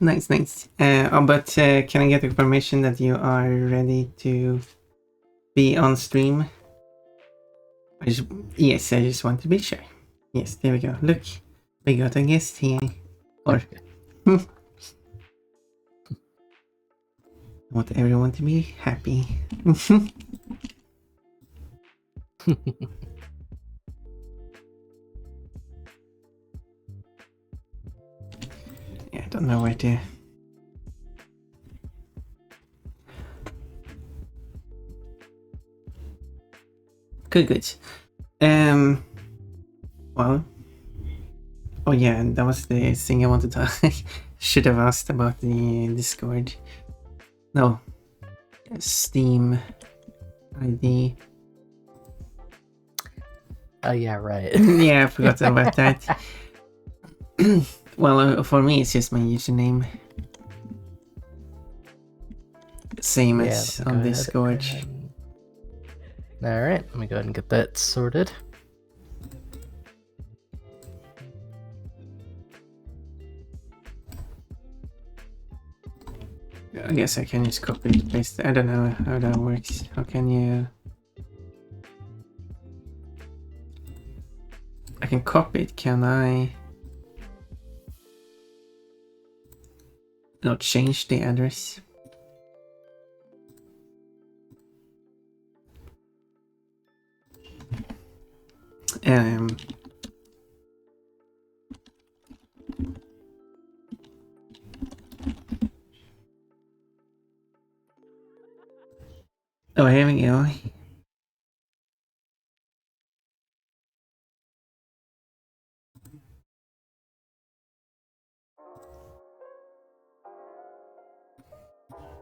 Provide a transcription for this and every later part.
Nice, nice. But can I get confirmation that you are ready to be on stream? Yes, I just want to be sure. Yes, there we go. Look, we got a guest here. Or I want everyone to be happy. Yeah, I don't know where to. Good. Well. Oh yeah, that was the thing I wanted to. Should have asked about the Discord. No. Steam ID. Oh yeah, right. Yeah, I forgot about that. Well, for me, it's just my username. Same as on Discord. Alright, let me go ahead and get that sorted. I guess I can just copy and paste. I don't know how that works. How can you... I can copy it, can I? Not change the address. Oh, here we go.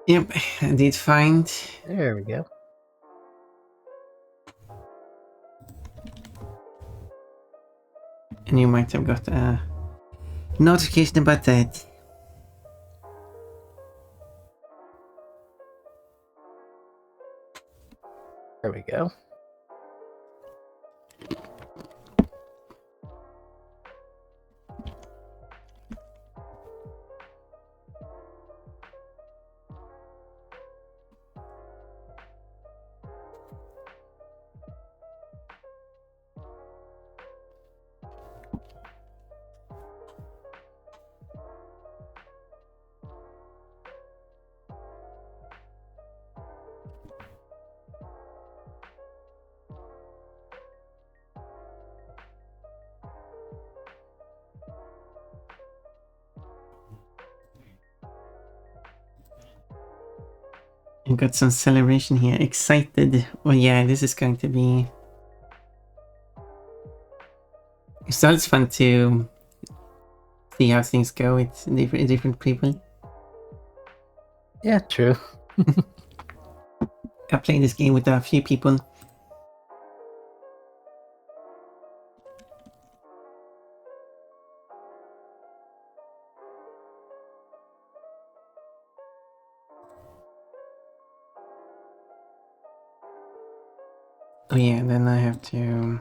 Yep, I did find. There we go. And you might have got a notification about that. There we go. You got some celebration here. Excited. Oh yeah, this is going to be... So it's fun to see how things go with different people. Yeah, true. I played this game with a few people. Oh yeah, then I have to...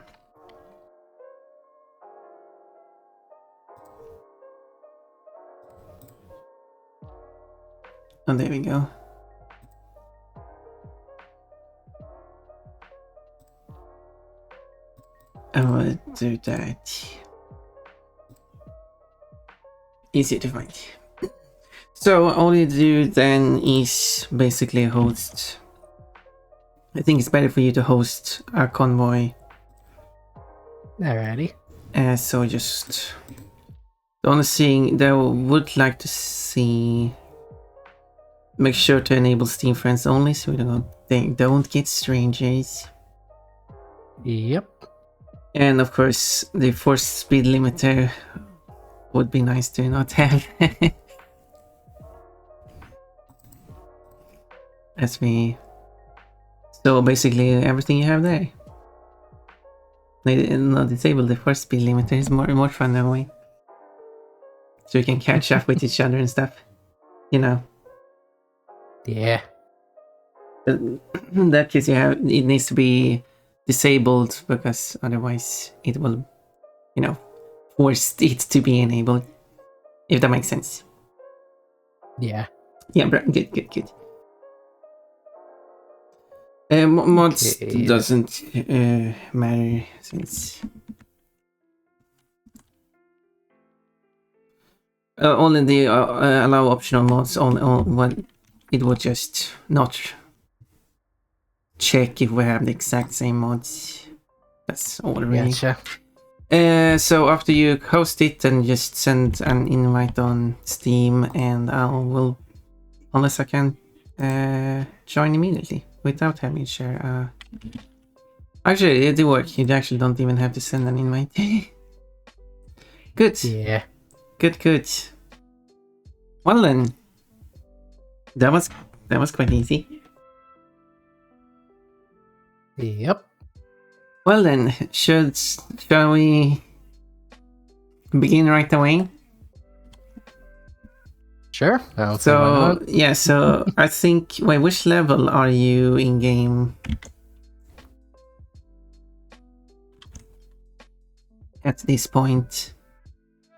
Oh, there we go. I will do that. Easier to find. So all you do then is basically host. I think it's better for you to host a convoy. Alrighty. So just the only thing that I would like to see, make sure to enable Steam friends only, so they don't get strangers. Yep. And of course, the forced speed limiter would be nice to not have. So basically everything you have there. Not disable the forced speed limiter is more fun that way. So you can catch up with each other and stuff. You know. Yeah. In that case, it needs to be disabled because otherwise it will, force it to be enabled. If that makes sense. Yeah. Yeah, good. Mods Okay. doesn't matter since only the allow optional mods on when it would just not check if we have the exact same mods. That's all really. Gotcha. So after you host it, then just send an invite on Steam, and I will, unless I can join immediately without having to share. Actually, it did work. You actually don't even have to send an invite. Good. Yeah. Good. Well then, that was quite easy. Yep. Well then, shall we begin right away? Sure. I don't see why So not. yeah, so I think. Wait, which level are you in game? At this point,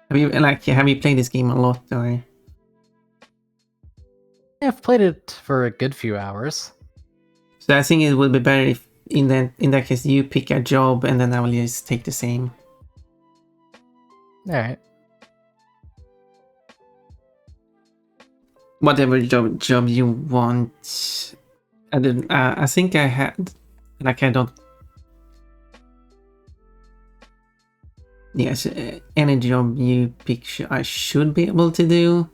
have you played this game a lot, or? I've played it for a good few hours. So I think it would be better if in that case you pick a job and then I will just take the same. All right. Whatever job you want. I think I had I don't. Yes, any job you pick, I should be able to do.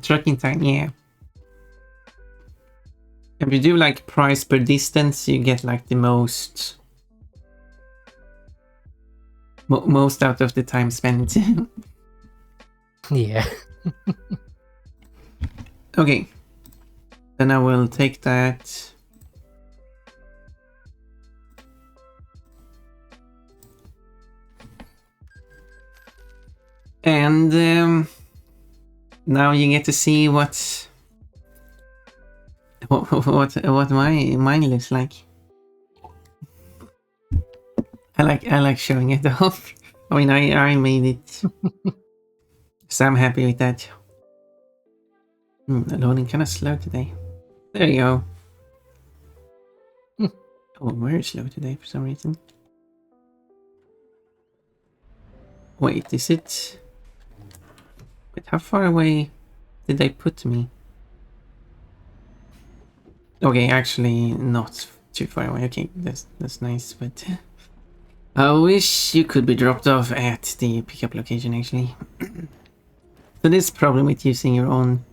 Trucking time, yeah. If you do like price per distance, you get like the most out of the time spent. Yeah. Okay, then I will take that. And now you get to see what mine looks like. I like showing it off. I mean, I made it, so I'm happy with that. Loading kind of slow today. There you go. Oh, very slow today for some reason. Wait, is it? Wait, how far away did they put me? Okay, actually not too far away. Okay, that's nice, but I wish you could be dropped off at the pickup location actually. So this problem with using your own.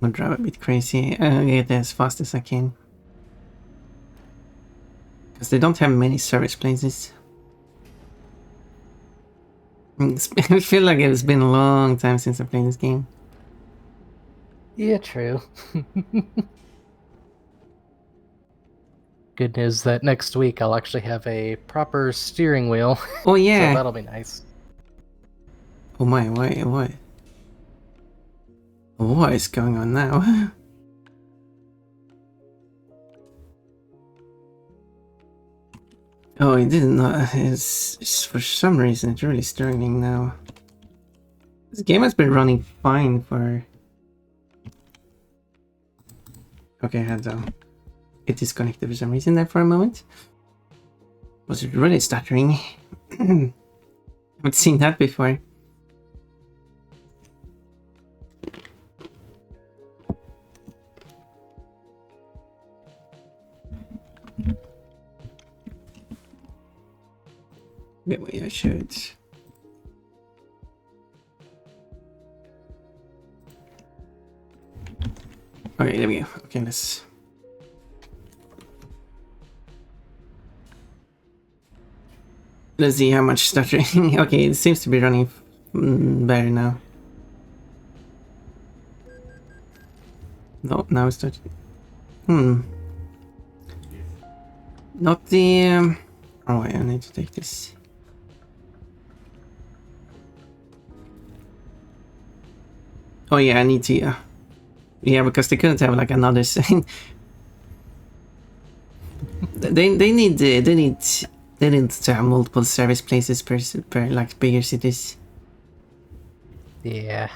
I'll drive a bit crazy. I'll get as fast as I can. Because they don't have many service places. I feel like it's been a long time since I played this game. Yeah, true. Good news that next week I'll actually have a proper steering wheel. Oh So yeah. that'll be nice. Oh my, what? What is going on now? Oh, it didn't know. It's for some reason it's really struggling now. This game has been running fine for. Okay, I had to get disconnected for some reason there for a moment. Was it really stuttering? Haven't seen that before. Wait, I should. Okay, there we go. Okay, let's see how much stuttering. Okay, it seems to be running better now. No, now it's stuttering. Not the. Oh wait, I need to take this. Oh yeah, I need to. Yeah, because they couldn't have like another thing. They need to have multiple service places per like bigger cities. Yeah.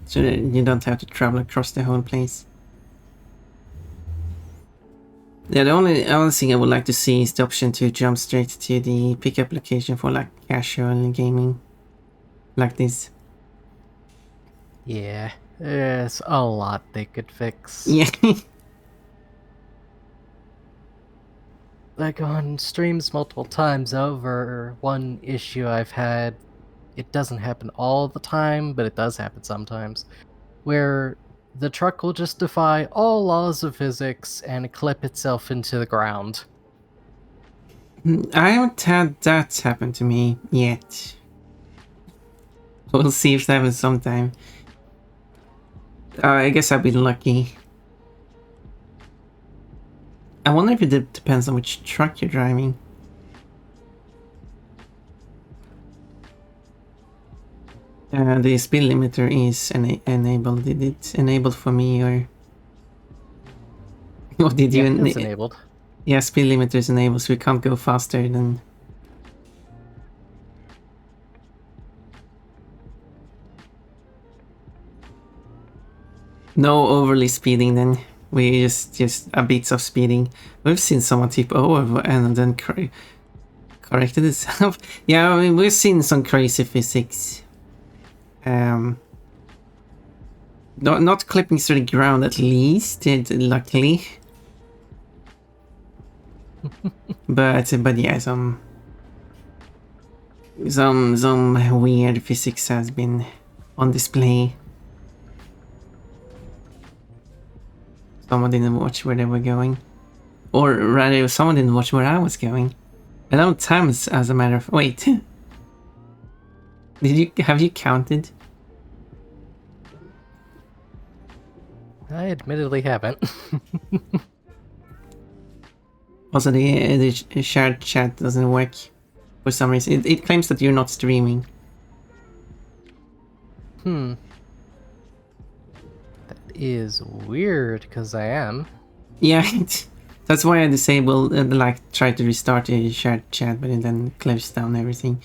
So that you don't have to travel across the whole place. Yeah, the only thing I would like to see is the option to jump straight to the pickup location for like casual gaming, like this. Yeah. There's a lot they could fix. Yeah. Like on streams multiple times over, one issue I've had, it doesn't happen all the time, but it does happen sometimes, where the truck will just defy all laws of physics and clip itself into the ground. I haven't had that happen to me yet. We'll see if that happens sometime. I guess I've been lucky. I wonder if it depends on which truck you're driving. The speed limiter is enabled. Did it enable for me or what did you? It's enabled. Yeah, speed limiter is enabled, so we can't go faster than. No overly speeding then. We just a bit of speeding. We've seen someone tip over and then corrected itself. Yeah, I mean we've seen some crazy physics. Not clipping through the ground at least, luckily. but yeah, some weird physics has been on display. Someone didn't watch where they were going, or rather, someone didn't watch where I was going. A lot of times, as a matter of wait, have you counted? I admittedly haven't. Also, the shared chat doesn't work for some reason. It claims that you're not streaming. That is weird, because I am. Yeah, that's why I disable like try to restart the shared chat, but it then closed down everything,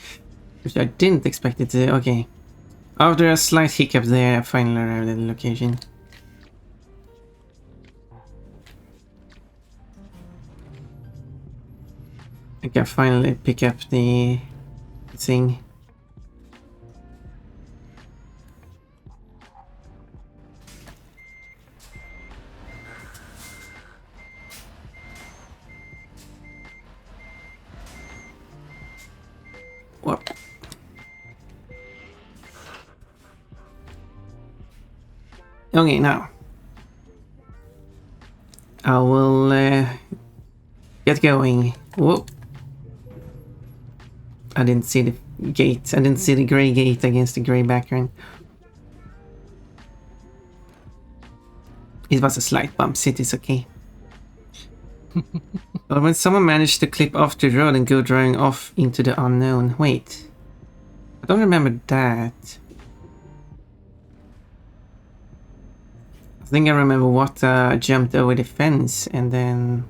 which I didn't expect it to. Okay, after a slight hiccup there, I finally arrived at the location. I can finally pick up the thing. What? Okay, now I will get going. Whoa. I didn't see the gate. I didn't see the grey gate against the grey background. It was a slight bump. It is okay. But when someone managed to clip off the road and go driving off into the unknown. Wait. I don't remember that. I think I remember what jumped over the fence and then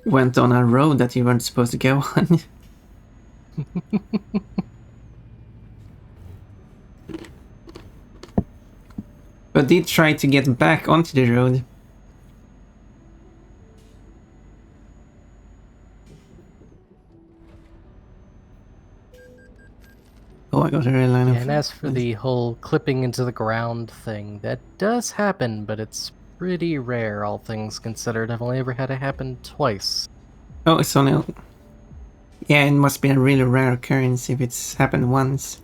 went on a road that you weren't supposed to go on. But did try to get back onto the road. Oh, I got a red line of. And as for the whole clipping into the ground thing, that does happen, but it's pretty rare, all things considered. I've only ever had it happen twice. Oh, it's only. Yeah, it must be a really rare occurrence if it's happened once.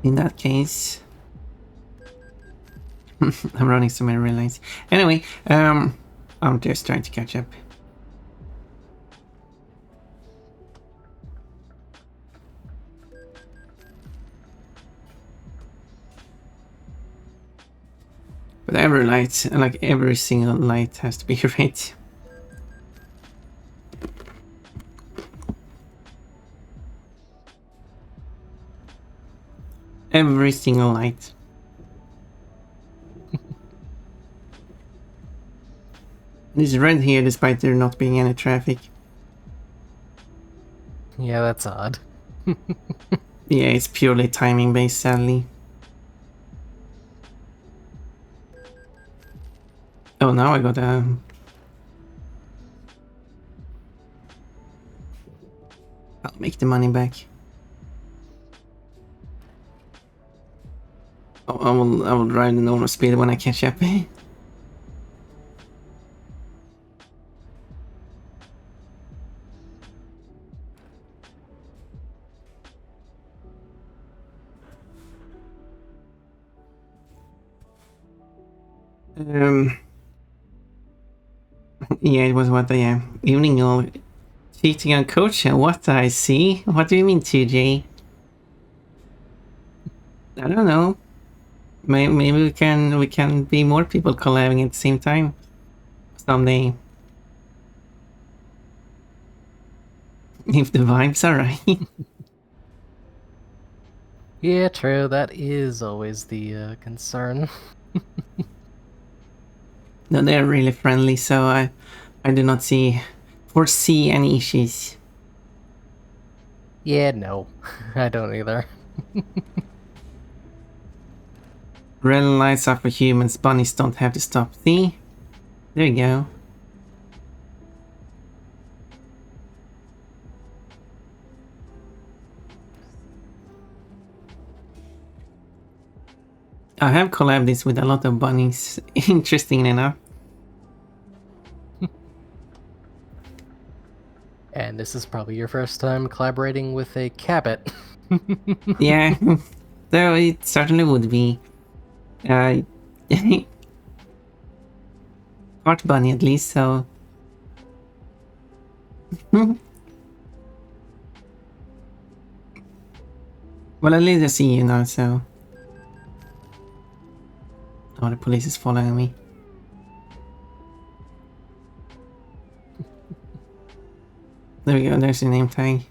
In that case, I'm running so many red lines. Anyway, I'm just trying to catch up. But every light, like every single light, has to be red. Every single night. It's red here despite there not being any traffic. Yeah, that's odd. Yeah, it's purely timing based, sadly. Oh, now I got a... I'll make the money back. Oh, I will drive the normal speed when I catch up. Yeah, it was what I am. Evening all cheating on coach. What I see? What do you mean, TJ? I don't know. Maybe we can be more people collabing at the same time someday. If the vibes are right. Yeah, true. That is always the concern. No, they're really friendly, so I do not foresee any issues. Yeah, no. I don't either. Red lights are for humans, bunnies don't have to stop. See? There you go. I have collabed this with a lot of bunnies, interesting enough. And this is probably your first time collaborating with a cabot. Yeah, though it certainly would be. Part bunny at least, so... Well, at least I see you now, so... Oh, the police is following me. There we go, there's your name tag.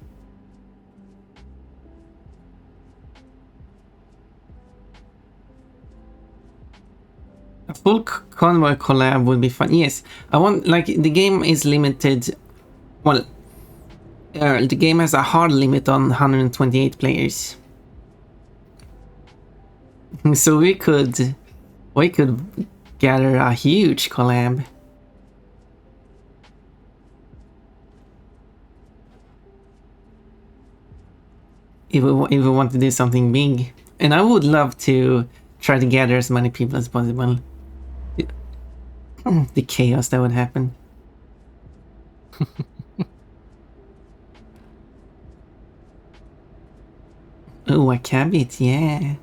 A full convoy collab would be fun. Yes, I want, like, the game is limited. Well, the game has a hard limit on 128 players. So we could gather a huge collab. If we want to do something big. And I would love to try to gather as many people as possible. The chaos that would happen. Oh, a cabbit, yeah.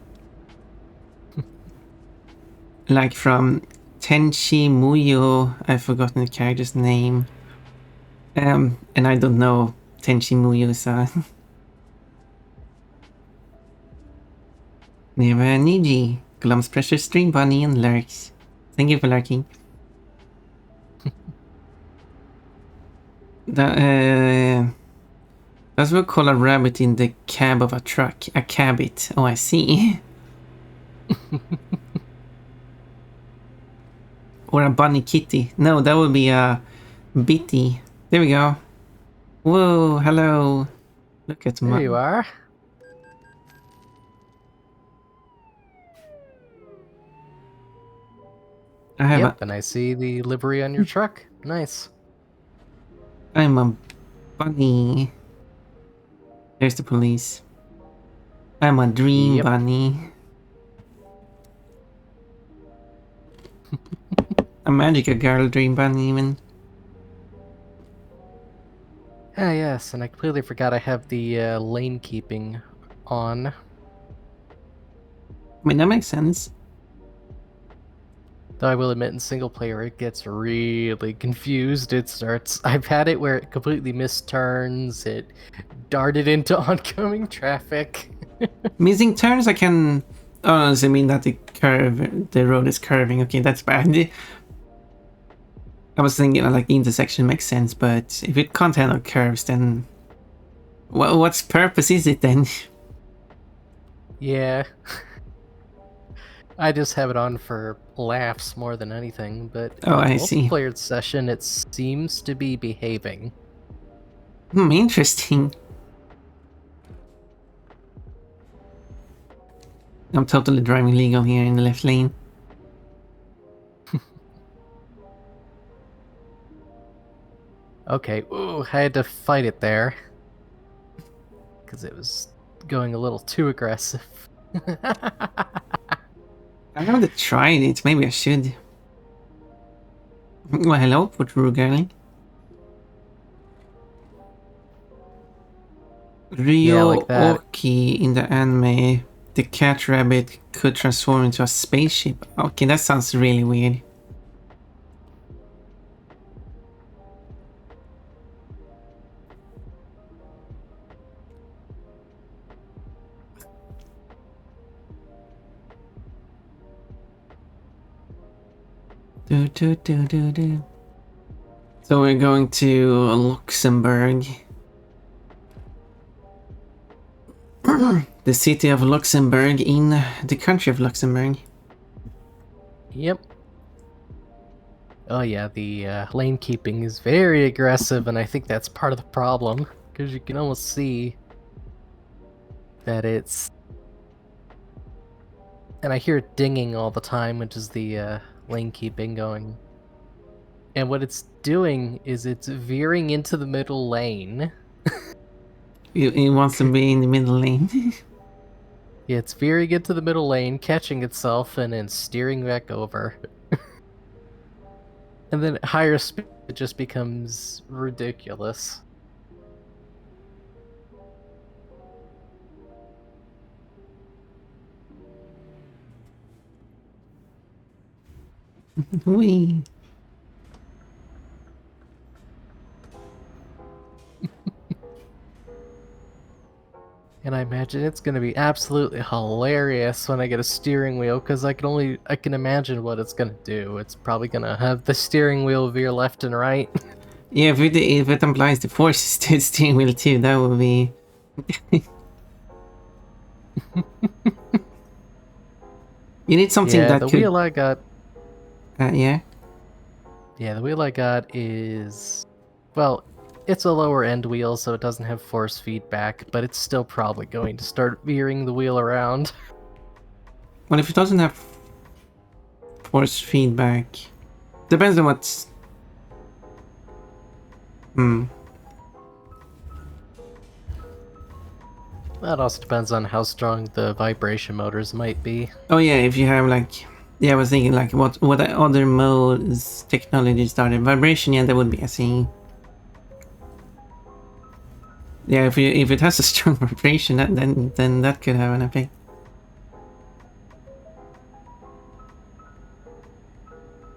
Like from Tenchi Muyo, I've forgotten the character's name. And I don't know Tenchi Muyo, so... Never Niji, Glum's Pressure Stream Bunny and Lurks. Thank you for lurking. That's what we call a rabbit in the cab of a truck. A cabbit. Oh, I see. Or a bunny kitty. No, that would be a bitty. There we go. Whoa, hello. Look at my... There you are. I have Yep, and I see the livery on your truck. Nice. I'm a bunny. There's the police. I'm a dream Yep. bunny. A magical girl dream bunny even. Ah, yes, and I completely forgot I have the lane keeping on. I mean, that makes sense. Though I will admit, in single player, it gets really confused. I've had it where it completely missed turns, it darted into oncoming traffic. Missing turns I can... Oh, does it mean that the road is curving? Okay, that's bad. I was thinking like intersection makes sense, but if it can't handle curves, then... What's purpose is it then? Yeah. I just have it on for laughs more than anything, but Oh, in the I see. multiplayer session, it seems to be behaving. Interesting. I'm totally driving legal here in the left lane. Okay, ooh, I had to fight it there. Because it was going a little too aggressive. I haven't tried it, maybe I should. Well, hello, Putru Girling. Yeah, like that. Ryo-Oki in the anime, the cat rabbit could transform into a spaceship. Okay, that sounds really weird. Do, do, do, do, do. So we're going to Luxembourg. The city of Luxembourg in the country of Luxembourg. Yep. Oh yeah, the lane keeping is very aggressive, and I think that's part of the problem. Because you can almost see that it's... And I hear it dinging all the time, which is the lane keeping going. And what it's doing is it's veering into the middle lane. It wants to be in the middle lane. Yeah, it's veering into the middle lane, catching itself, and then steering back over. And then at higher speed, it just becomes ridiculous. Wee. And I imagine it's gonna be absolutely hilarious when I get a steering wheel, because I can imagine what it's gonna do. It's probably gonna have the steering wheel veer left and right. Yeah, if it applies the forces to the steering wheel too, that would be... You need something Yeah, that the could... wheel I got. Yeah? Yeah, the wheel I got is, well, it's a lower end wheel, so it doesn't have force feedback, but it's still probably going to start veering the wheel around. Well, if it doesn't have force feedback... Depends on what's... That also depends on how strong the vibration motors might be. Oh yeah, if you have like... Yeah, I was thinking like what other modes, technologies started. Vibration, yeah, that would be SE. Yeah, if it has a strong vibration, then that could have an effect.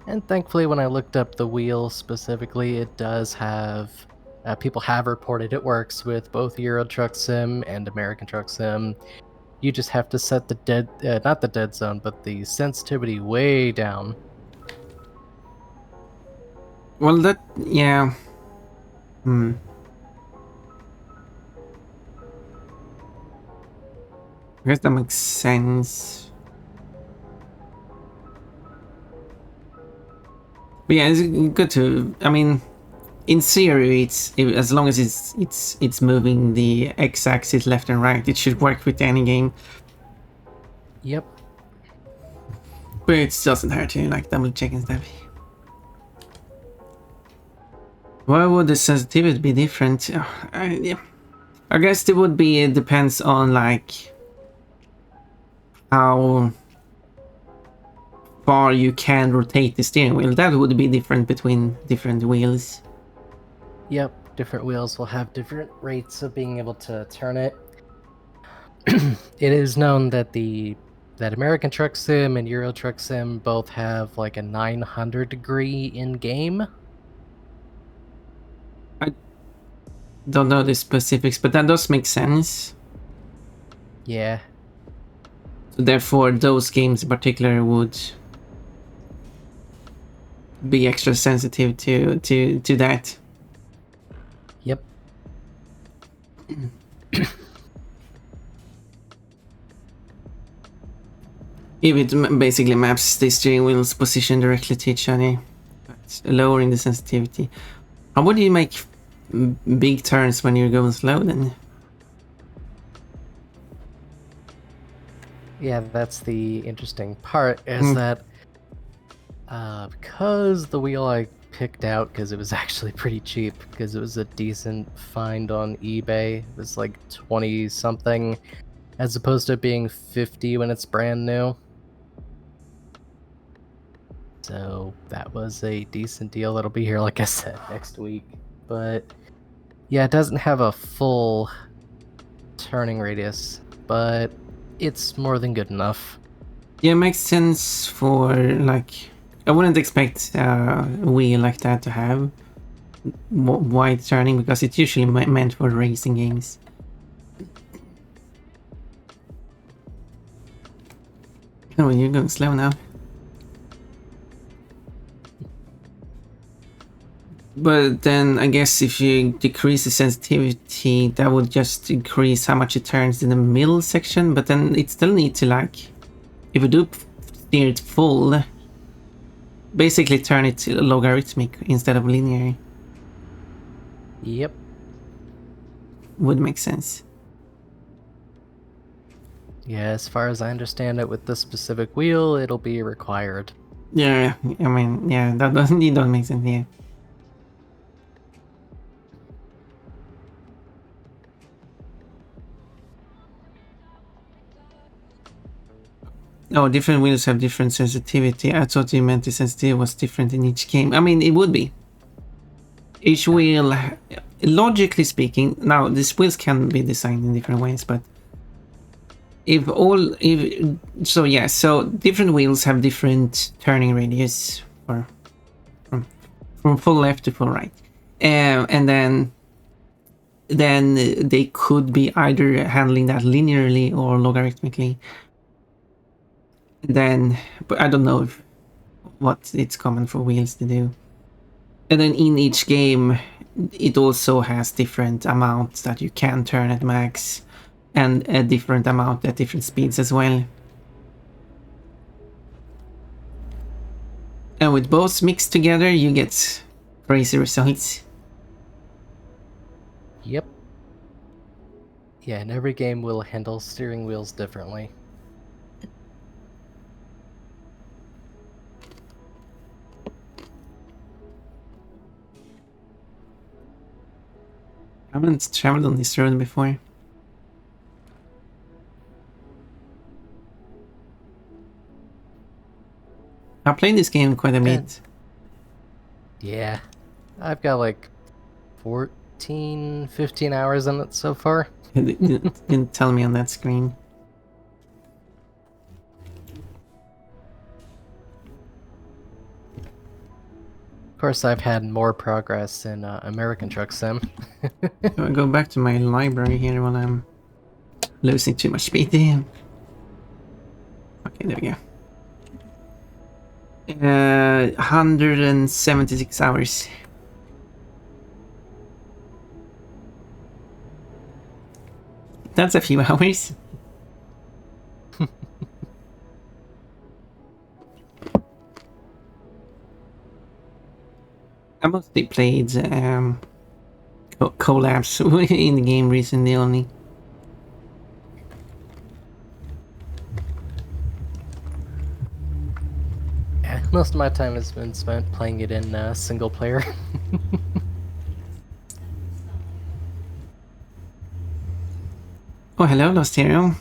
And thankfully, when I looked up the wheel specifically, it does have... people have reported it works with both Euro Truck Sim and American Truck Sim. You just have to set the not the dead zone, but the sensitivity way down. Well, that... yeah. I guess that makes sense. But yeah, it's good to... I mean... In theory, as long as it's moving the x-axis left and right, it should work with any game. Yep. But it doesn't hurt to like double check and stuff. Why would the sensitivity be different? Yeah. I guess it would be. It depends on like how far you can rotate the steering wheel. That would be different between different wheels. Yep, different wheels will have different rates of being able to turn it. It is known that that American Truck Sim and Euro Truck Sim both have like a 900 degree in game. I don't know the specifics, but that does make sense. Yeah. So therefore, those games in particular would be extra sensitive to that. Yep. It basically maps the steering wheel's position directly to each other, but lowering the sensitivity. How would you make big turns when you're going slow then? Yeah, that's the interesting part, is that because the wheel I picked out, because it was actually pretty cheap, because it was a decent find on eBay, it was like 20 something, as opposed to it being 50 when it's brand new. So that was a decent deal. That'll be here, like I said, next week. But yeah, it doesn't have a full turning radius, but it's more than good enough. Yeah, it makes sense for, like, I wouldn't expect a wheel like that to have wide turning because it's usually meant for racing games. Oh, you're going slow now. But then I guess if you decrease the sensitivity, that would just increase how much it turns in the middle section, but then it still needs to, like, if you do steer it full, basically turn it logarithmic instead of linear. Yep. Would make sense. Yeah, as far as I understand it, with this specific wheel, it'll be required. Yeah, I mean, yeah, that doesn't, it don't make sense, yeah. Oh, different wheels have different sensitivity. I thought you meant the sensitivity was different in each game. I mean, it would be. Each wheel, logically speaking, now these wheels can be designed in different ways, but so different wheels have different turning radius from full left to full right, and then they could be either handling that linearly or logarithmically. Then, but I don't know what it's common for wheels to do. And then in each game, it also has different amounts that you can turn at max, and a different amount at different speeds as well. And with both mixed together, you get crazy results. Yep. Yeah, and every game will handle steering wheels differently. I haven't traveled on this road before. I played this game quite a bit. Yeah, I've got like 14, 15 hours in it so far. It didn't tell me on that screen. Of course, I've had more progress in American Truck Sim. So I go back to my library here while I'm losing too much speed. Damn. Okay, there we go. 176 hours. That's a few hours. I mostly played collabs in the game recently only. Most of my time has been spent playing it in single player. Oh, hello, Lost Hero.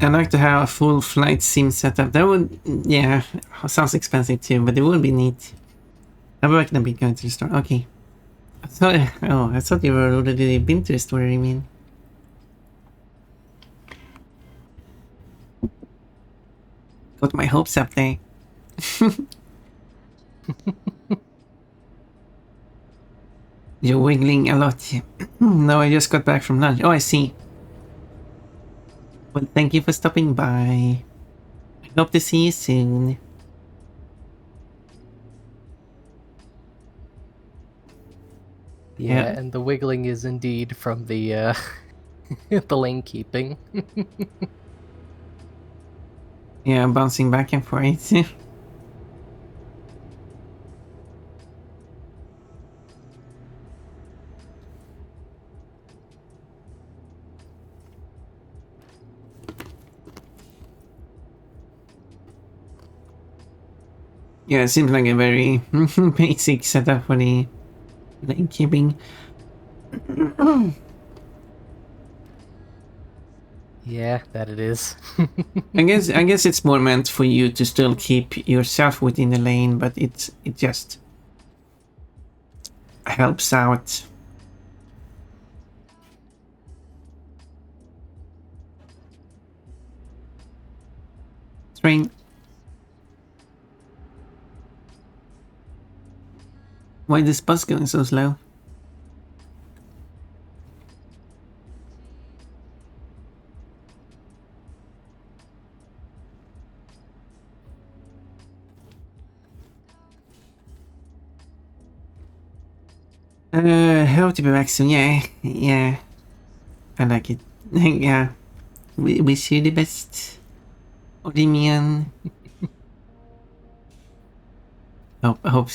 I'd like to have a full flight sim setup. That would, yeah, sounds expensive too, but it would be neat. I'm not gonna be going to the store. Okay. I thought you were already been to the store, I mean. Got my hopes up there. You're wiggling a lot. No, I just got back from lunch. Oh, I see. Well, thank you for stopping by. I hope to see you soon. Yeah, and the wiggling is indeed from the the lane keeping. Yeah, bouncing back and forth. Yeah, it seems like a very basic setup for the lane keeping. Yeah, that it is. I guess it's more meant for you to still keep yourself within the lane, but it just helps out. Train. Why is this bus going so slow? Hope to be back soon. Yeah, yeah. I like it. Yeah. We wish you the best, Odimian. Hope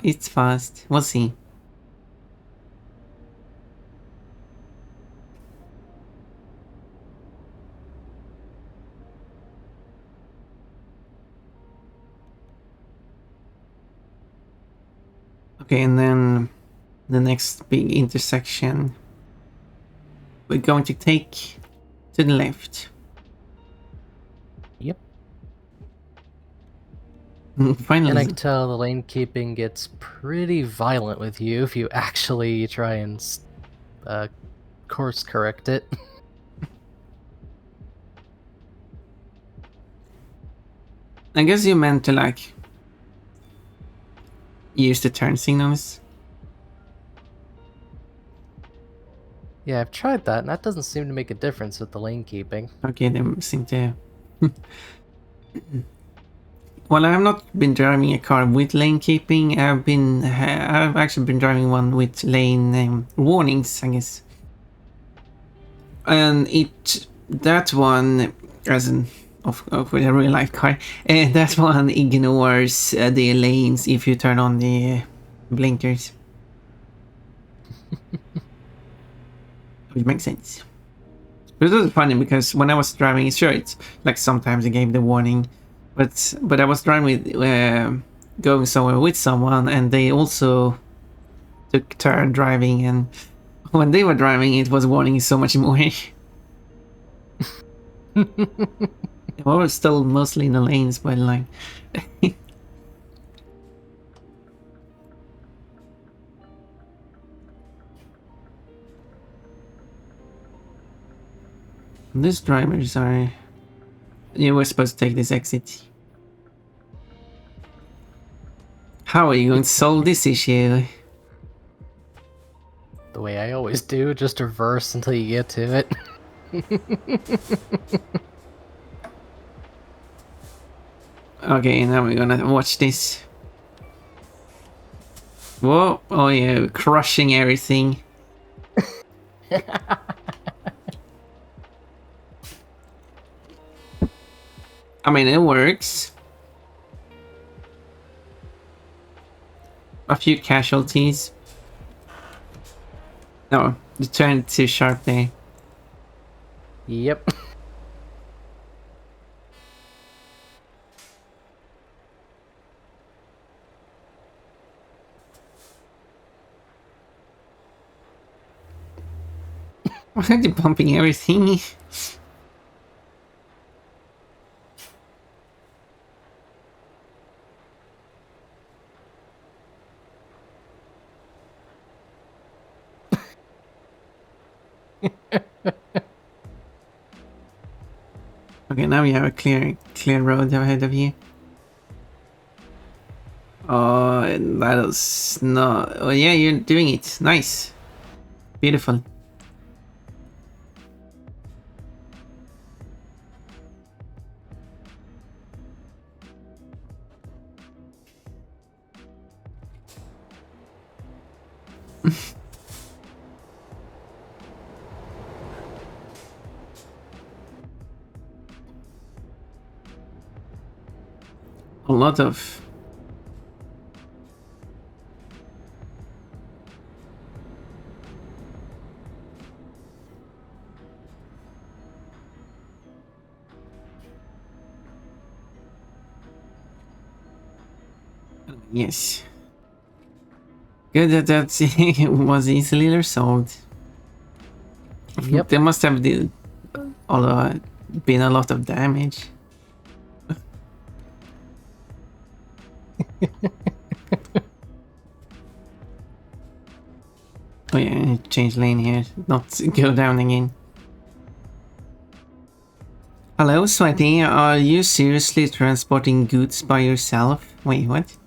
it's fast. We'll see. Okay, and then the next big intersection we're going to take to the left. Yep. Finally. And I can tell the lane keeping gets pretty violent with you if you actually try and course correct it. I guess you meant to like use the turn signals. Yeah, I've tried that, and that doesn't seem to make a difference with the lane keeping. Okay, they seem to. Well, I have not been driving a car with lane keeping. I've actually been driving one with lane warnings, I guess. And that one, as in of with a real life car, that one ignores the lanes if you turn on the blinkers, which makes sense. But it was funny because when I was driving, sure, it's like sometimes it gave the warning, but I was driving with going somewhere with someone, and they also took turn driving, and when they were driving, it was warning so much more. We were still mostly in the lanes, but like. These drivers are. You were supposed to take this exit. How are you going to solve this issue? The way I always do, just reverse until you get to it. Okay, now we're gonna watch this. Whoa, oh yeah, crushing everything. I mean, it works. A few casualties. No, the turn too sharp there. Yep. Why are you bumping everything? Okay, now we have a clear road ahead of you. Oh, that is not. Oh yeah, you're doing it. Nice, beautiful. a lot of. Yes. Good that that was easily resolved. Yep. There must have been a lot of damage. Oh yeah, change lane here, not go down again. Hello, Sweaty, are you seriously transporting goods by yourself? Wait, what?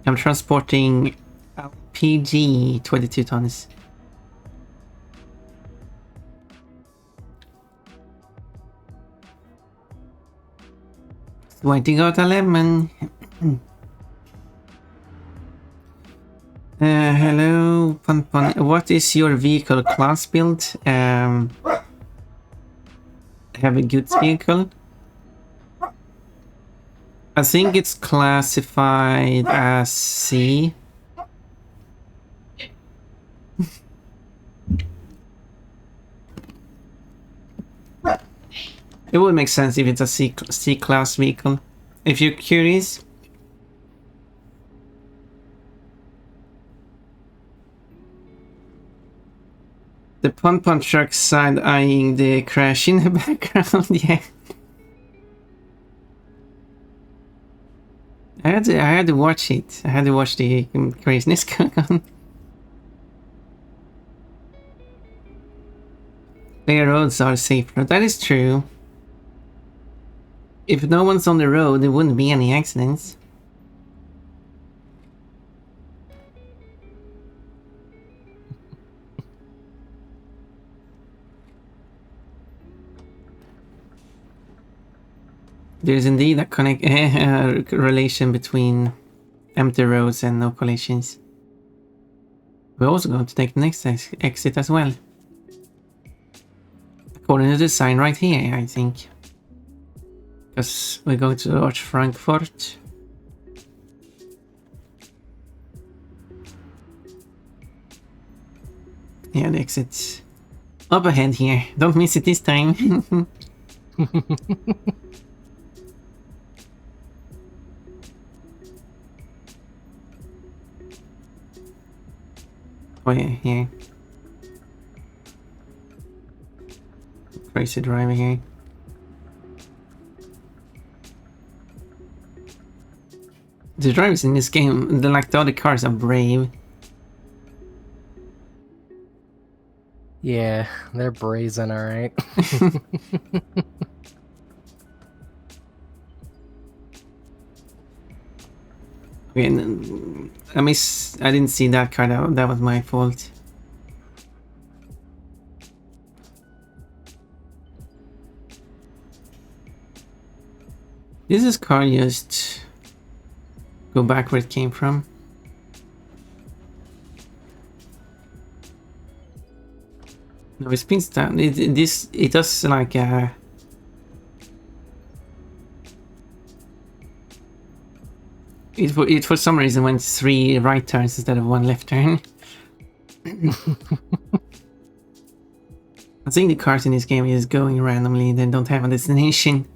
I'm transporting LPG 22 tons. Sweaty got a lemon. Hello, Pun Pun. What is your vehicle class build? Heavy goods vehicle? I think it's classified as C. It would make sense if it's a C class vehicle. If you're curious. The Pun Pun truck side eyeing the crash in the background, yeah. I had to watch it. I had to watch the craziness going on. Clear roads are safer. That is true. If no one's on the road, there wouldn't be any accidents. There's indeed a relation between empty roads and no collisions. We're also going to take the next exit as well. According to the sign right here, I think. Because we're going to watch Frankfurt. Yeah, the exit's up ahead here. Don't miss it this time. Oh yeah, yeah. Crazy driver here. The drivers in this game, like the other cars, are brave. Yeah, they're brazen, alright. Okay, I didn't see that car, that was my fault. This car just go back where it came from. No, it spins down. It does like it for some reason went 3 right turns instead of 1 left turn. I think the cars in this game is going randomly, they don't have a destination.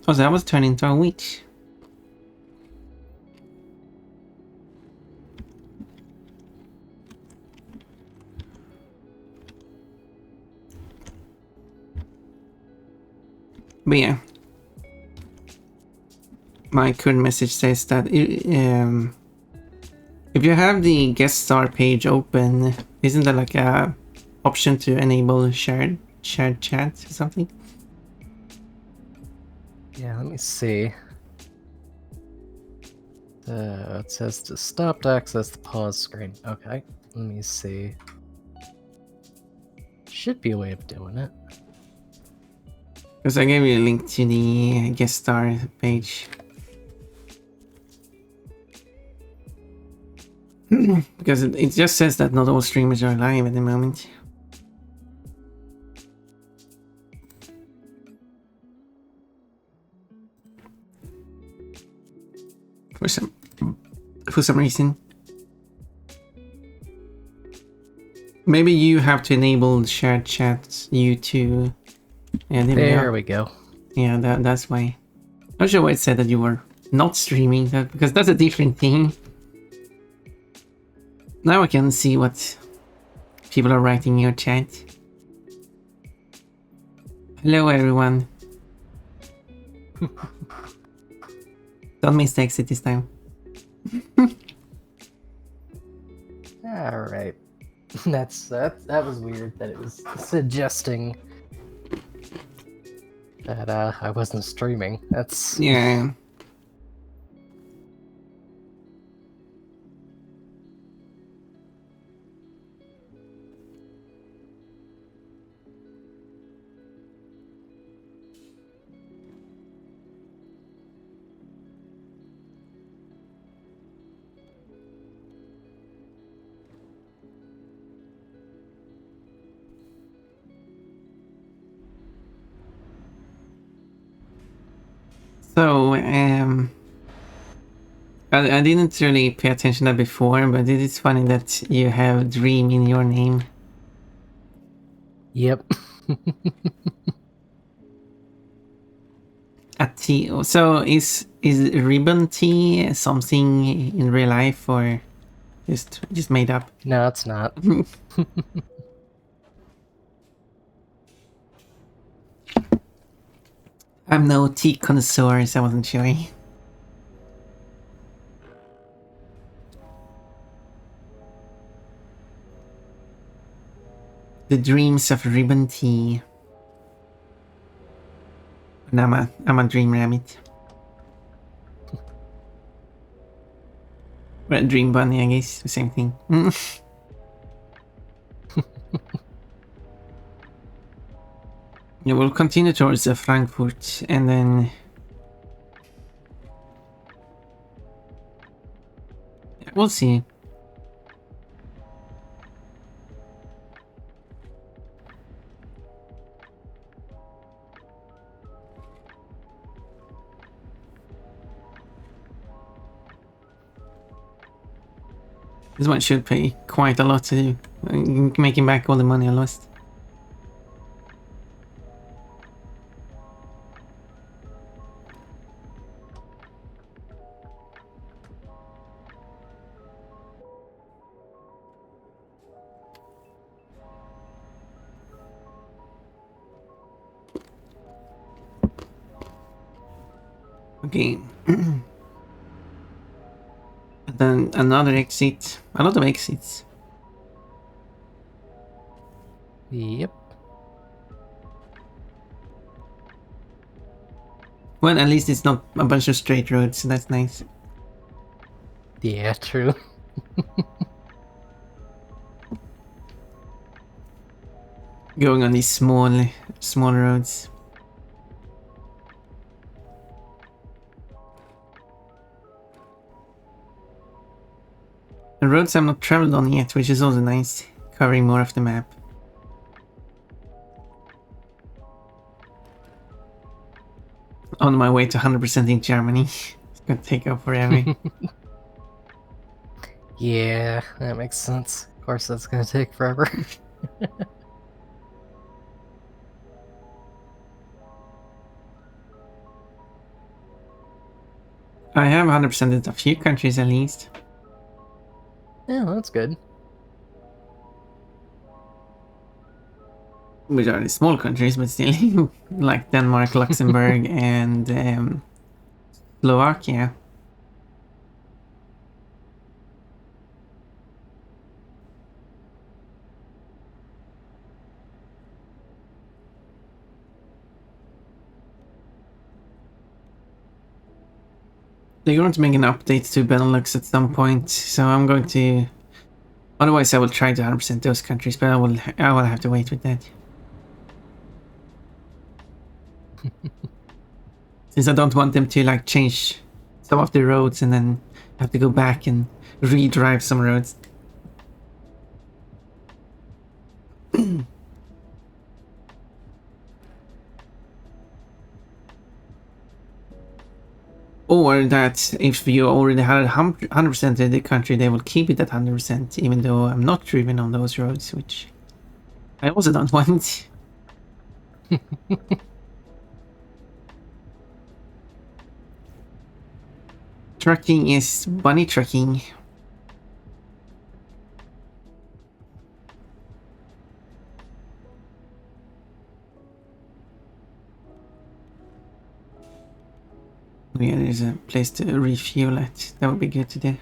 Oh, so I was turned into a witch. But yeah, my current message says that if you have the guest star page open, isn't there like a option to enable shared chat or something? Yeah, let me see. It says to stop to access the pause screen. Okay, let me see. Should be a way of doing it. Because I gave you a link to the guest star page. Because it just says that not all streamers are live at the moment. for some reason. Maybe you have to enable shared chats. You too. Yeah, There we go. Yeah, that's why. Not sure why it said that you were not streaming that, because that's a different thing. Now I can see what people are writing in your chat. Hello everyone. Don't miss the exit this time. Alright. That was weird that it was suggesting that I wasn't streaming. That's Yeah. So, I didn't really pay attention to that before, but it is funny that you have Dream in your name. Yep. A T. So is ribbon tea something in real life or just made up? No, it's not. I'm no tea connoisseur, so I wasn't sure. The dreams of ribbon tea. And I'm a dream rabbit. Or a dream bunny, I guess. The same thing. Yeah, we'll continue towards Frankfurt and then... Yeah, we'll see. This one should pay quite a lot to making back all the money I lost. Okay. And then another exit. A lot of exits. Yep. Well, at least it's not a bunch of straight roads, so that's nice. Yeah, true. Going on these small roads. The roads I've not traveled on yet, which is also nice. Covering more of the map. On my way to 100% in Germany. It's gonna take up forever. Yeah, that makes sense. Of course, that's gonna take forever. I have 100% in a few countries at least. Yeah, that's good. Which are the small countries, but still. Like Denmark, Luxembourg, and Slovakia. They're going to make an update to Benelux at some point, so I'm going to... Otherwise I will try to 100% those countries, but I will have to wait with that. Since I don't want them to like change some of the roads and then have to go back and re-drive some roads. Or that if you already had 100% in the country, they will keep it at 100%, even though I'm not driven on those roads, which I also don't want. Trucking is bunny trucking. Yeah, there's a place to refuel at. That would be good to do.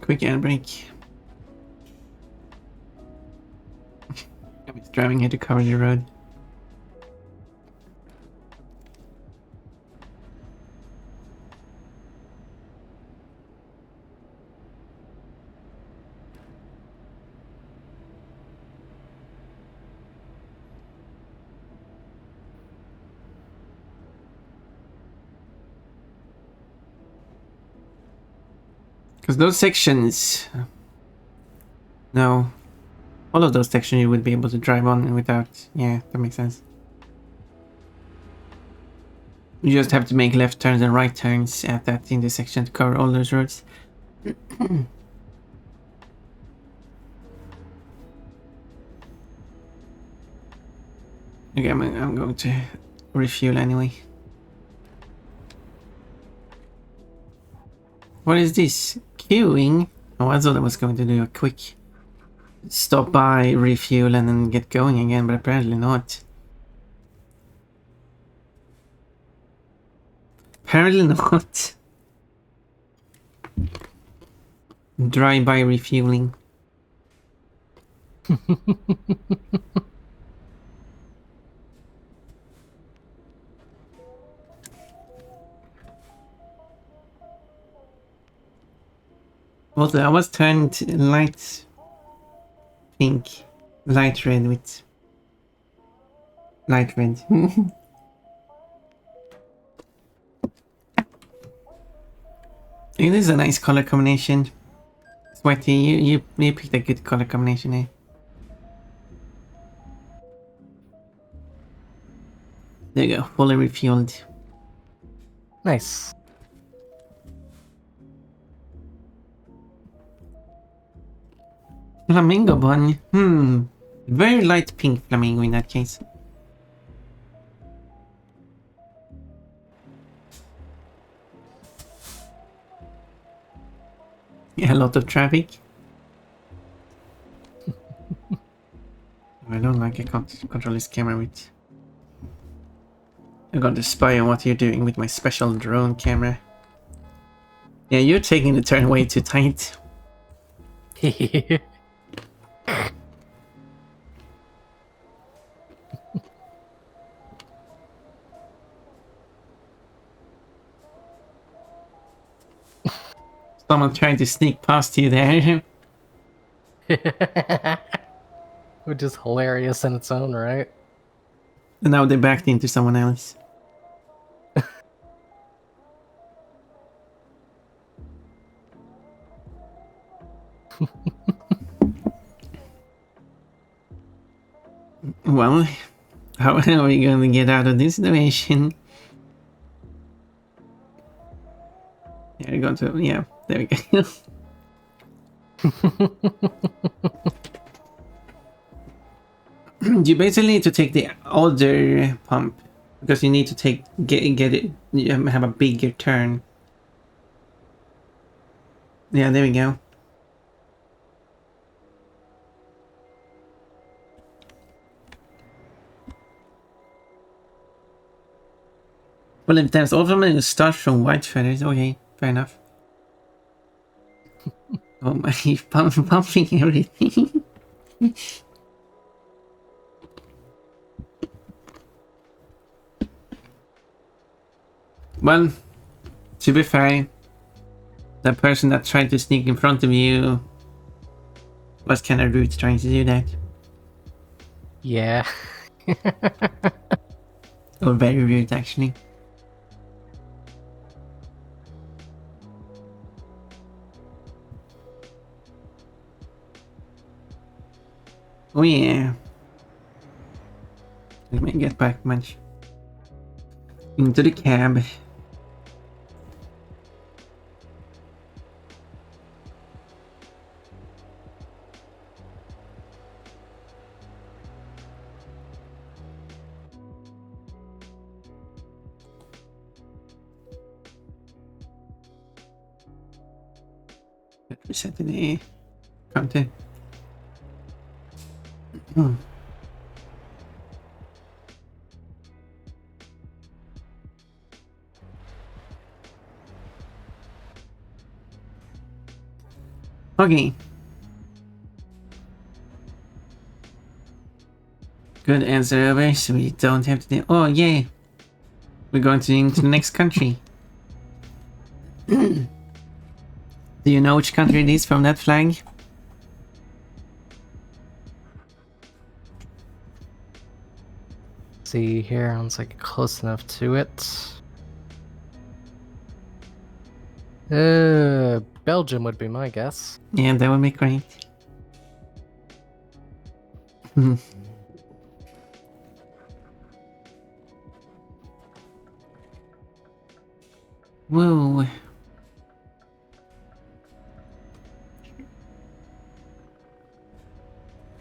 Quick air brake. I'm just driving here to cover the road. Because those sections... No. All of those sections you would be able to drive on without... Yeah, that makes sense. You just have to make left turns and right turns at that intersection to cover all those roads. Okay, I'm going to refuel anyway. What is this? Queuing? Oh, I thought I was going to do a quick stop by, refuel, and then get going again, but apparently not. Apparently not. Drive-by refueling. Also, I was turned light pink, light red with light red. It is a nice color combination. Sweaty, you picked a good color combination, eh? There you go, fully refueled. Nice. Flamingo bun. Very light pink flamingo in that case. Yeah, a lot of traffic. I don't like I can't control this camera with. I'm going to spy on what you're doing with my special drone camera. Yeah, you're taking the turn way too tight. Someone trying to sneak past you there. Which is hilarious in its own right. And now they backed into someone else. Well, how are we going to get out of this situation? Yeah, we're going to... Yeah, there we go. You basically need to take the other pump. Because you need to get it... You have a bigger turn. Yeah, there we go. Well, if there's also many start from white feathers, okay, fair enough. Oh my, he's pumping everything. Well, to be fair, The person that tried to sneak in front of you was kind of rude trying to do that. Yeah. Or very rude, actually. Oh yeah. Let me get back much. Into the cab. Reset the content. Okay. Good answer over, so we don't have to do. Oh, yay! We're going into the next country. Do you know which country it is from that flag? See here, once I get close enough to it. Belgium would be my guess. Yeah, that would be great. Whoa.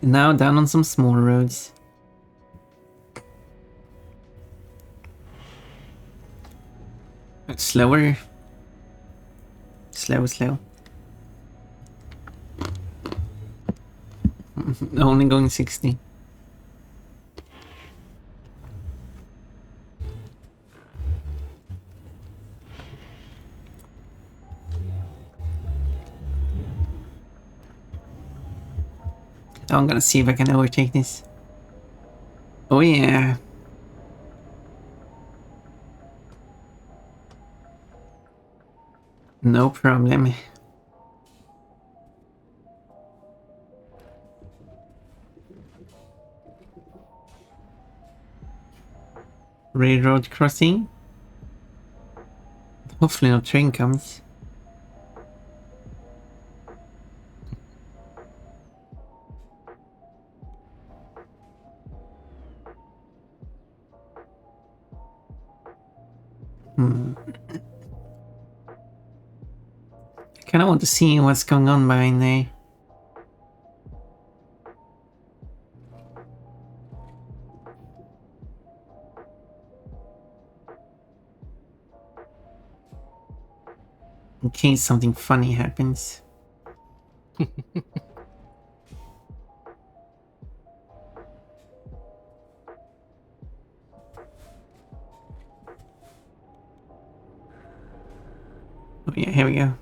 Now down on some small roads. Slower. Slow. Only going 60. I'm gonna see if I can overtake this. Oh yeah. No problem. Railroad crossing. Hopefully no train comes. I kinda want to see what's going on behind there. In case something funny happens. Oh yeah, here we go.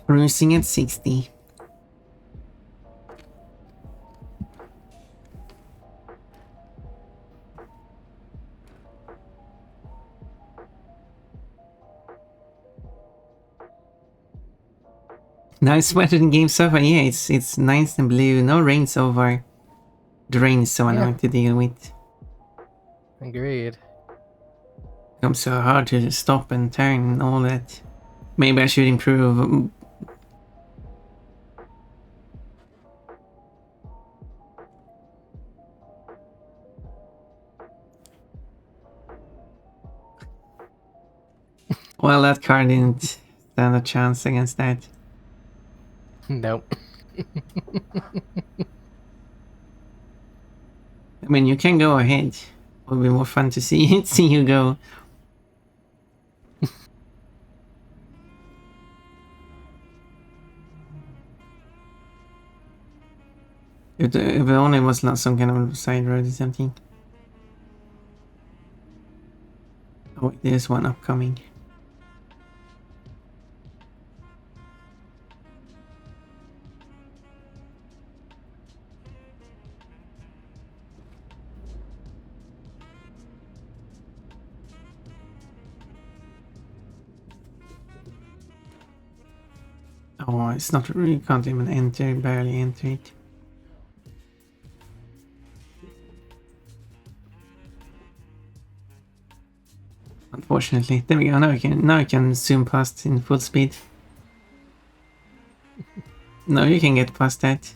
Cruising at 60. Nice weather in game so far. Yeah, it's nice and blue. No rain so far. The rain is so annoying to deal with. Agreed. Becomes so hard to stop and turn and all that. Maybe I should improve. Well, that car didn't stand a chance against that. Nope. I mean, you can go ahead. It would be more fun to see see you go. If it only was not some kind of side road or something. Oh, wait, there's one upcoming. Oh, it's not really, can't even enter, barely enter it. Unfortunately. There we go, now I can zoom past in full speed. No, you can get past that.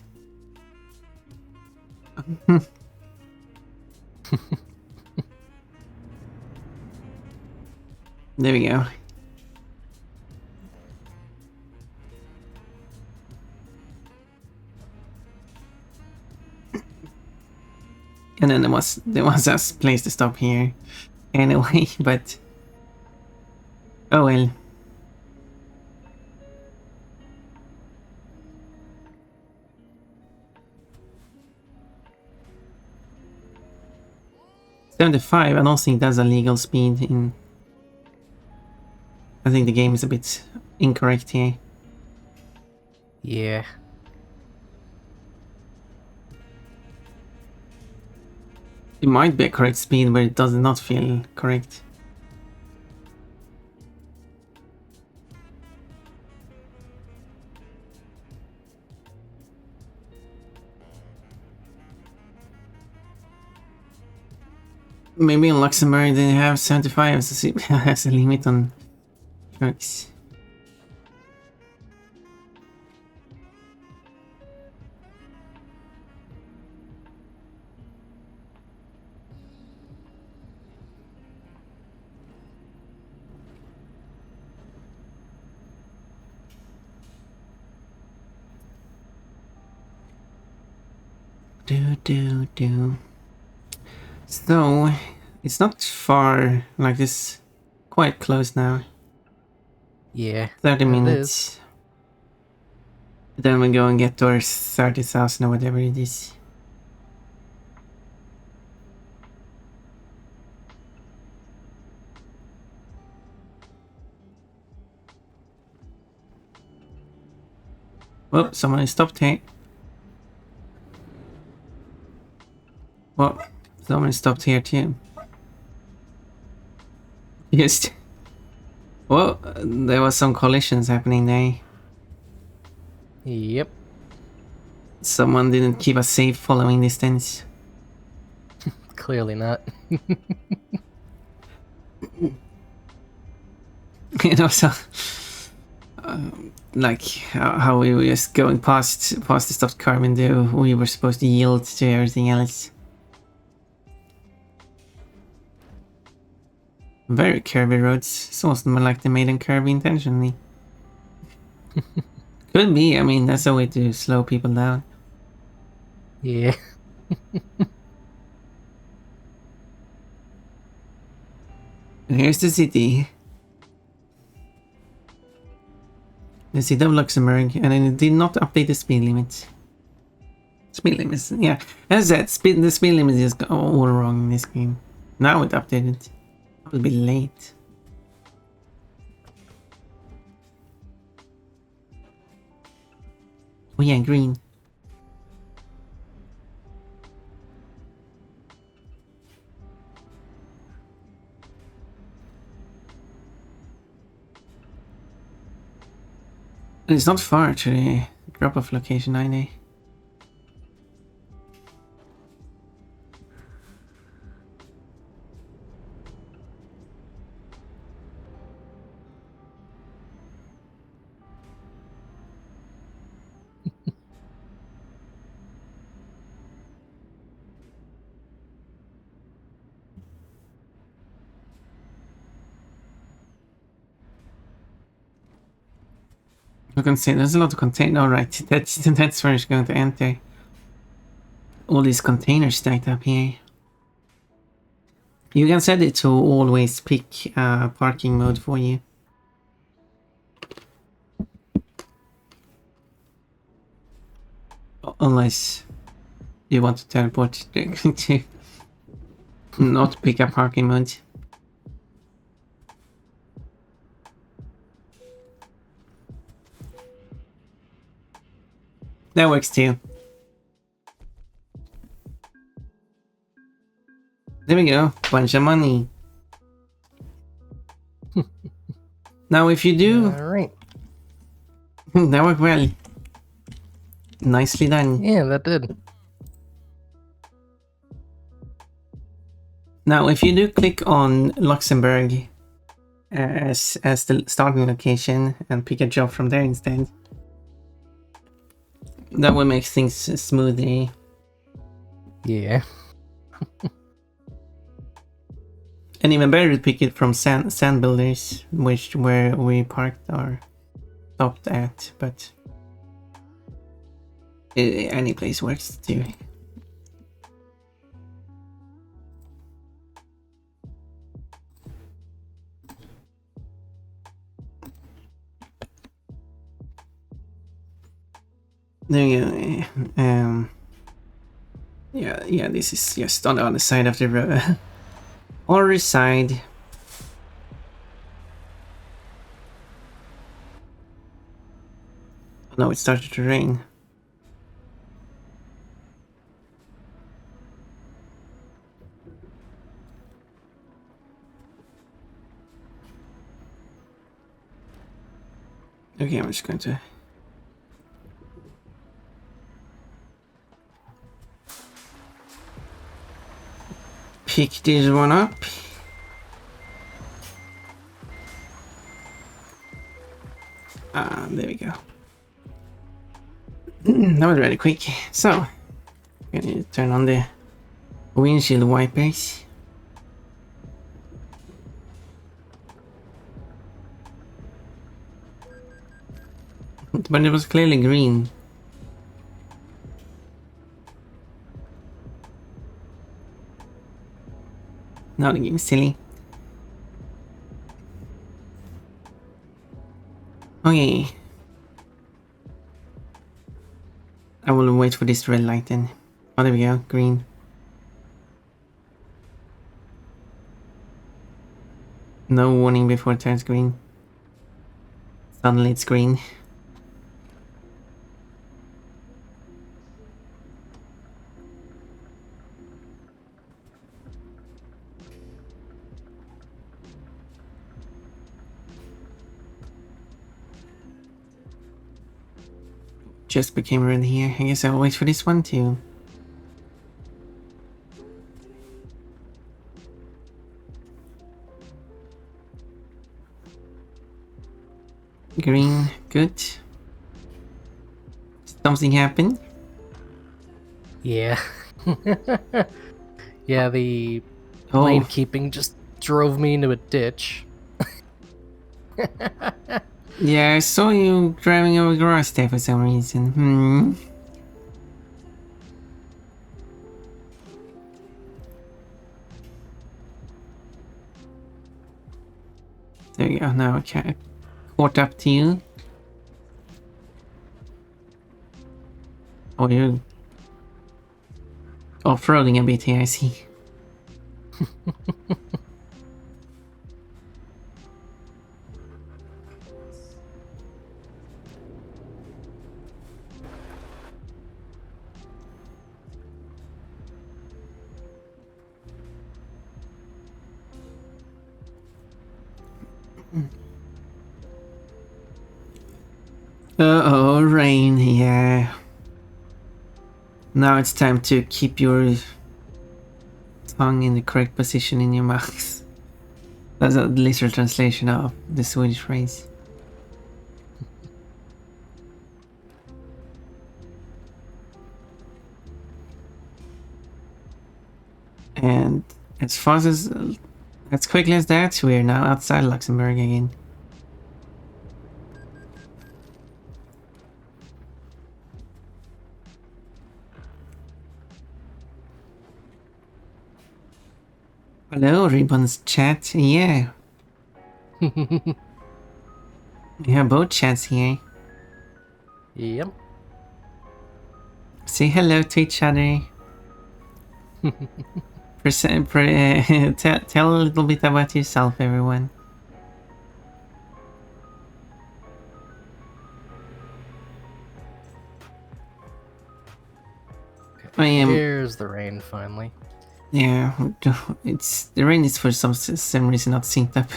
There we go. And then there was a place to stop here anyway, but oh well. $75, I don't think that's a legal speed in... I think the game is a bit incorrect here. Yeah. It might be a correct speed, but it does not feel correct. Maybe in Luxembourg they have 75 as a limit on trucks. Do. So, it's not far, like this, quite close now. Yeah. 30 it minutes. is. Then we go and get our 30,000 or whatever it is. Well, someone stopped here. Well, someone stopped here too. Just... Well, there was some collisions happening there. Yep. Someone didn't keep a safe following distance. Clearly not. And also, like how we were just going past the stopped car window, we were supposed to yield to everything else. Very curvy roads. It's almost like they made them curvy intentionally. Could be. I mean, that's a way to slow people down. Yeah. Here's the city. The city of Luxembourg, and it did not update the speed limit. Speed limits, yeah. As I said, the speed limit is all wrong in this game. Now it updated. I'll be late. Oh yeah, green. And it's not far to the drop-off location either. You can see there's a lot of container. Alright, that's where it's going to enter. All these containers stacked up here. You can set it to always pick parking mode for you. Unless You want to teleport to not pick up parking mode. That works too. There we go. Bunch of money. Now if you do... Alright. That worked well. Nicely done. Yeah, that did. Now if you do click on Luxembourg as the starting location and pick a job from there instead, that will make things smoother. Yeah. And even better to pick it from sand builders, where we parked or stopped at, but any place works too. There you go. Yeah, this is just on the other side of the road. Other side. Oh, no, it started to rain. Okay, I'm just going to... pick this one up. There we go. That was really quick. So, I'm gonna turn on the windshield wipers. But it was clearly green. Now the game's silly. Okay. I will wait for this red light then. Oh, there we go. Green. No warning before it turns green. Suddenly it's green. Just became red here. I guess I'll wait for this one too. Green, good. Something happened? Yeah. Yeah, the Oh, lane keeping just drove me into a ditch. yeah, I saw you driving over grass there for some reason. There you go, now I caught up to you. Oh, you're off-roading a bit here, I see. Uh-oh, rain, yeah. Now it's time to keep your tongue in the correct position in your mouth. That's a literal translation of the Swedish phrase. And as fast as quickly as that, we're now outside Luxembourg again. Hello, Ribbon's chat. Yeah. We have both chats here. Yep. Say hello to each other. Tell a little bit about yourself, everyone. I am. Here's the rain finally. Yeah, it's the rain is for some reason not synced up.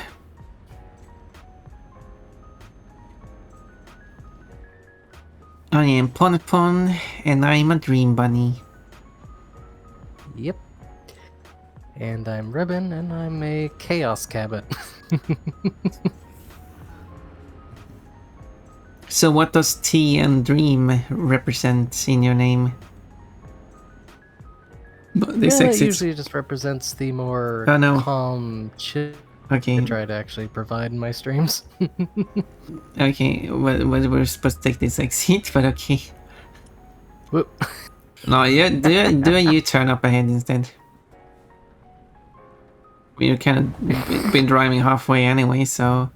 I am Ponapon, and I'm a dream bunny. Yep. And I'm Ribbon, and I'm a Chaos Cabot. So what does T and dream represent in your name? This It usually just represents the more calm, chill I try to actually provide in my streams. Okay, well, we're supposed to take this exit, but okay. Whoop. No, yeah, do a U-turn up ahead instead. You kind of been driving halfway anyway, so...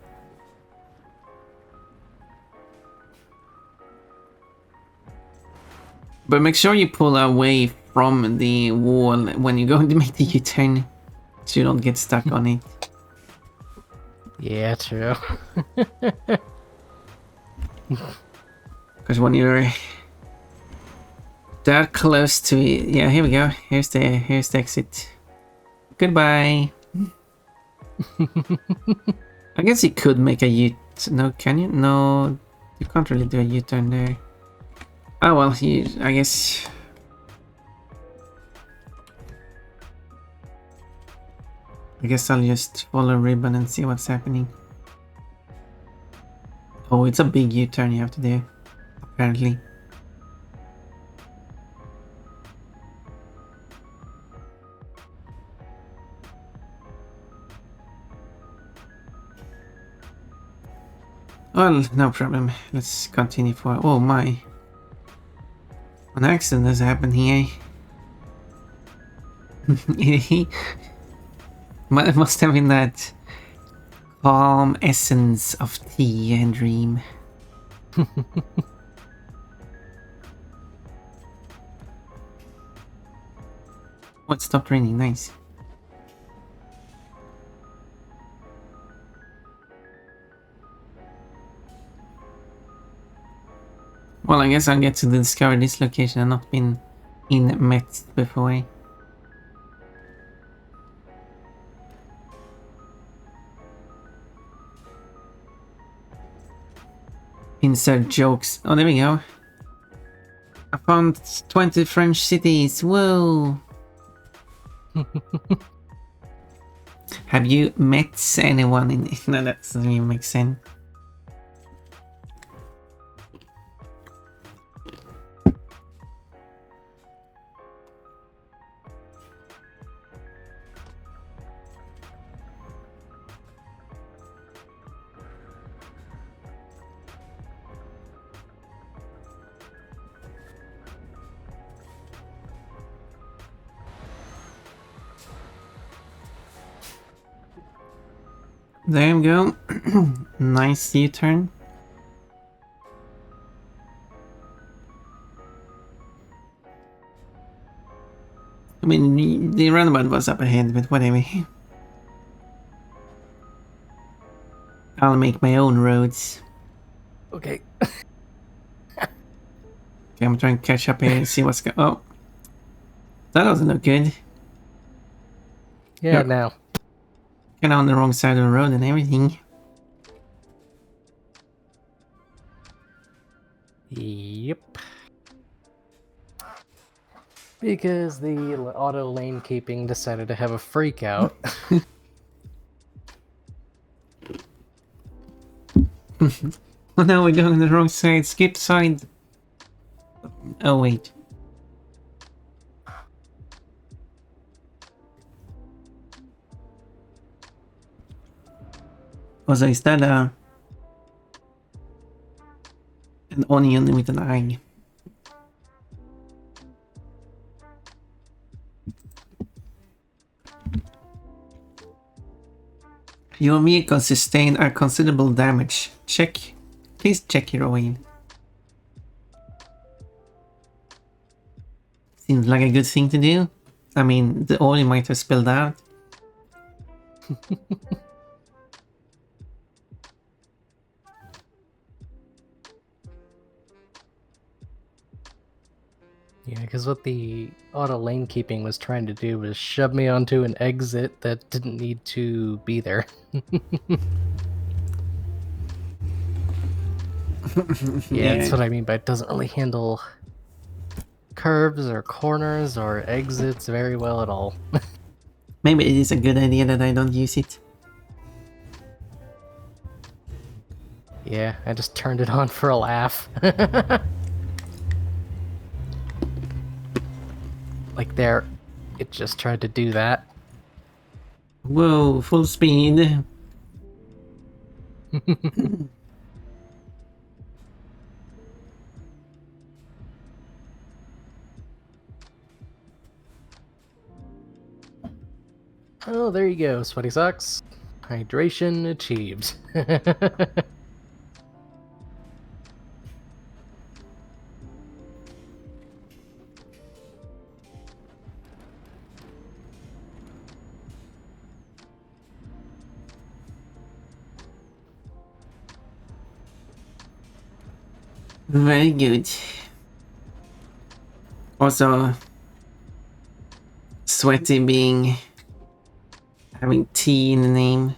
But make sure you pull away from the wall when you're going to make the U-turn, so you don't get stuck on it. Yeah, true. Because when you're that close to it, yeah, here we go. Here's the exit. Goodbye. I guess you could make a U. No, can you? No, you can't really do a U-turn there. Oh well, I guess. I guess I'll just follow Ribbon and see what's happening. Oh, it's a big U-turn you have to do, apparently. Well, no problem. Let's continue for... Oh my. An accident has happened here. It must have been that calm essence of tea and dream. Oh, it stopped raining. Nice. Well, I guess I'll get to discover this location. I've not been in Met before. Insert jokes. Oh, there we go. I found 20 French cities. Whoa! Have you met anyone in... No, that doesn't even make sense. There we go. Nice U-turn. I mean, the roundabout was up ahead, but whatever. I'll make my own roads. Okay. Okay, I'm trying to catch up here and see what's going... Oh. That doesn't look good. Yeah, yep. Now. Kind of on the wrong side of the road and everything. Yep. Because the auto lane keeping decided to have a freak out. Oh no, we're going on the wrong side. Skip side. Oh wait. Was I instead an onion with an eye? Your vehicle sustained a considerable damage. Please check your oil. Seems like a good thing to do. I mean, the oil might have spilled out. Yeah, because what the auto lane keeping was trying to do was shove me onto an exit that didn't need to be there. Yeah, that's what I mean by it doesn't really handle curves or corners or exits very well at all. Maybe it is a good idea that I don't use it. Yeah, I just turned it on for a laugh. Like there, it just tried to do that. Whoa, full speed. Oh, there you go, sweaty socks. Hydration achieved. Very good. Also, sweaty being having T in the name.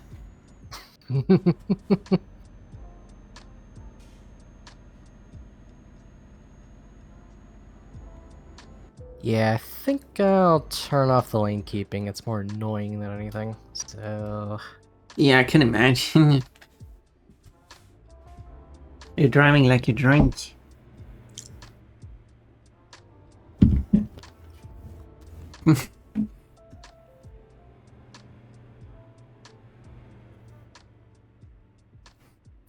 Yeah, I think I'll turn off the lane keeping. It's more annoying than anything. So... Yeah, I can imagine. You're driving like you're drunk.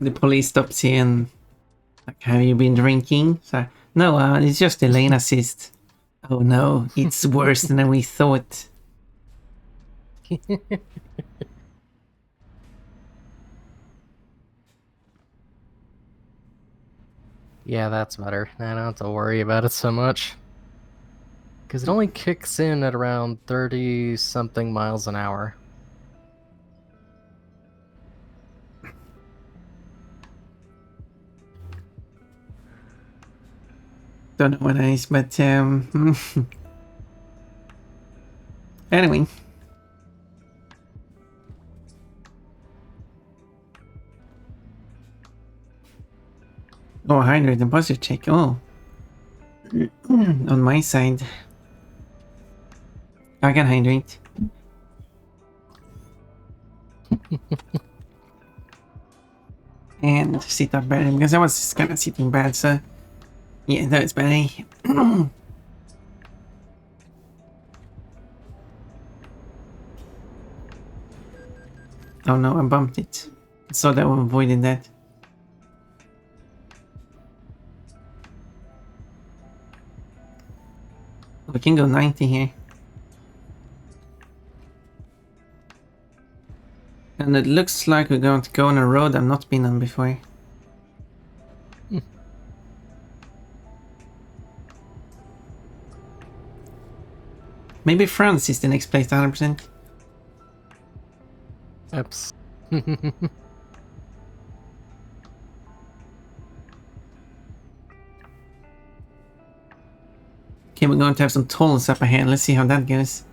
The police stops you and like, have you been drinking? So, no, it's just a lane assist. Oh no, it's worse than we thought. Yeah, that's better. I don't have to worry about it so much. Because it only kicks in at around 30-something miles an hour. Don't know what it is, but anyway. Oh, hydrate and posture check. Oh. On my side. I can hydrate. And sit up better because I was kind of sitting bad, so yeah, that's better. Oh no, I bumped it. So that we avoided that. We can go 90 here. And it looks like we're going to go on a road I've not been on before. Maybe France is the next place, 100%. Oops. Okay, we're going to have some tolls up ahead. Let's see how that goes.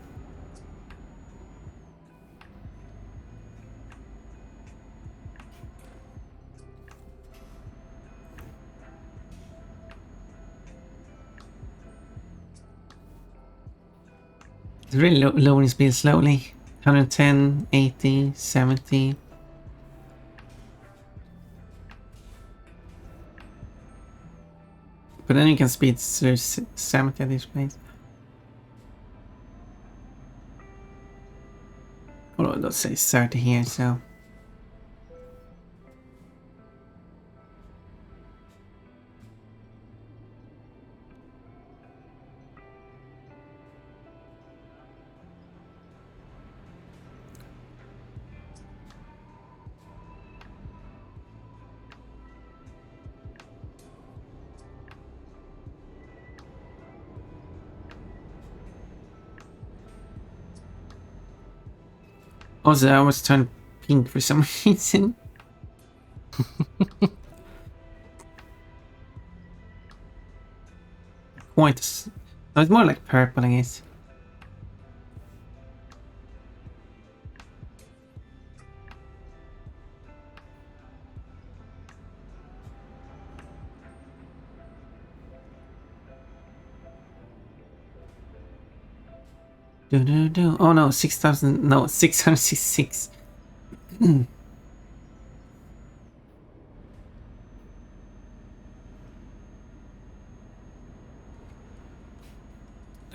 It's really lowering speed slowly. 110, 80, 70. But then you can speed through 70 at this place. Although it does say 30 here, so... Also, I was turned pink for some reason. Quite. No, it's more like purple, I guess. Oh no, 6,000. No, 666.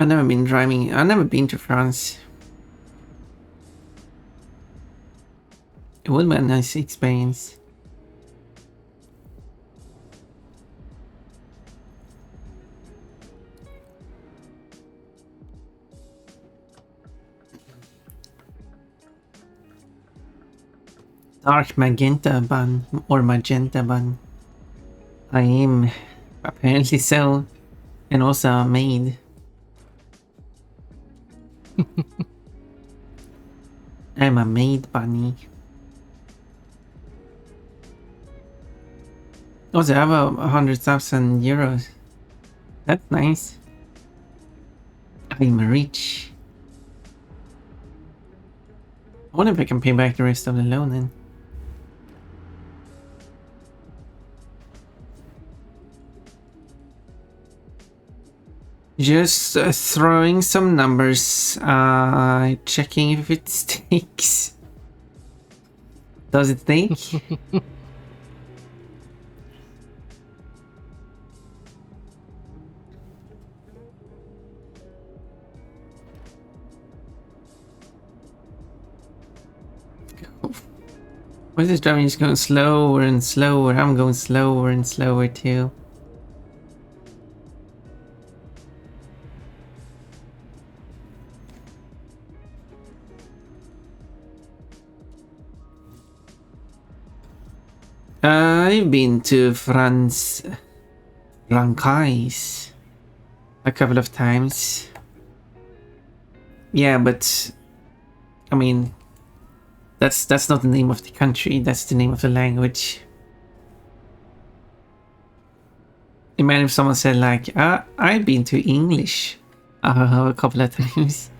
I've never been driving. I've never been to France. It would be a nice experience. Dark magenta bun or magenta bun. I am apparently so, and also a maid. I'm a maid bunny. Also, I have 100,000 euros. That's nice. I'm rich. I wonder if I can pay back the rest of the loan then. Just throwing some numbers, checking if it sticks. Does it stick? Why is this driving just going slower and slower? I'm going slower and slower too. I've been to France, Frankais a couple of times. Yeah, but I mean, that's not the name of the country. That's the name of the language. Imagine if someone said like, "I've been to English a couple of times."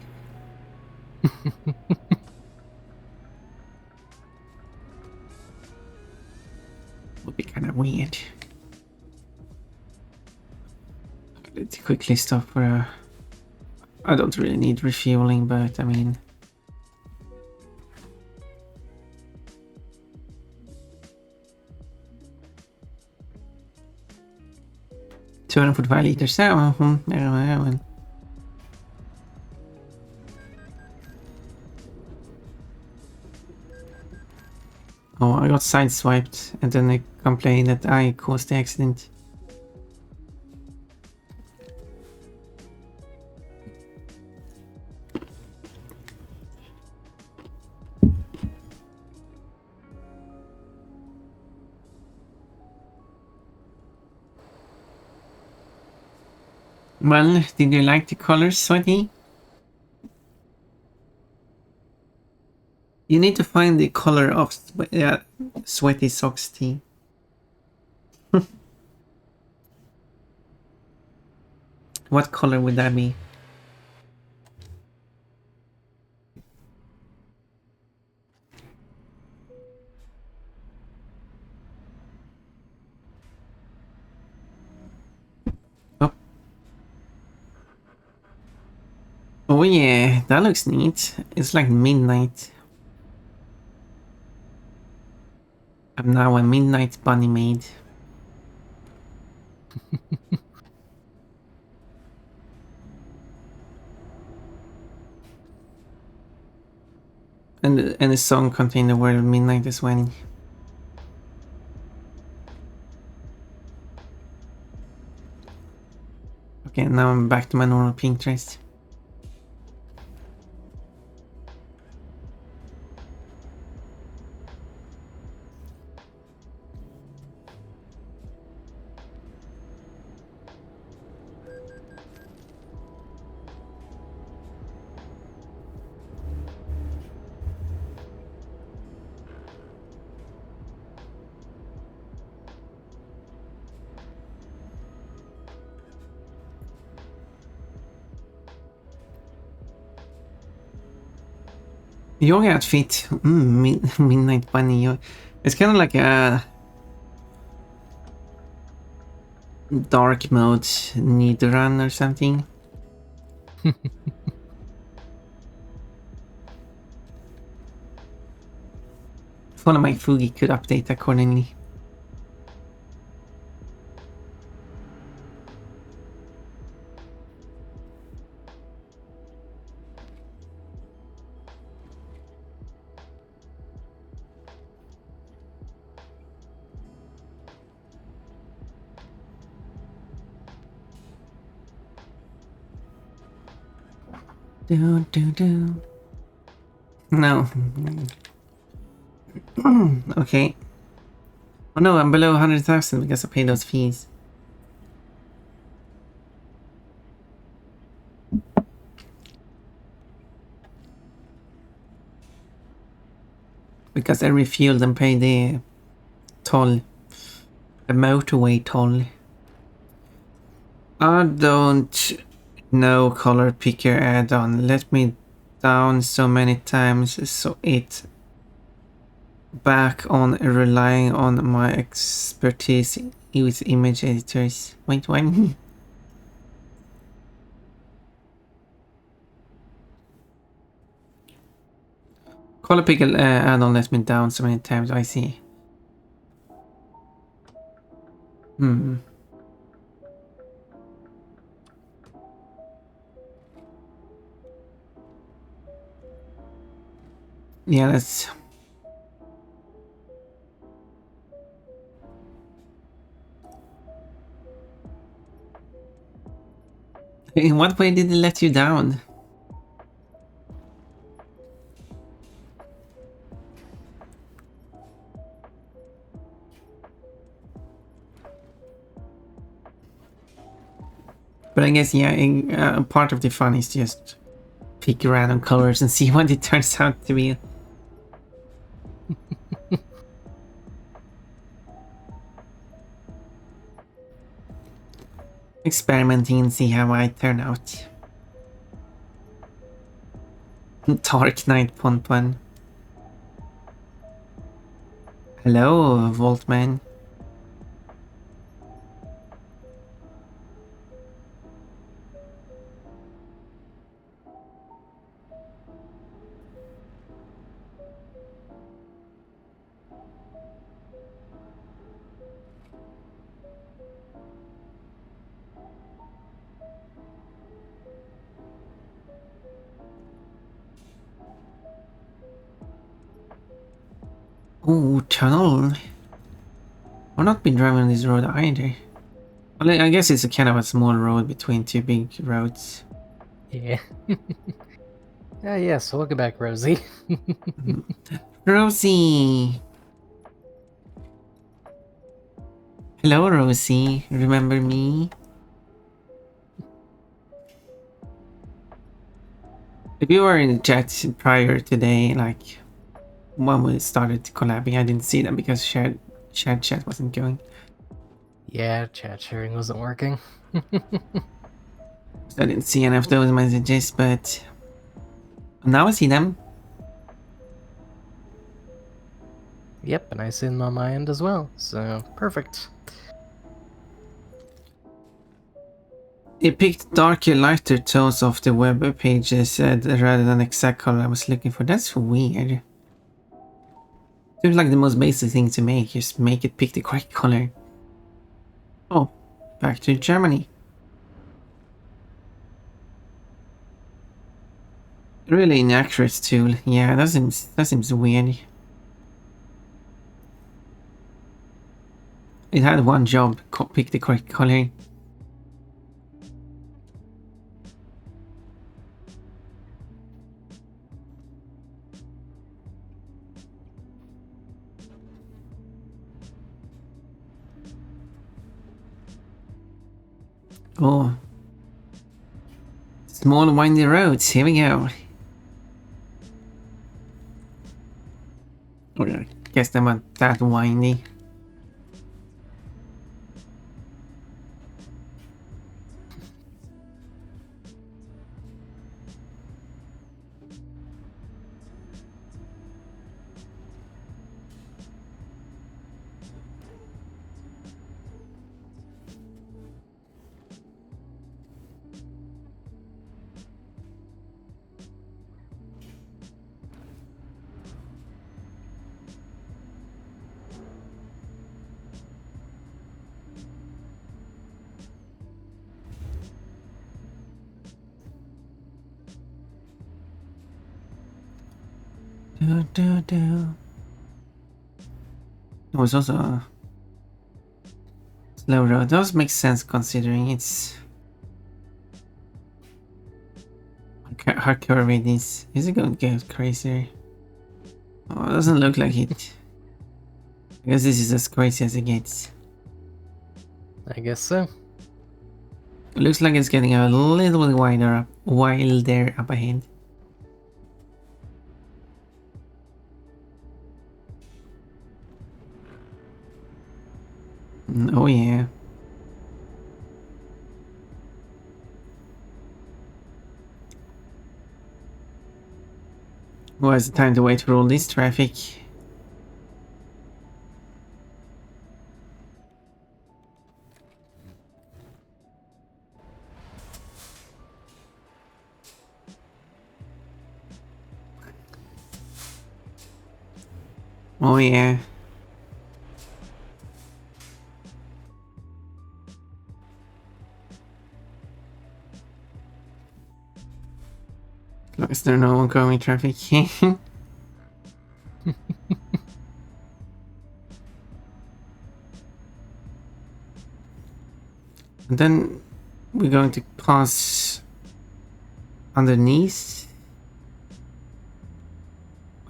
Would be kind of weird. Let's quickly stop for a... I don't really need refueling, but I mean... $245 liters. Oh, I got sideswiped and then they complained that I caused the accident. Well, did you like the colors, Sweaty? You need to find the color of Sweaty Socks tea. What color would that be? Oh. Oh yeah, that looks neat. It's like midnight. I'm now a midnight bunny maid. And the song contained the word midnight as well. Okay, now I'm back to my normal pink dress. Yoga outfit. Midnight bunny. It's kind of like a dark mode need run or something. If one of my Fugi could update accordingly. Do. No. Okay. Oh no, I'm below 100,000 because I paid those fees. Because I refueled and paid the toll. The motorway toll. I don't know color picker add-on. Let me down so many times so it back on relying on my expertise with image editors. Wait, when? Color picker add-on let me down so many times. I see. Yeah, that's... In what way did it let you down? But I guess, yeah, part of the fun is just pick random colors and see what it turns out to be. Experimenting and see how I turn out. Dark Knight Ponpon. Hello, Voltman. Oh, tunnel. I've not been driving on this road either. Well, I guess it's a kind of a small road between two big roads. Yeah. So welcome back, Rosie. Rosie! Hello, Rosie. Remember me? If you were in the chat prior today, like when we started collabing, I didn't see them because shared chat wasn't going. Yeah, chat sharing wasn't working. So I didn't see any of those messages, but now I see them. Yep, and I see them on my end as well, so perfect. It picked darker, lighter tones off the web pages rather than exact color I was looking for. That's weird. Seems like the most basic thing to make, just make it pick the correct color. Oh, back to Germany. Really inaccurate tool. Yeah, that seems weird. It had one job, pick the correct color. Oh. Small windy roads, here we go. Oh, I guess they weren't that windy. It was also a slow road. Does make sense considering it's how curvy it is. Is it going to get crazier? Oh, it doesn't look like it. I guess this is as crazy as it gets. I guess so. It looks like it's getting a little bit wilder up ahead. Oh yeah. Was the time to wait for all this traffic? Oh yeah. As long as there's no oncoming traffic. And then we're going to pass underneath.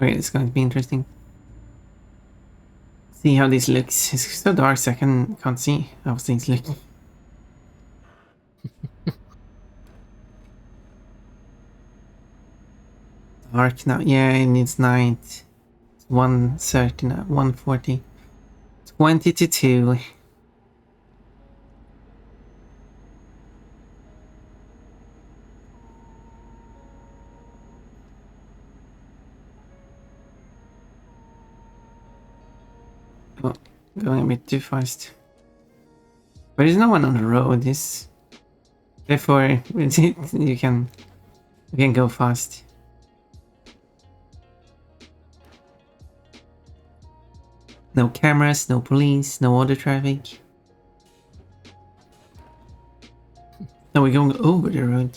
Wait, it's going to be interesting. See how this looks. It's so dark, so I can't see how things look. Dark now. Yeah, and it's night. 1:30 now. 1:40. 20 to 2. Oh, going a bit too fast. But there's no one on the road. Therefore, you can go fast. No cameras, no police, no other traffic. No, we're going over the road.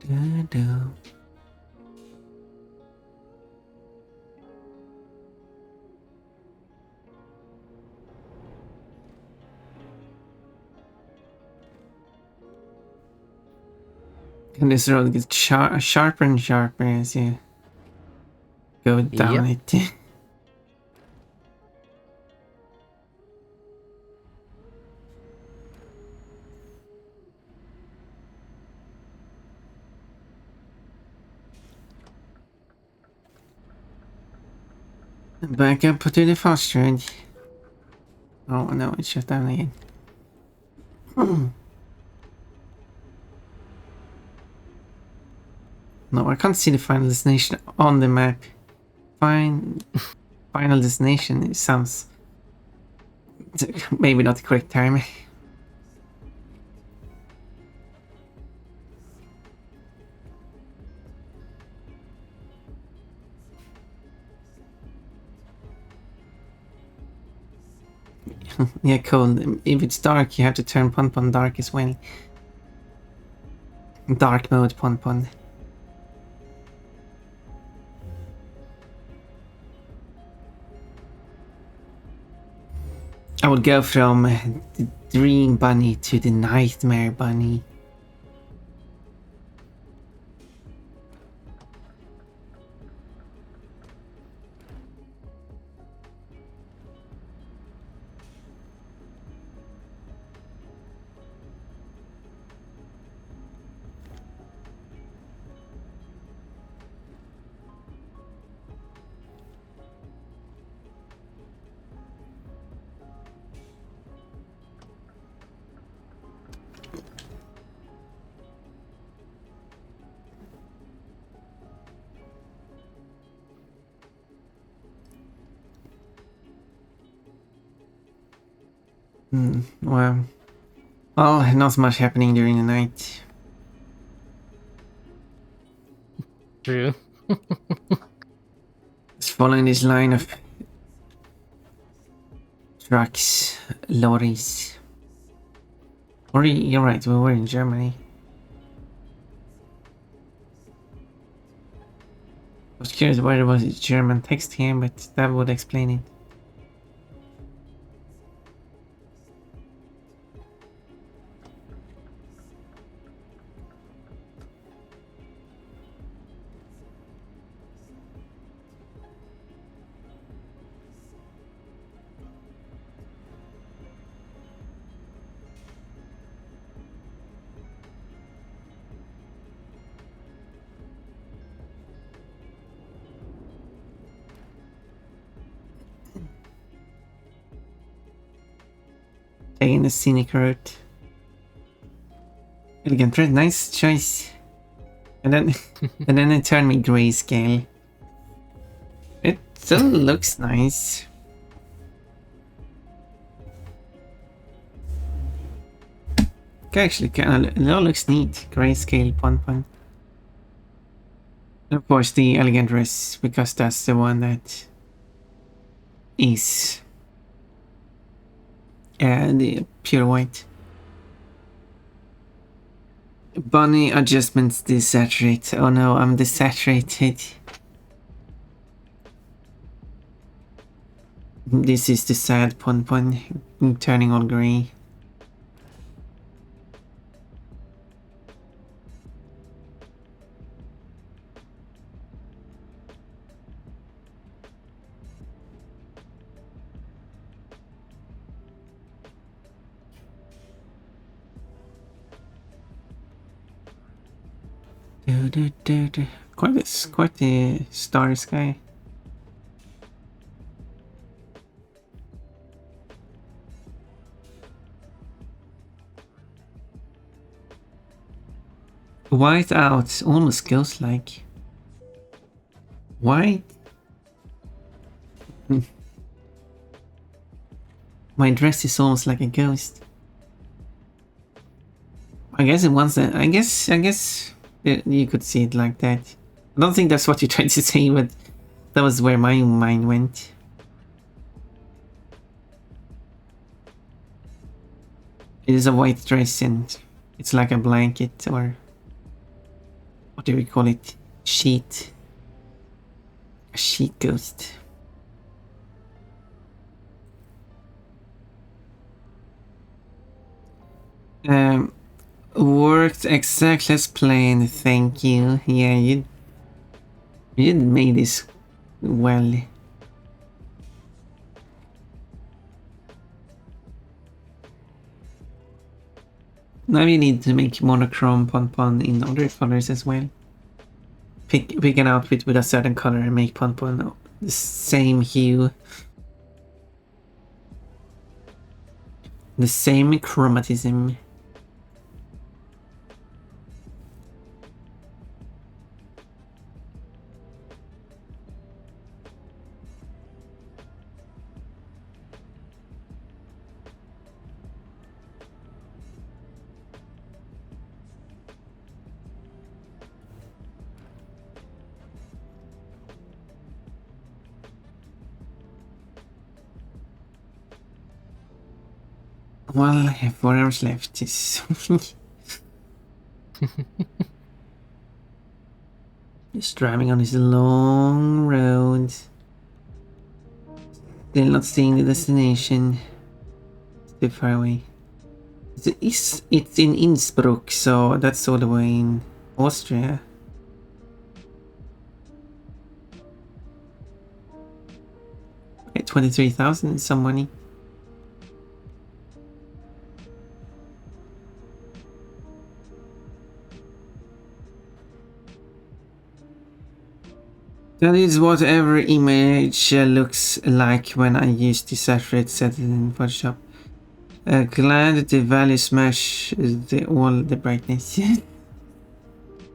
Da-da. And this road gets sharper and sharper as you go down it. Back up to the fast road. Oh no, it's shut down again. No, I can't see the final destination on the map. Final destination, it sounds maybe not the correct term. Yeah, cool. If it's dark, you have to turn Pon Pon dark as well. Dark mode Pon Pon. I would go from the Dream Bunny to the Nightmare Bunny. Well, Well, not much happening during the night. True. Just following this line of trucks, lorries. Or you're right, we were in Germany. I was curious why there was a German text here, but that would explain it. Taking the scenic route. Elegant red, nice choice. And then and then it turned me grayscale. It still looks nice. Actually, it all looks neat. Grayscale pun. Of course, the elegant dress, because that's the one that is the pure white. Bunny adjustments desaturate. Oh no, I'm desaturated. This is the sad pun turning all grey. Quite a starry sky. White out, almost ghost-like. White? My dress is almost like a ghost. I guess it wants that. I guess you could see it like that. I don't think that's what you tried to say, but that was where my mind went. It is a white dress and it's like a blanket, or what do we call it? Sheet. A sheet ghost. Worked exactly as planned, thank you. Yeah, you made this well. Now you need to make monochrome pon in other colors as well. Pick an outfit with a certain color and make pon the same hue. The same chromatism. Well, I have 4 hours left. Just driving on this long road. Still not seeing the destination. It's too far away. It's in Innsbruck, so that's all the way in Austria. Okay, 23,000 is some money. That is what every image looks like when I use the saturate setting in Photoshop. Glad the values match all the brightness.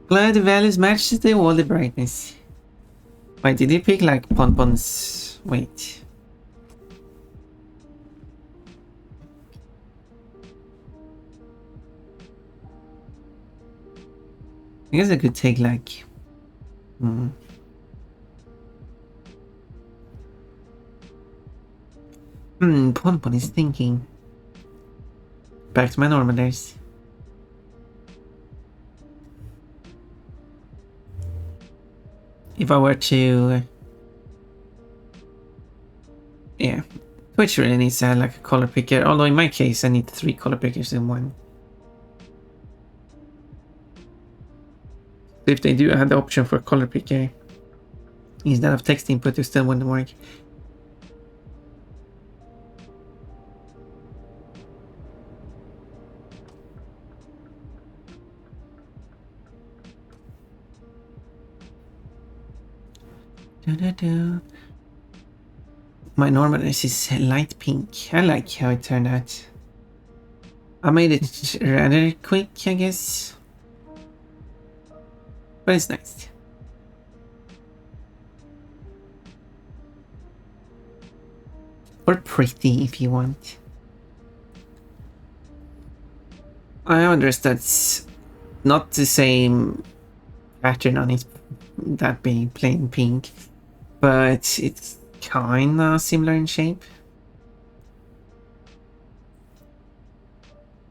Glad the values match all the brightness. Wait, did he pick like pon-pons? Wait. I guess I could take like... Ponpon is thinking. Back to my normal days. If I were to... yeah. Twitch really needs to have like a color picker, although in my case I need 3 color pickers in one. So if they do have the option for a color picker instead of text input, it still wouldn't work. My normal is light pink. I like how it turned out. I made it rather quick, I guess. But it's nice. Or pretty if you want. I understand it's not the same pattern on it, that being plain pink, but it's kinda similar in shape.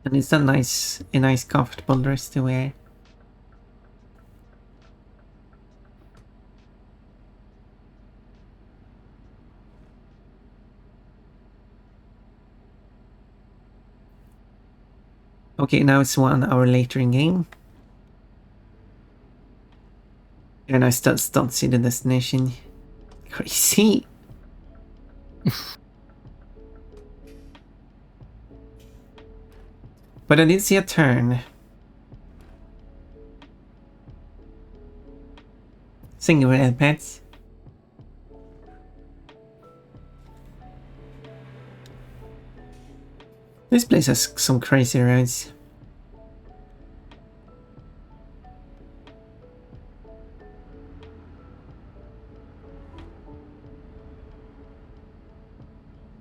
And it's a nice comfortable dress to wear. Okay, now it's 1 hour later in game. And I still don't see the destination. Crazy. But I did see a turn. Single red pets. This place has some crazy roads.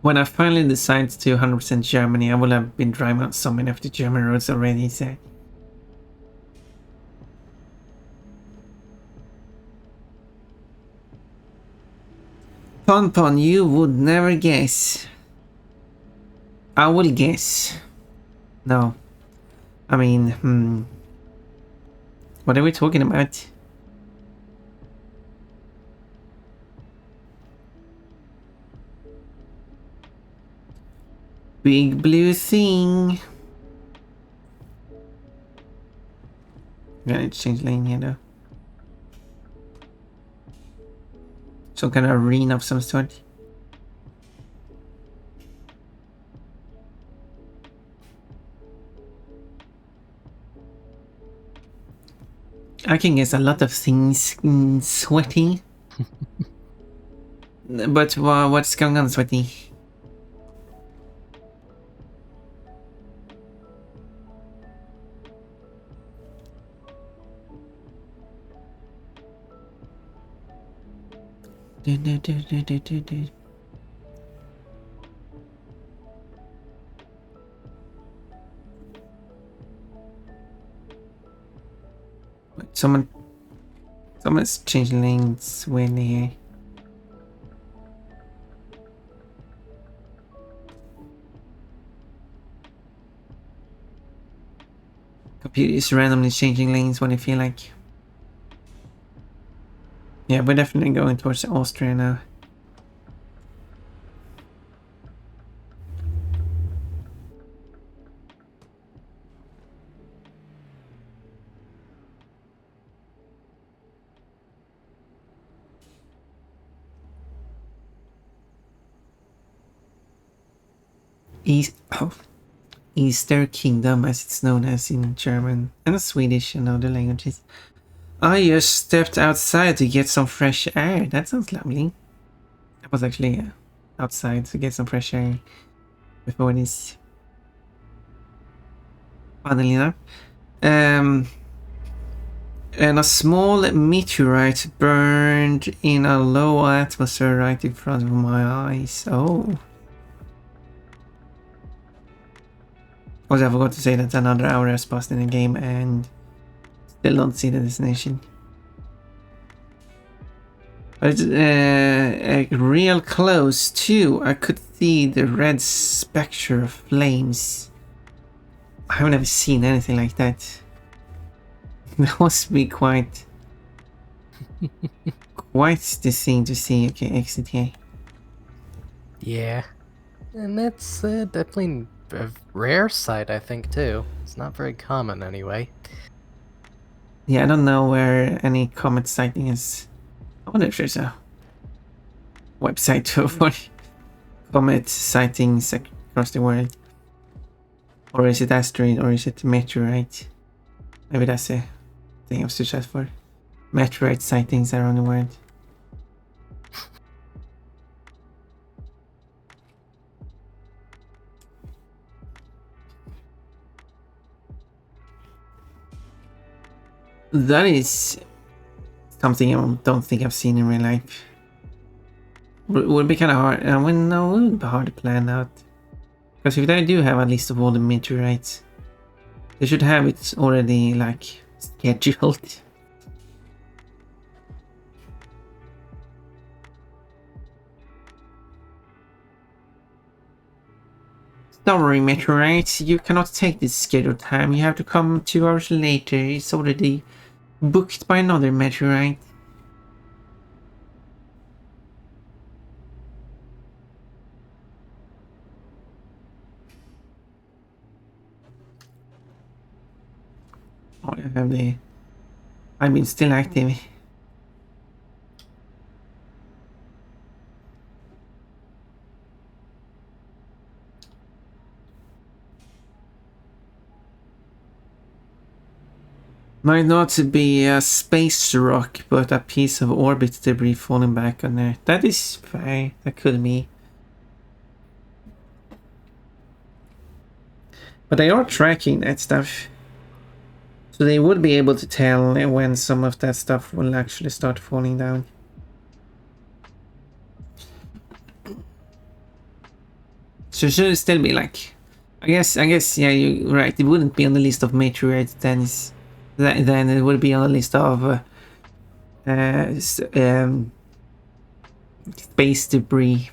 When I finally decided to 100% Germany, I would have been driving on so many of the German roads already, so... Ponpon, you would never guess. I will guess. No. I mean, What are we talking about? Big blue thing. Yeah, it's change lane here though. Some kind of arena of some sort. I can guess a lot of things, Sweaty. But what's going on, Sweaty? Someone's changing lanes when here. Computer is randomly changing lanes when I feel like. Yeah, we're definitely going towards Austria now. Easter Kingdom, as it's known as in German and Swedish and other languages. I just stepped outside to get some fresh air. That sounds lovely. I was actually outside to get some fresh air before this. Funnily enough. And a small meteorite burned in a low atmosphere right in front of my eyes. Oh. Also, I forgot to say that another hour has passed in the game and Still don't see the destination. But it's real close too. I could see the red spectre of flames. I've never seen anything like that. That must be quite the thing to see. Okay, exit here. Yeah. And that's definitely a rare sight, I think, too. It's not very common, anyway. Yeah, I don't know where any comet sighting is. I wonder if there's a website for comet sightings across the world. Or is it asteroid, or is it meteorite? Maybe that's a thing of success for. Meteorite sightings around the world. That is something I don't think I've seen in real life. Would be kind of hard. I wouldn't know. It would be hard to plan out. Because if they do have a list of all the meteorites, they should have it already like scheduled. Sorry, meteorites, you cannot take this scheduled time. You have to come 2 hours later. It's already booked by another meteorite. Oh, I have the. I've been still active. Might not be a space rock, but a piece of orbit debris falling back on Earth. That is fair. That could be. But they are tracking that stuff. So they would be able to tell when some of that stuff will actually start falling down. So should it still be like... I guess, yeah, you're right. It wouldn't be on the list of meteorites, then it would be on the list of space debris.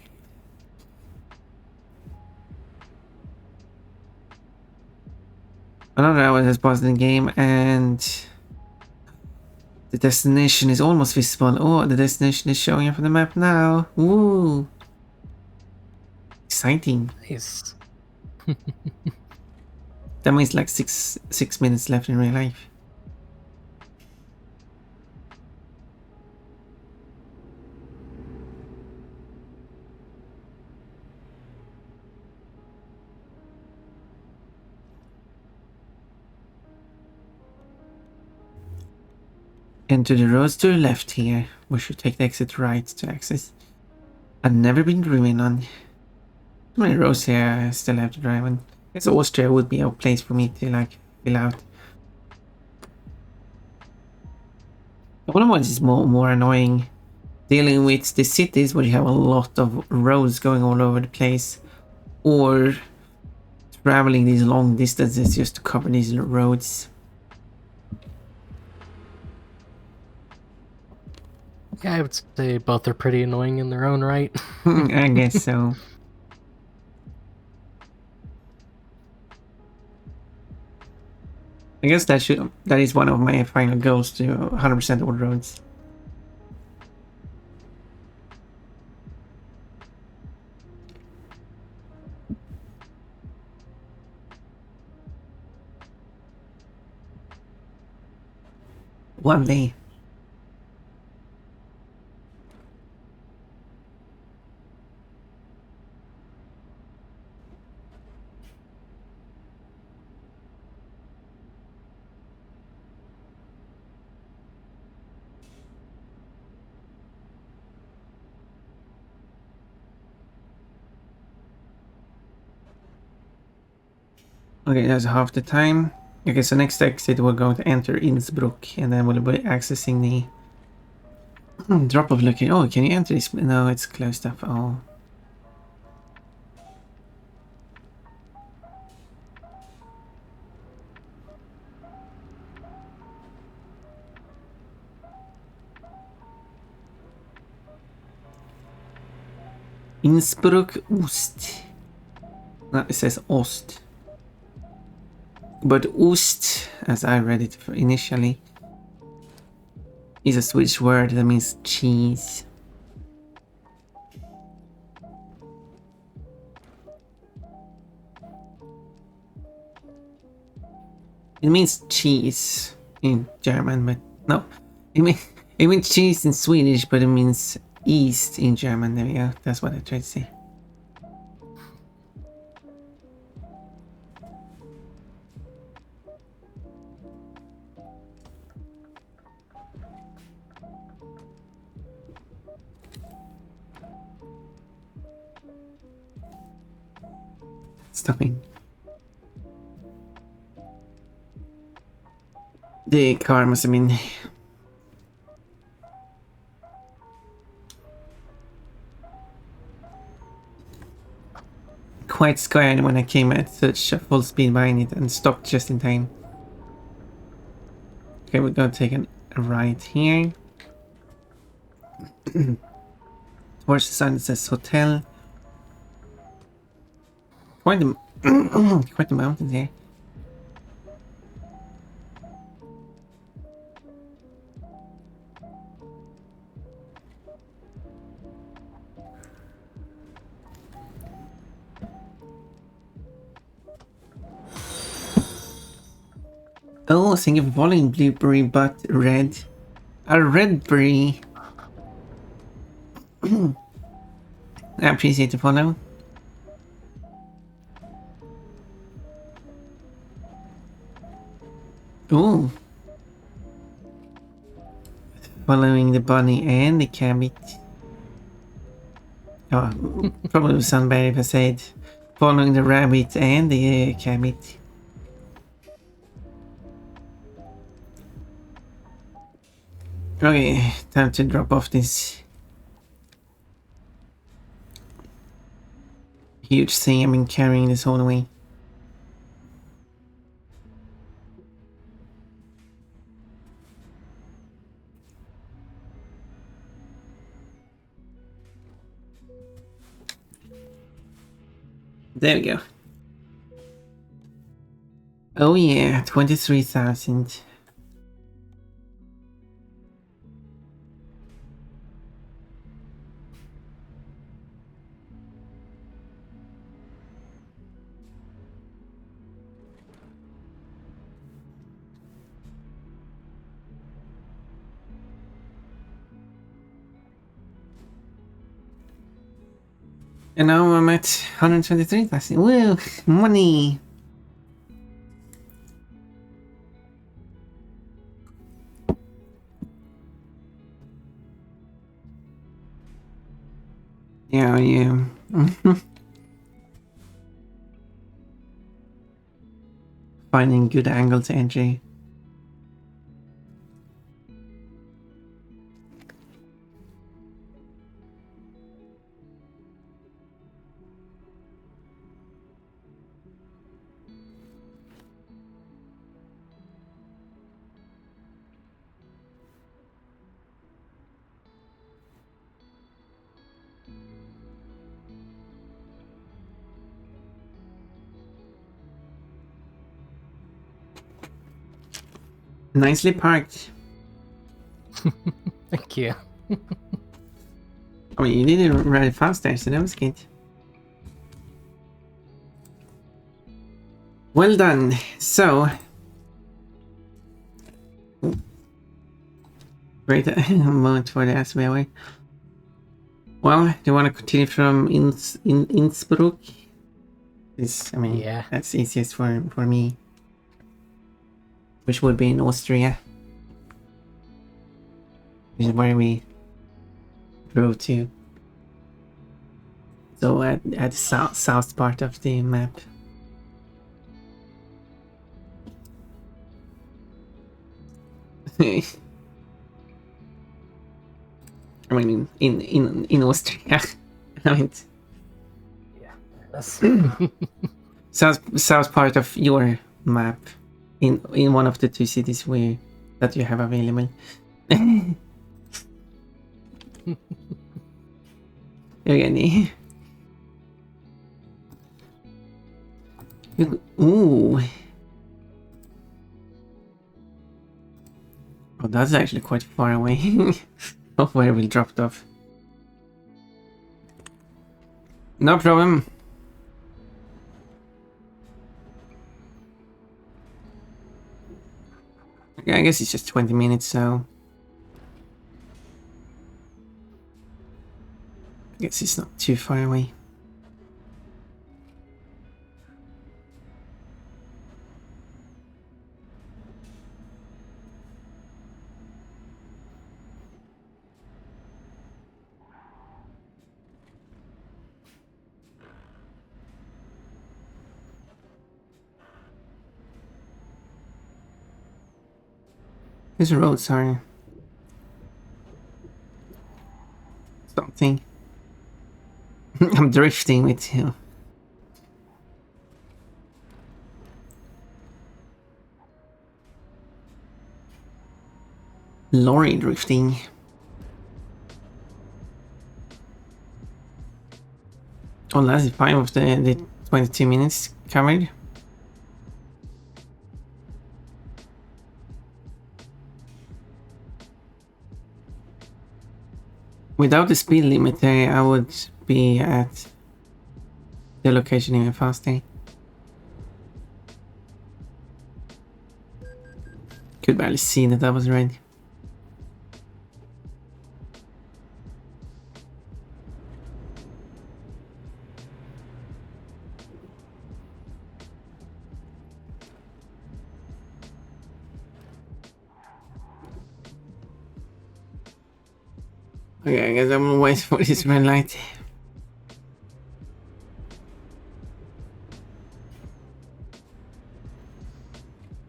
Another hour has passed in the game, and the destination is almost visible. Oh, the destination is showing up on the map now. Woo! Exciting. Nice. That means like six minutes left in real life. Enter the roads to the left here. We should take the exit right to access. I've never been driven on. How many roads here I still have to drive on? I guess Austria would be a place for me to like fill out. I wonder what is more annoying. Dealing with the cities where you have a lot of roads going all over the place, or traveling these long distances just to cover these roads. Yeah, I would say both are pretty annoying in their own right. I guess so. I guess that is one of my final goals, to 100% all roads. One day. Okay, that's half the time. Okay, so next exit we're going to enter Innsbruck, and then we'll be accessing the drop of looking. Oh, can you enter this? No, it's closed up. Oh. Innsbruck Ost. No, it says Ost. But Ost, as I read it initially, is a Swedish word that means cheese. It means cheese in German, but no. It means cheese in Swedish, but it means east in German. There we go. That's what I tried to say. Stopping. The car must have been quite scared when I came at such a full speed behind it and stopped just in time. Okay, we're gonna take a right here. Towards the sign that says hotel. Quite the quite the mountains here. Oh, thank you for following Blueberry but Red. A Redberry. I appreciate the follow. Ooh. Following the bunny and the cabbage. Oh, probably would sound better if I said following the rabbit and the cabbage. Okay, time to drop off this huge thing I've been carrying this whole way. There we go. Oh yeah, 23,000. And now I'm at 123,000. Woo! Money! Yeah, yeah. Finding good angle to entry. Nicely parked. Thank you. I mean, you did it really fast there, so that was good. Well done. So, great moment for the SBA. Well, do you want to continue from Innsbruck? I mean, Yeah. that's easiest for me. Which would be in Austria. Which is where we drove to. So at the south part of the map. I mean, in Austria. I mean, Yeah. That's south part of your map. In one of the two cities that you have available. Evgeny, Ooh. Oh, that's actually quite far away of where we dropped off. No problem. I guess it's just 20 minutes, so... I guess it's not too far away. These roads are... something. I'm drifting with you. Lorry drifting. Oh, that's 5 of the 22 minutes covered. Without the speed limit, I would be at the location even faster. Could barely see that I was red. Okay, I guess I'm gonna wait for this red light.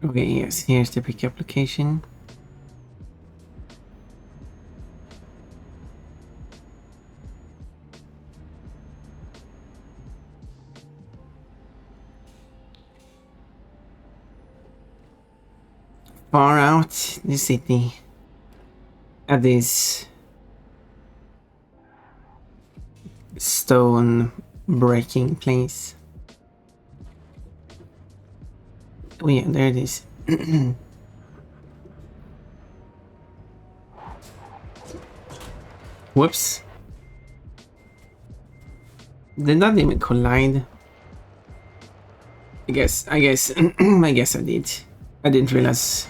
Okay, yes, here's the pickup location. Far out the city at this stone breaking place. Oh yeah, there it is. Whoops. Did not even collide. I guess I guess I did. I didn't realize.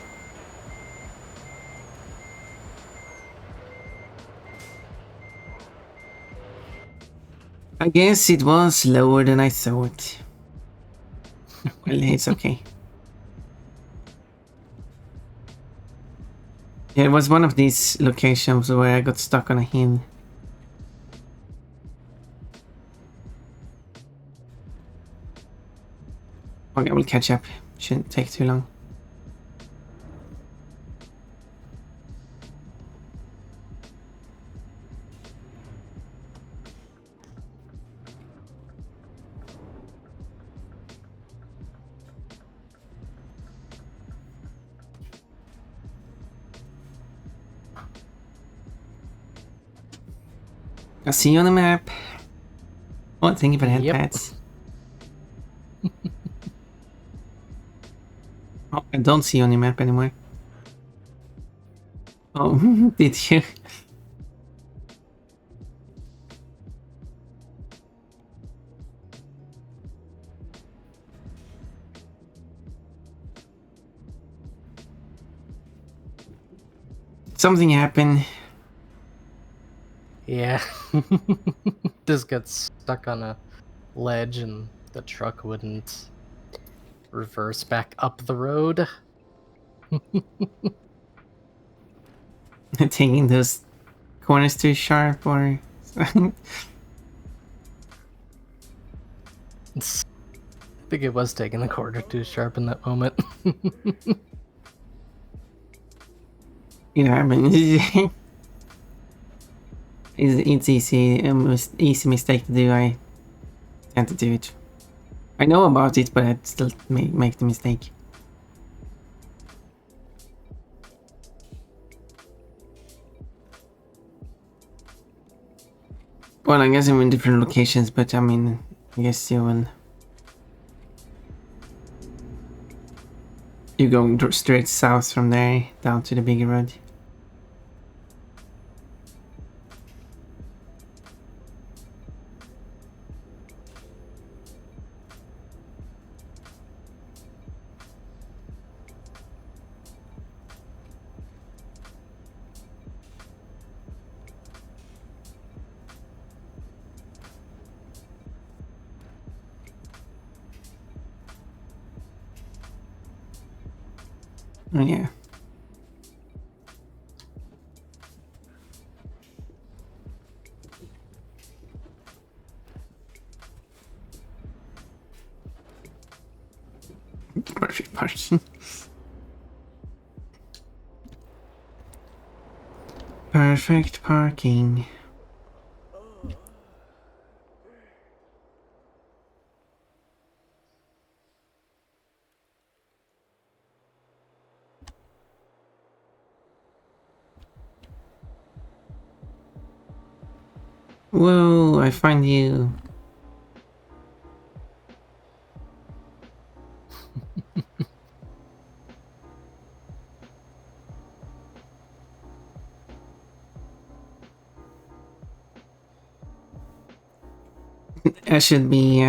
I guess it was lower than I thought. Well, it's okay. Yeah, it was one of these locations where I got stuck on a hill. Okay, we'll catch up. Shouldn't take too long. I'll see you on the map. Oh, thank you for the head pats. Oh, I don't see you on the map anymore. Oh, did you? Something happened. Yeah. Just got stuck on a ledge and the truck wouldn't reverse back up the road. Taking those corners too sharp or... I think it was taking the corner too sharp in that moment. It happens. It's easy, easy mistake to do. I tend to do it. I know about it, but I still make the mistake. Well, I guess I'm in different locations, but I mean, I guess you will You're going straight south from there down to the bigger road. Oh yeah. Perfect parking. Perfect parking. Whoa, I find you. I should be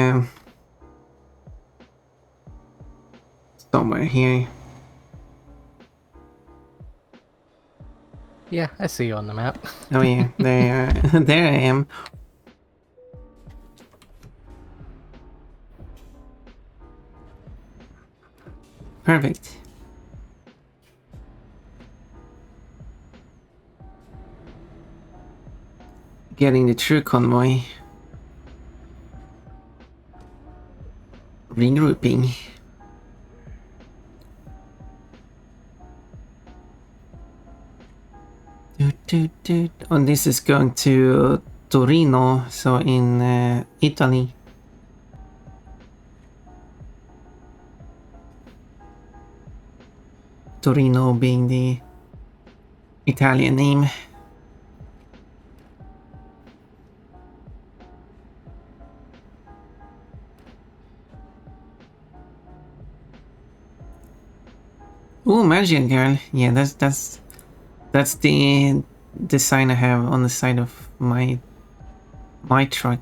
somewhere here. Yeah, I see you on the map. Oh yeah, there, there I am. Perfect. Getting the true convoy. Regrouping. Oh, this is going to Torino, so in Italy. Torino being the Italian name. Oh, Magic Girl. Yeah, that's the design I have on the side of my truck.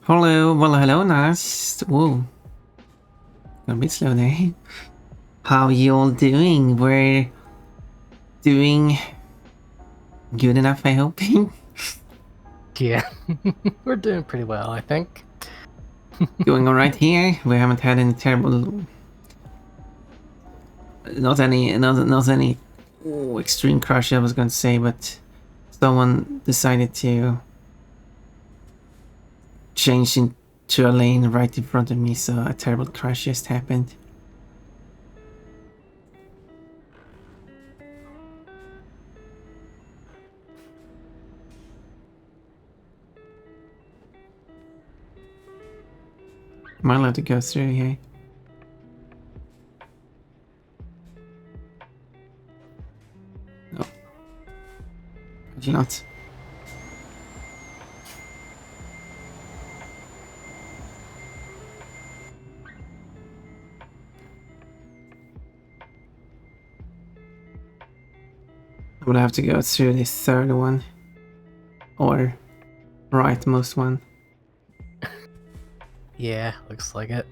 Hello, well, hello, nice. Whoa, a bit slow there. How you all doing? We're doing good enough, I hope. Yeah, we're doing pretty well, I think. Going all right here. We haven't had any terrible, not any extreme crash. I was going to say, but someone decided to change into a lane right in front of me, so a terrible crash just happened. Am I allowed to go through here? No. Actually not. I would have to go through this third one. Or rightmost one. Yeah, looks like it.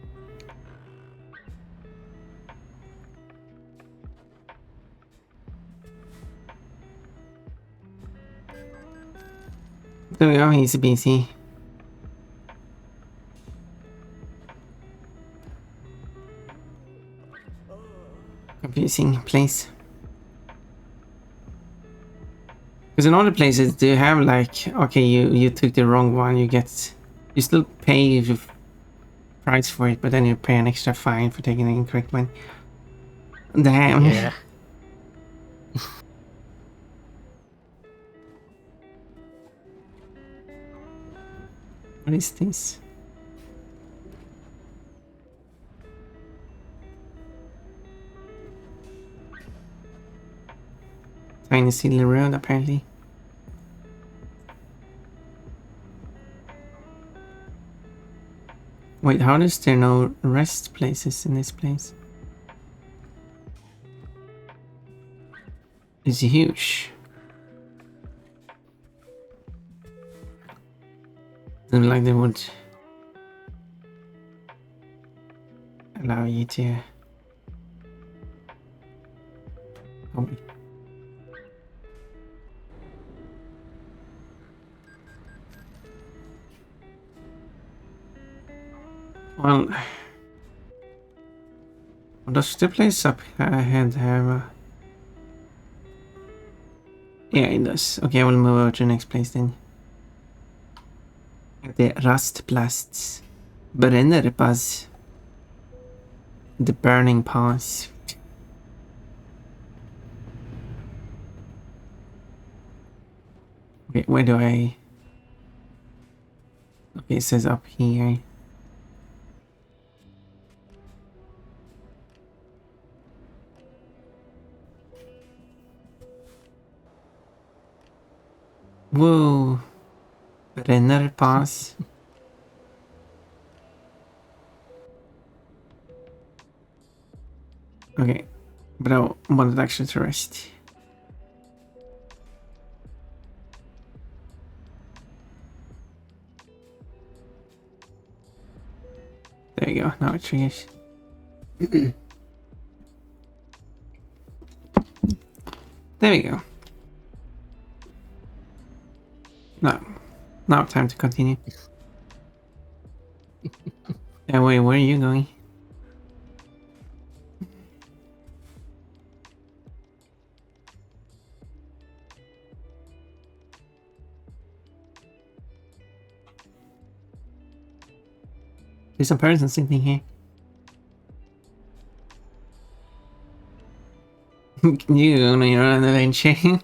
There we go, easy busy. Confusing place. Because in other places they have like, okay, you took the wrong one, you still pay the price for it, but then you pay an extra fine for taking the incorrect one. Damn. Yeah. What is this? Tiny silly road, apparently. Wait, how is there no rest places in this place? It's huge. Seems like they would allow you to. Oh, wait. Well, does the place up ahead have? Yeah, it does. Okay, I will move over to the next place then. The Rastplatz. Brennerpass. The Burning Pass. Okay, where do I... Okay, it says up here. Whoa. Brennerpass. Okay, but I wanted actually to rest. There you go, now it triggers. There we go. Now time to continue. Yeah, wait, where are you going? There's a person sitting here. You go on your own adventure.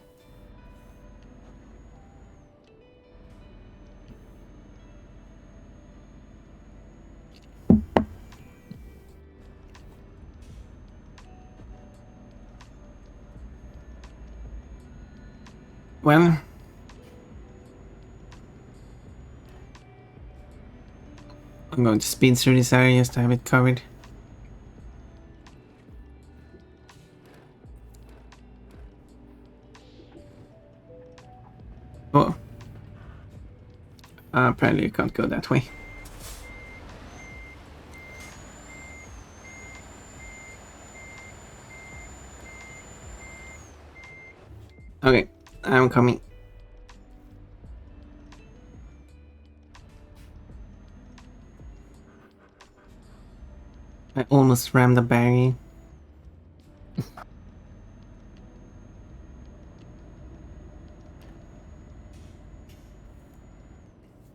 Well, I'm going to speed through this area just to have it covered. Oh. Apparently you can't go that way. Okay, I'm coming. I almost rammed the barrier.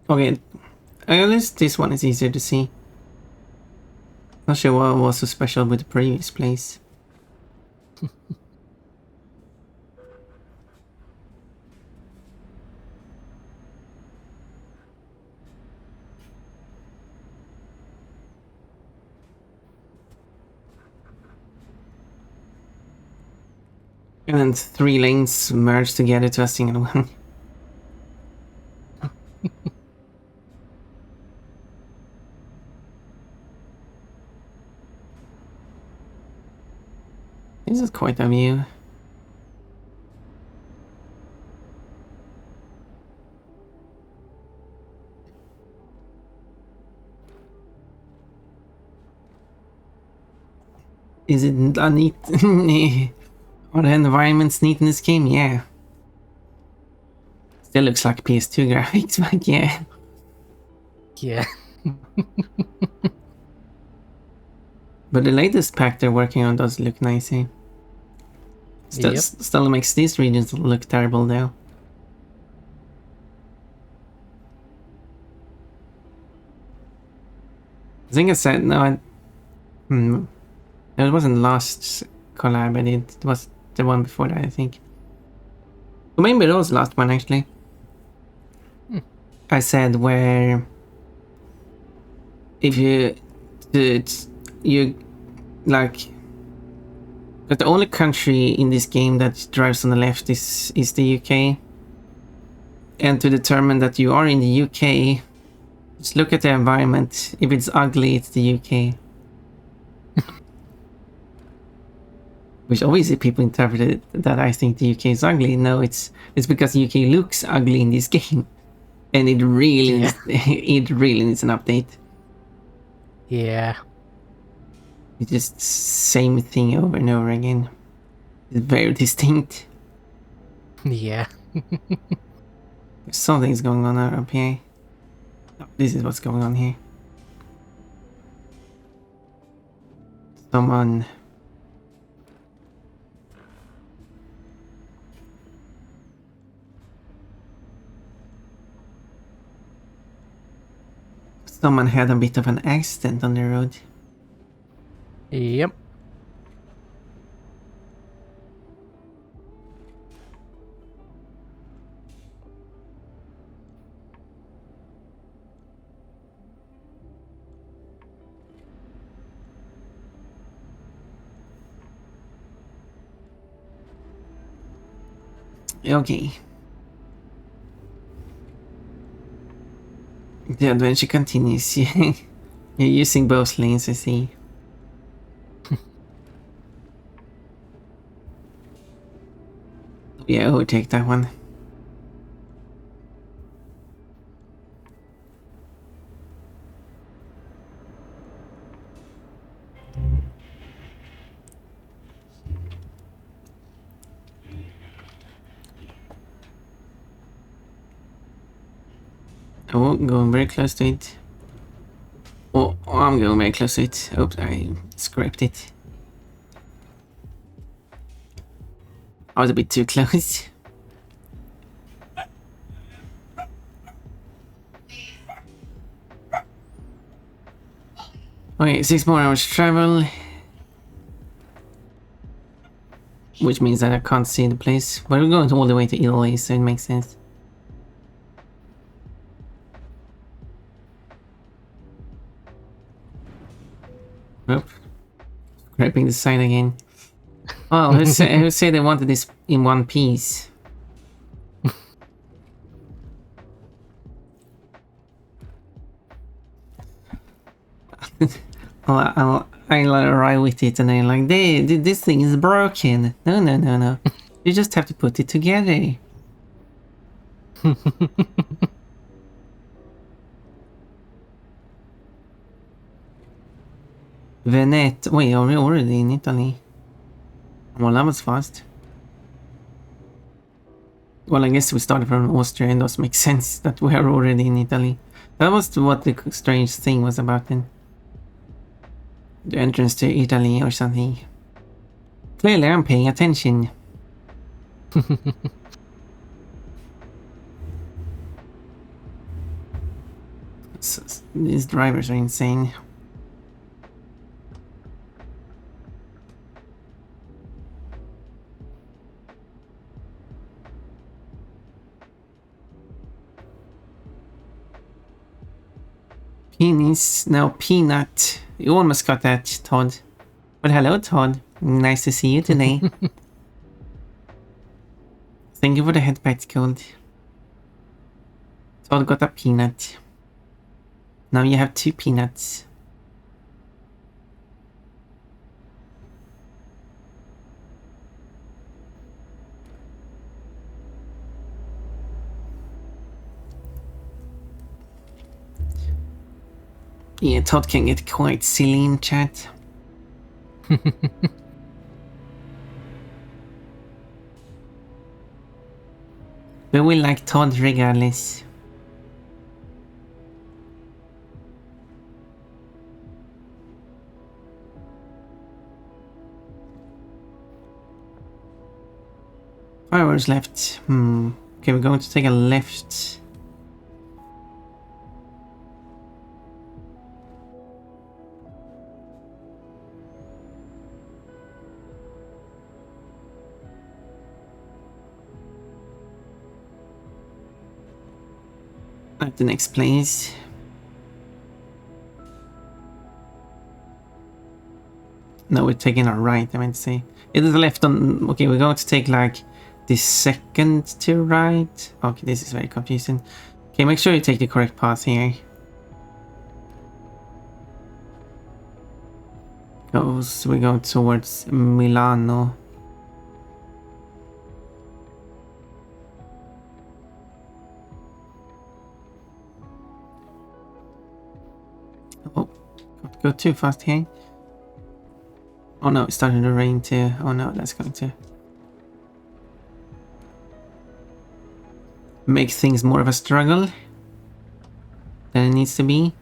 Okay, at least this one is easier to see. Not sure what was so special with the previous place. And then 3 lanes merged together to a single one. This is quite a view. Is it a neat? Are the environments neat in this game? Yeah. Still looks like PS2 graphics, but yeah. Yeah. But the latest pack they're working on does look nice, eh? Still makes these regions look terrible though. I think I said no. It wasn't last collab I did. It was the one before that, I think. Or maybe it was the last one actually. I said where if you like, but the only country in this game that drives on the left is the UK. And to determine that you are in the UK, Just look at the environment. If it's ugly, it's the UK. Which obviously people interpreted that I think the UK is ugly. No, it's because the UK looks ugly in this game. And it really Yeah. it really needs an update. Yeah. It's just same thing over and over again. It's very distinct. Yeah. Something's going on up here. Oh, this is what's going on here. Someone had a bit of an accident on the road. Yep. Okay. The adventure continues. You're using both lanes, I see. Yeah, overtake that one. Oh, going very close to it. Oh, I'm going very close to it. Oops, I scraped it. I was a bit too close. Okay, 6 more hours travel. Which means that I can't see the place. But we're going all the way to Italy, so it makes sense. Oop. Scraping the side again. Oh, who said they wanted this in one piece? I'll arrive with it and then like, this thing is broken. No. You just have to put it together. Venet. Wait, are we already in Italy? Well, that was fast. Well, I guess we started from Austria, and it does make sense that we are already in Italy. That was what the strange thing was about then. The entrance to Italy or something. Clearly I'm paying attention. These drivers are insane. Penis, no, peanut. You almost got that, Todd. Well, hello, Todd. Nice to see you today. Thank you for the headpad code. Todd got a peanut. Now you have 2 peanuts. Yeah, Todd can get quite silly in chat. But we like Todd regardless. Five hours left. Okay, we're going to take a left. At the next place. No, we're taking a right, I meant to say. It is left on... Okay, we're going to take like the second to right. Okay, this is very confusing. Okay, make sure you take the correct path here. goes. We go towards Milano. Oh, don't go too fast here. Oh no, it's starting to rain too. Oh no, that's going to make things more of a struggle than it needs to be.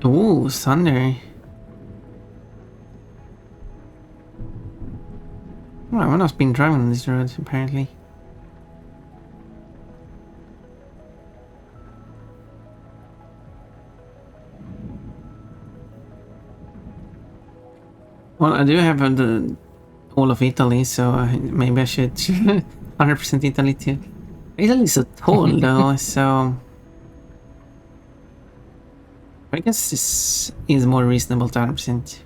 Oh, thunder. Oh, I've not been driving on this road, apparently. Well, I do have the all of Italy, so maybe I should 100% Italy too. Italy's so tall though, so I guess this is more reasonable to 100%.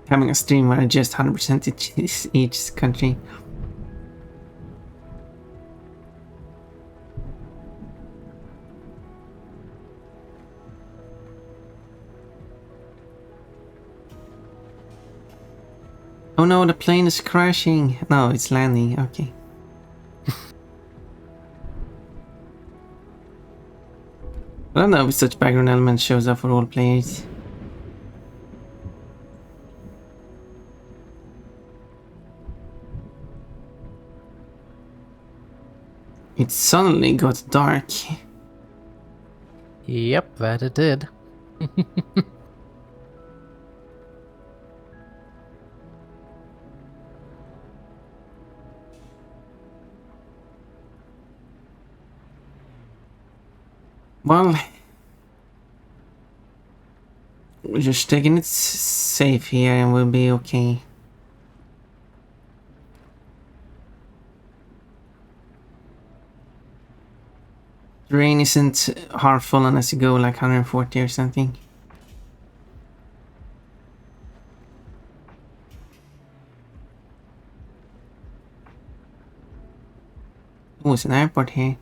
Having a stream where I just 100% each country. Oh no, the plane is crashing. No, it's landing. Okay. I don't know if such background element shows up for all players. It suddenly got dark. Yep, that it did. Well, we're just taking it safe here and we'll be okay. The rain isn't harmful unless you go like 140 or something. Oh, it's an airport here.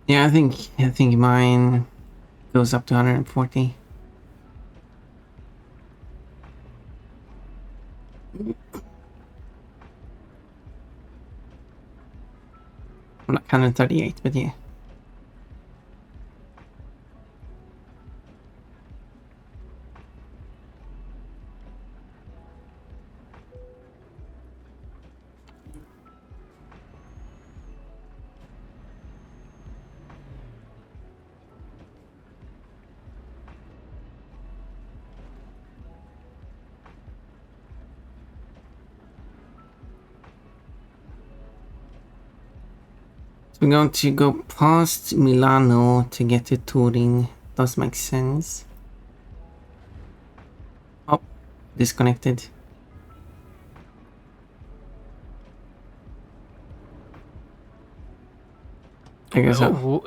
Yeah, I think mine goes up to 140. Like 138, but yeah. So we're going to go past Milano to get to Turin. Does make sense. Oh, disconnected. I guess so. Oh,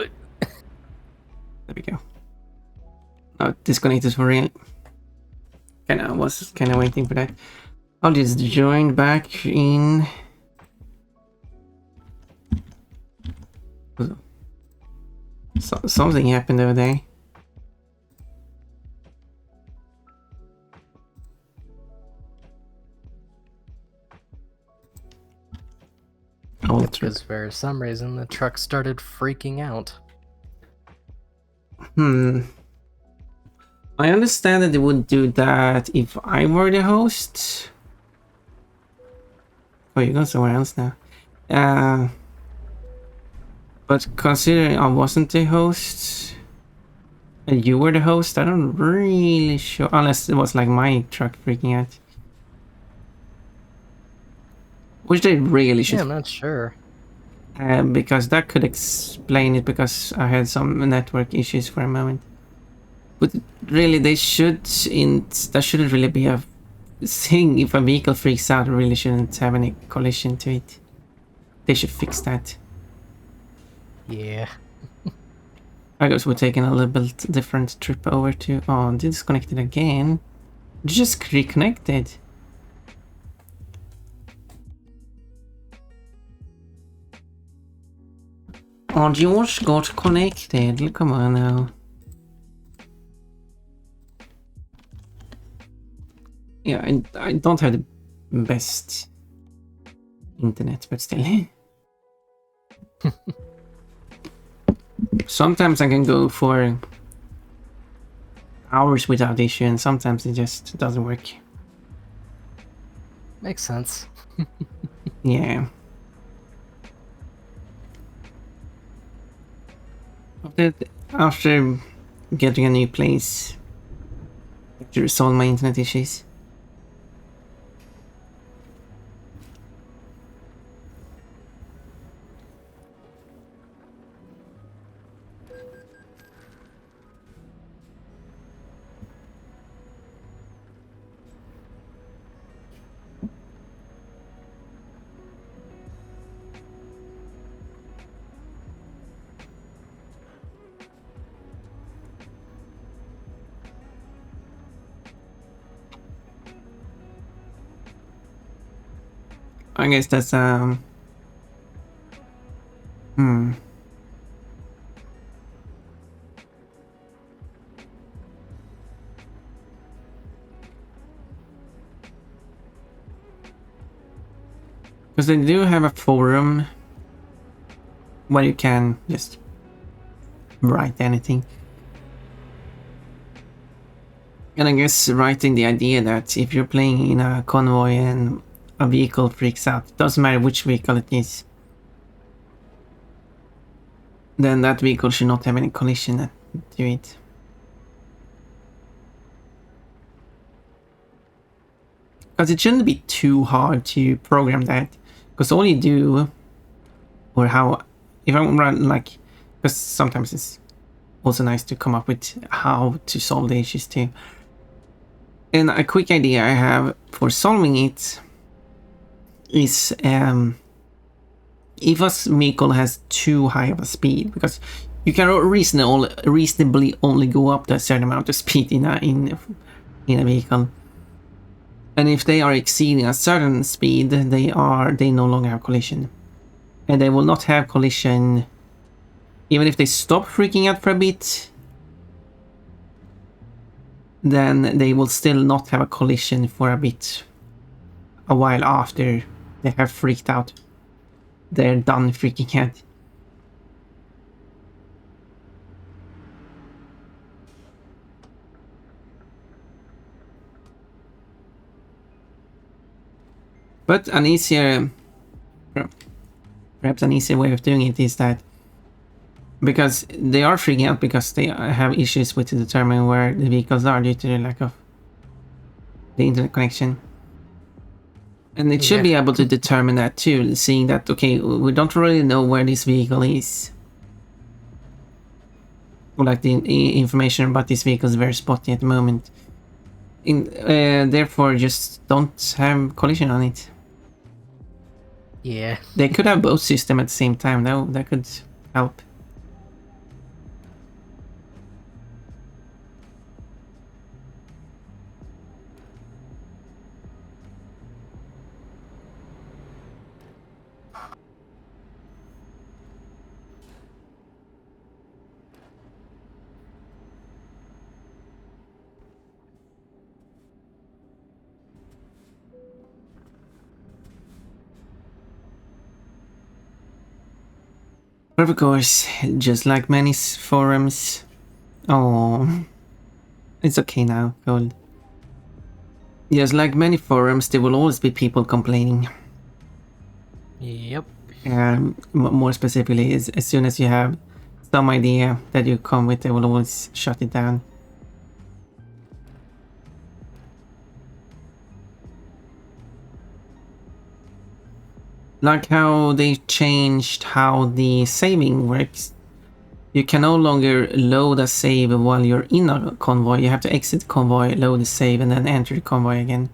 There we go. Oh, disconnected for real. I was kinda waiting for that. I'll just join back in. So, something happened over there. because for some reason the truck started freaking out. I understand that they would do that if I were the host. Oh, you go somewhere else now. But considering I wasn't the host and you were the host, I don't really sure, unless it was like my truck freaking out. Which they really should. Yeah, I'm not sure. Because that could explain it, because I had some network issues for a moment. But really, they should. That shouldn't really be a thing. If a vehicle freaks out, it really shouldn't have any collision to it. They should fix that. Yeah. I guess we're taking a little bit different trip over to. Oh, disconnected again. Just reconnected. Oh, George got connected. Come on now. Yeah, I don't have the best internet, but still. Sometimes I can go for hours without issue, and sometimes it just doesn't work. Makes sense. Yeah. After getting a new place, to resolve my internet issues. I guess that's because they do have a forum where you can just write anything. And I guess writing the idea that if you're playing in a convoy and a vehicle freaks out, it doesn't matter which vehicle it is, then that vehicle should not have any collision to it. Because it shouldn't be too hard to program that. Because all you do, or how, if I'm run like, because sometimes it's also nice to come up with how to solve the issues too. And a quick idea I have for solving it is if a vehicle has too high of a speed, because you can reasonably only go up to a certain amount of speed in a vehicle. And if they are exceeding a certain speed, they no longer have collision. And they will not have collision even if they stop freaking out for a bit. Then they will still not have a collision for a while after they have freaked out. They're done freaking out. But perhaps an easier way of doing it is that because they are freaking out because they have issues with determining where the vehicles are due to the lack of the internet connection. And it should be able to determine that too, seeing that, okay, we don't really know where this vehicle is. Or like the information about this vehicle is very spotty at the moment. Therefore, just don't have collision on it. Yeah. They could have both systems at the same time, that could help. But of course, just like many forums... Oh, it's okay now, Gold. Just like many forums, there will always be people complaining. Yep. More specifically, as soon as you have some idea that you come with, they will always shut it down. Like how they changed how the saving works. You can no longer load a save while you're in a convoy. You have to exit the convoy, load the save, and then enter the convoy again.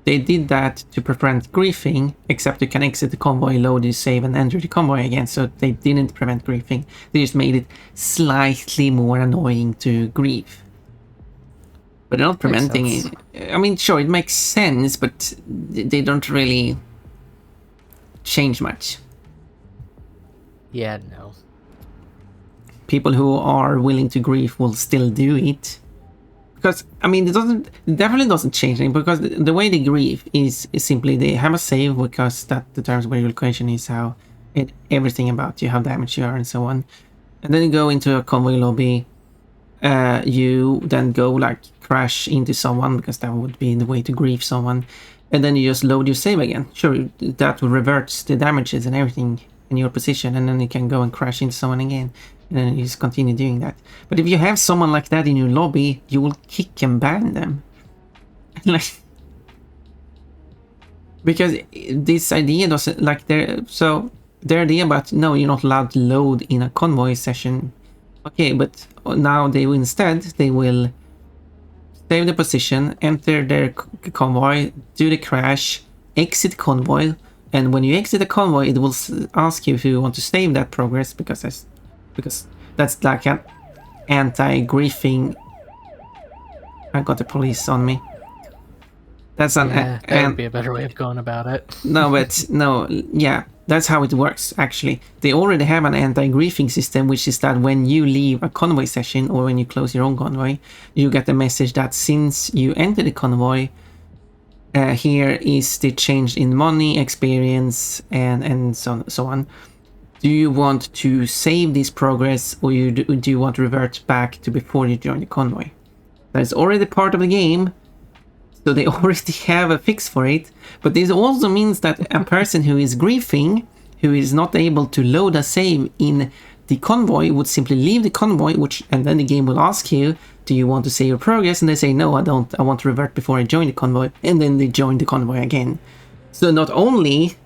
They did that to prevent griefing, except you can exit the convoy, load your save, and enter the convoy again. So they didn't prevent griefing. They just made it slightly more annoying to grief. But they're not preventing it. I mean, sure, it makes sense, but they don't really change much. Yeah, no. People who are willing to grief will still do it. Because, I mean, it definitely doesn't change anything, because the way they grieve is simply they have a save, because that determines where your location is, how everything about you, how damaged you are, and so on. And then you go into a convoy lobby, you then go like crash into someone, because that would be the way to grieve someone, and then you just load your save again. Sure, that reverts the damages and everything in your position, and then you can go and crash into someone again, and then you just continue doing that. But if you have someone like that in your lobby, you will kick and ban them. Like, because this idea doesn't, like, their idea about, no, you're not allowed to load in a convoy session. Okay, but now they will save the position, enter their convoy, do the crash, exit convoy, and when you exit the convoy, it will ask you if you want to save that progress, because that's like an anti-griefing. I got the police on me. That's that would be a better way of going about it. Yeah, that's how it works, actually. They already have an anti-griefing system, which is that when you leave a convoy session, or when you close your own convoy, you get the message that since you enter the convoy, here is the change in money, experience, and so on. Do you want to save this progress, or do you want to revert back to before you join the convoy? That's already part of the game, so they already have a fix for it. But this also means that a person who is griefing, who is not able to load a save in the convoy, would simply leave the convoy, and then the game will ask you, do you want to save your progress? And they say, no, I don't. I want to revert before I join the convoy. And then they join the convoy again. So not only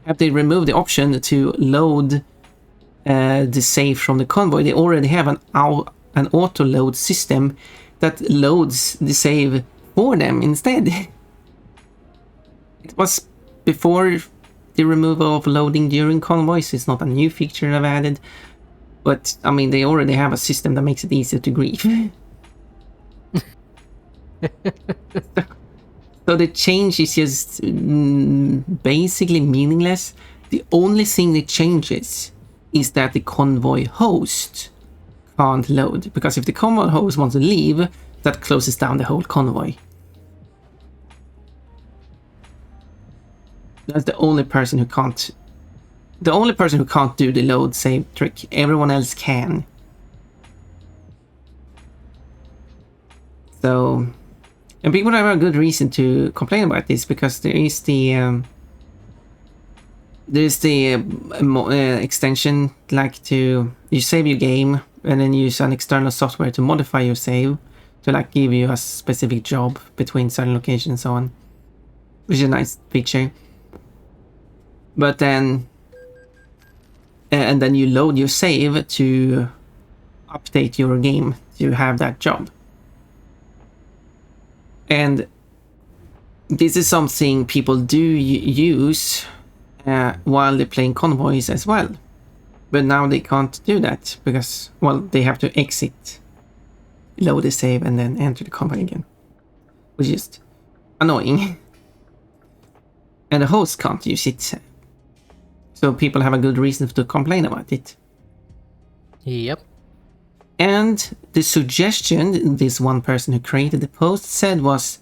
have they removed the option to load the save from the convoy, they already have an auto load system that loads the save for them instead. It was before the removal of loading during convoys. It's not a new feature I've added, but I mean, they already have a system that makes it easier to grieve. So the change is just basically meaningless. The only thing that changes is that the convoy host can't load, because if the convoy host wants to leave, that closes down the whole convoy. That's the only person who can't. The only person who can't do the load save trick. Everyone else can. So, and people have a good reason to complain about this, because there is the extension, like you save your game and then use an external software to modify your save to like give you a specific job between certain locations and so on, which is a nice feature. But then and then you load your save to update your game to have that job. And this is something people do use while they're playing convoys as well. But now they can't do that because, well, they have to exit, load the save, and then enter the convoy again, which is annoying. And the host can't use it. So people have a good reason to complain about it. Yep. And the suggestion this one person who created the post said was,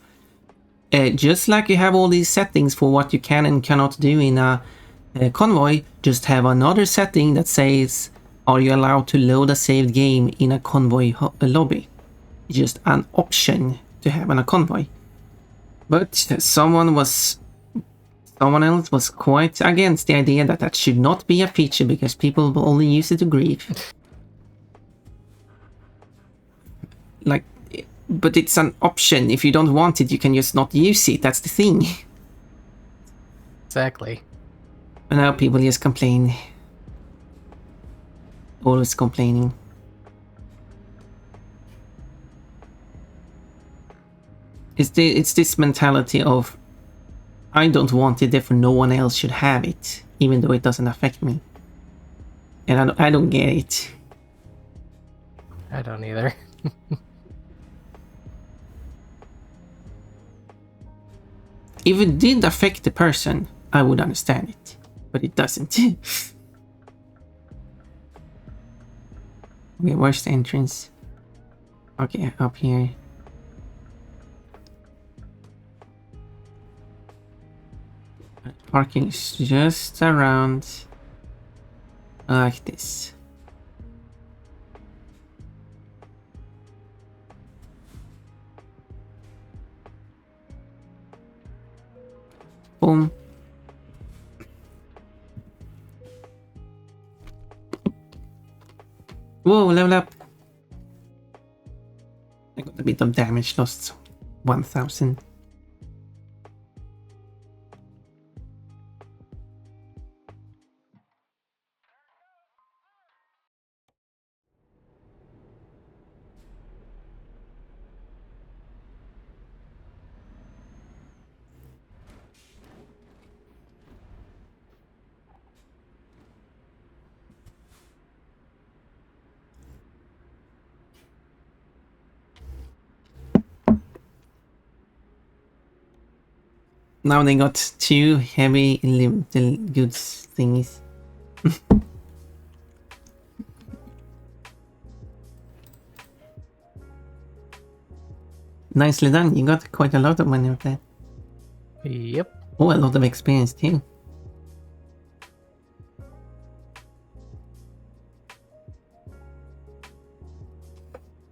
just like you have all these settings for what you can and cannot do in a convoy, just have another setting that says, are you allowed to load a saved game in a convoy lobby? Just an option to have on a convoy. But someone else was quite against the idea that that should not be a feature because people will only use it to grieve. Like, but it's an option. If you don't want it, you can just not use it. That's the thing. Exactly. And now people just complain. Always complaining. It's this mentality of I don't want it, therefore no one else should have it, even though it doesn't affect me. And I don't get it. I don't either. If it did affect the person, I would understand it, but it doesn't. Okay, where's the entrance? Okay, up here. Parking is just around like this. Boom. Whoa, level up. I got a bit of damage, lost 1000. Now they got 2 heavy limited goods thingies. Nicely done, you got quite a lot of money with that. Yep. Oh, a lot of experience too.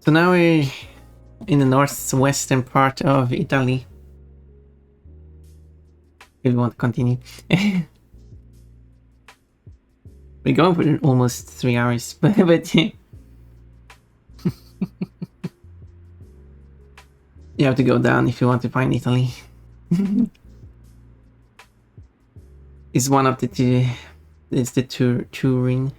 So now we're in the northwestern part of Italy. If you want to continue. We're going for almost 3 hours, but you have to go down if you want to find Italy. It's one of the two. It's the touring.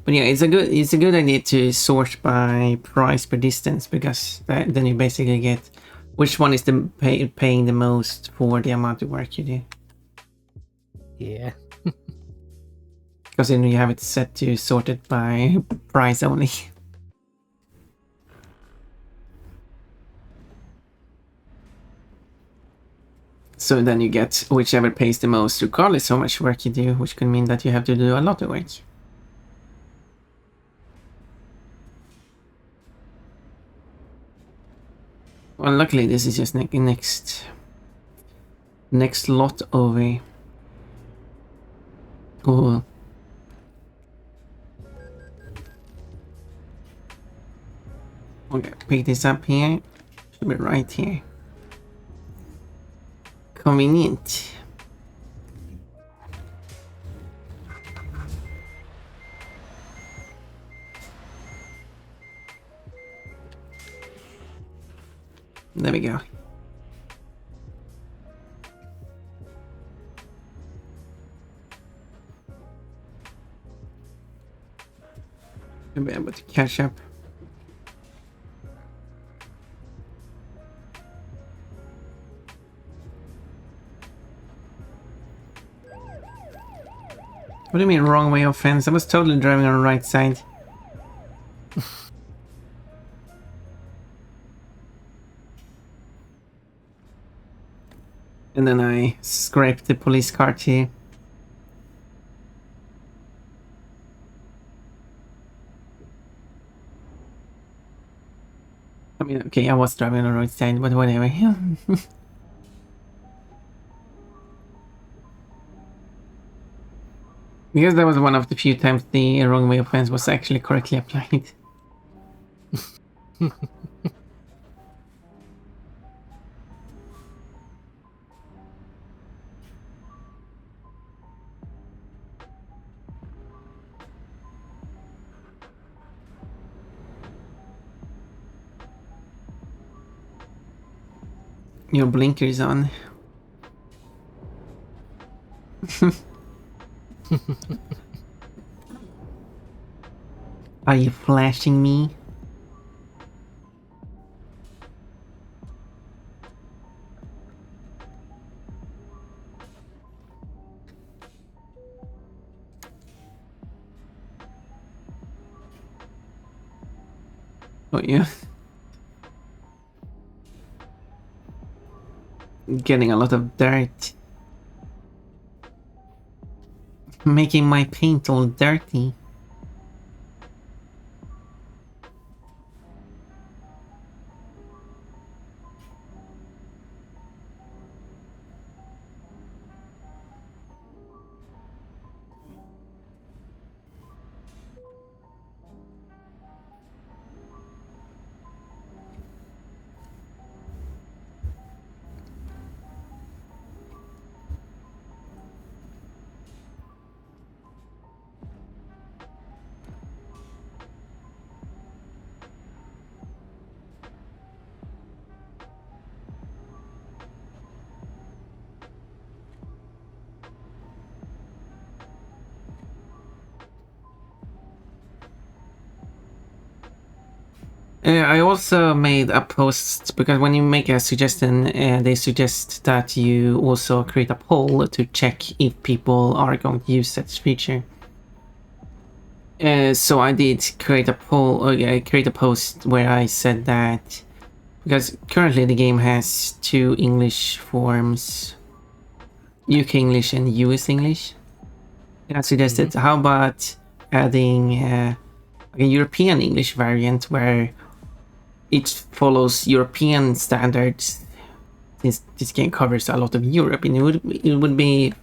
But yeah, it's a good idea to sort by price per distance, because then you basically get which one is the paying the most for the amount of work you do. Yeah. Because then you have it set to sort it by price only. So then you get whichever pays the most regardless how much work you do, which can mean that you have to do a lot of work. Well, luckily this is just next lot over. Oh. Okay, pick this up here. Should be right here. Convenient. There we go. You'll be able to catch up. What do you mean wrong way of fence? I was totally driving on the right side. And then I scraped the police car too. I mean, okay, I was driving on the right side, but whatever. Because that was one of the few times the wrong way of fence was actually correctly applied. Your blinker's on. Are you flashing me? Oh yeah. Getting a lot of dirt. Making my paint all dirty. I also made a post because when you make a suggestion, they suggest that you also create a poll to check if people are going to use that feature. So I did create a poll, create a post where I said that because currently the game has two English forms, UK English and US English. And I suggested how about adding a European English variant where it follows European standards, since this game covers a lot of Europe, and it would be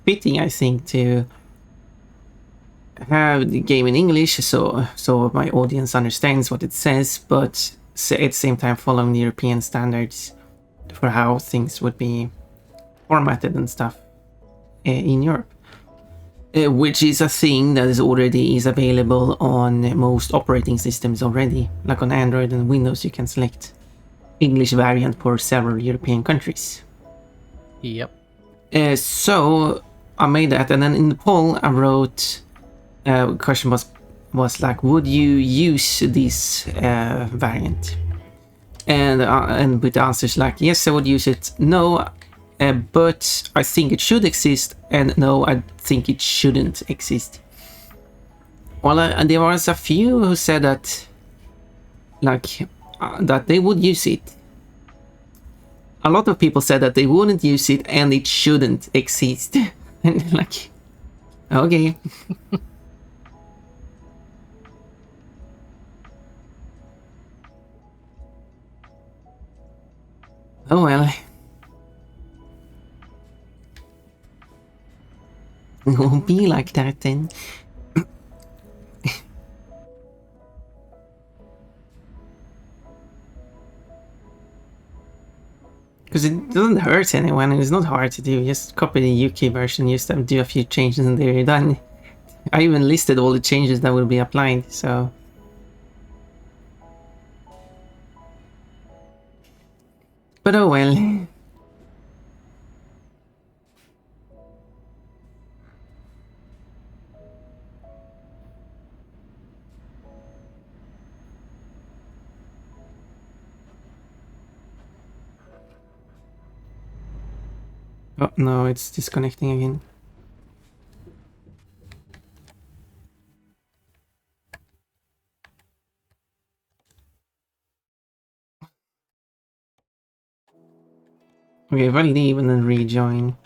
fitting, I think, to have the game in English so my audience understands what it says, but at the same time following the European standards for how things would be formatted and stuff in Europe. Which is a thing that is already available on most operating systems already. Like on Android and Windows, you can select English variant for several European countries. Yep. So I made that, and then in the poll I wrote, question was like, would you use this variant? And with answers like, yes, I would use it, no, but I think it should exist, and no, I think it shouldn't exist. Well, there was a few who said that, like, that they would use it. A lot of people said that they wouldn't use it and it shouldn't exist. And like, okay. Oh well. It won't be like that then. Because it doesn't hurt anyone and it's not hard to do. Just copy the UK version, just do a few changes and they're done. I even listed all the changes that will be applied, so... But oh well. Oh no, it's disconnecting again. Okay, if I leave and then rejoin.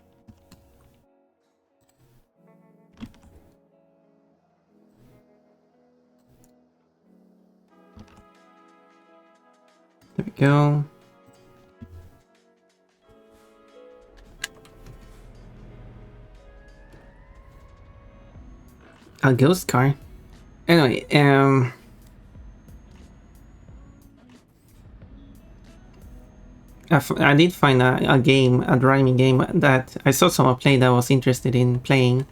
There we go. A ghost car. Anyway, I did find a game, a driving game that I saw someone play that I was interested in playing,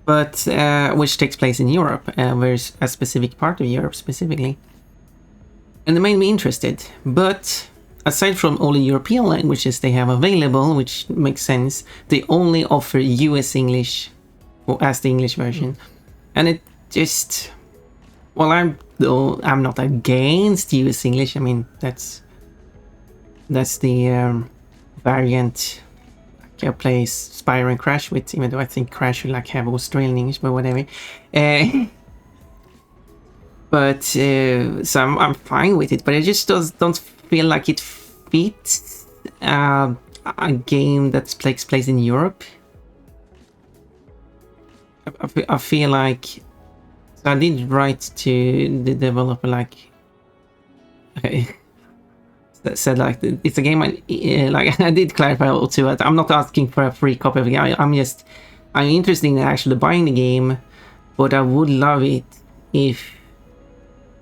but which takes place in Europe, where's a specific part of Europe specifically. And it made me interested, but aside from all the European languages they have available, which makes sense, they only offer US English as the English version. And it just, well, I'm not against US English. I mean, that's the variant I play Spyro and Crash with, even though I think Crash would like have Australian English, but whatever. But so I'm fine with it, but it just don't feel like it fits a game that takes place in Europe. I feel like, so I did write to the developer, like, okay, that said like it's a game like I did clarify also that I'm not asking for a free copy of the game. I'm interested in actually buying the game, but I would love it if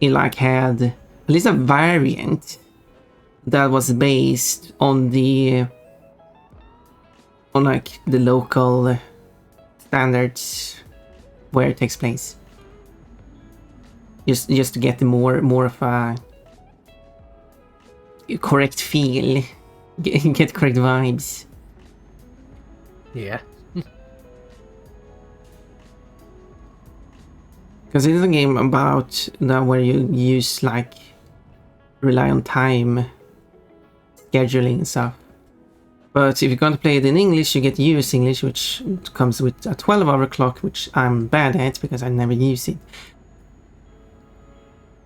it like had at least a variant that was based on like the local standards where it takes place. Just to get the more of a correct feel, get correct vibes. Yeah. Because it is a game about that where you use like rely on time scheduling and stuff. But if you're going to play it in English, you get US English, which comes with a 12-hour clock, which I'm bad at because I never use it.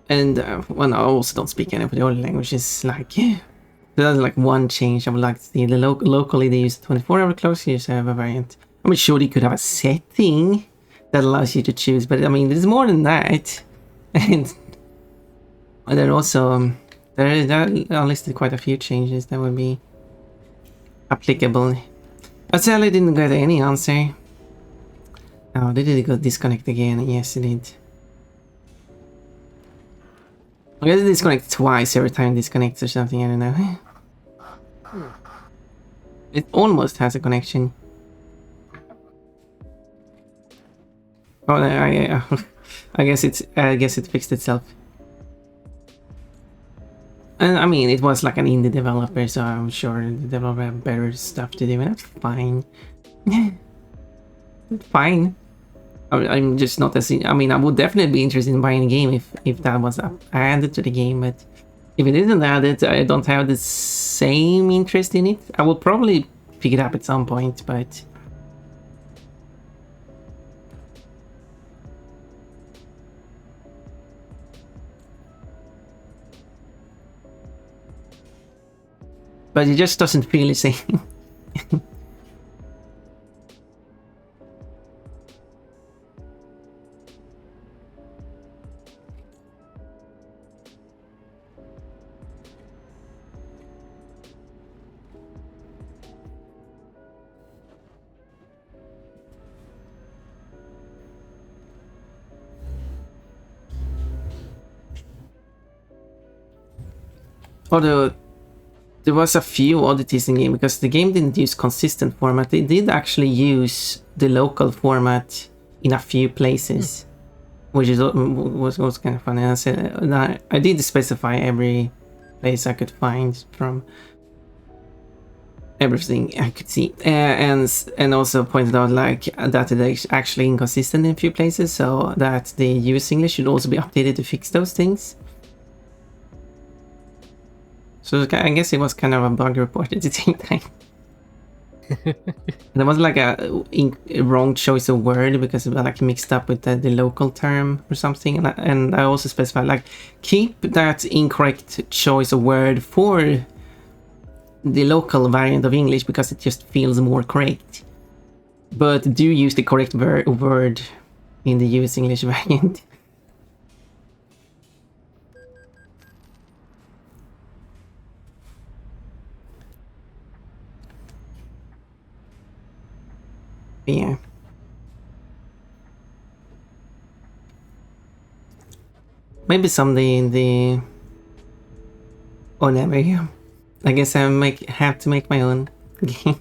And well, I also don't speak any of the other languages. Like, there's like one change I would like to see. The locally they use 24-hour clocks. You just have a variant. I mean, sure, they could have a setting that allows you to choose, but I mean, there's more than that. And there also there are listed quite a few changes that would be applicable. I sadly didn't get any answer. Oh, they did go disconnect again. Yes, it did. I guess it disconnects twice every time it disconnects or something, I don't know. It almost has a connection. Oh, I guess it fixed itself. And I mean, it was like an indie developer, so I'm sure the developer have better stuff to do, and that's fine. Fine. I'm just not as... I mean, I would definitely be interested in buying the game if that was added to the game, but if it isn't added, I don't have the same interest in it. I will probably pick it up at some point, but... But it just doesn't feel the same. Although there was a few oddities in the game because the game didn't use consistent format. They did actually use the local format in a few places, which was kind of funny. And I said I did specify every place I could find from everything I could see, and also pointed out like that it is actually inconsistent in a few places, so that the US English should also be updated to fix those things. So I guess it was kind of a bug report at the same time. There was like a wrong choice of word because it was like mixed up with the local term or something, and I also specified like keep that incorrect choice of word for the local variant of English because it just feels more correct, but do use the correct word in the US English variant. Yeah. Maybe someday in the... Oh, never. Yeah. I guess I have to make my own game.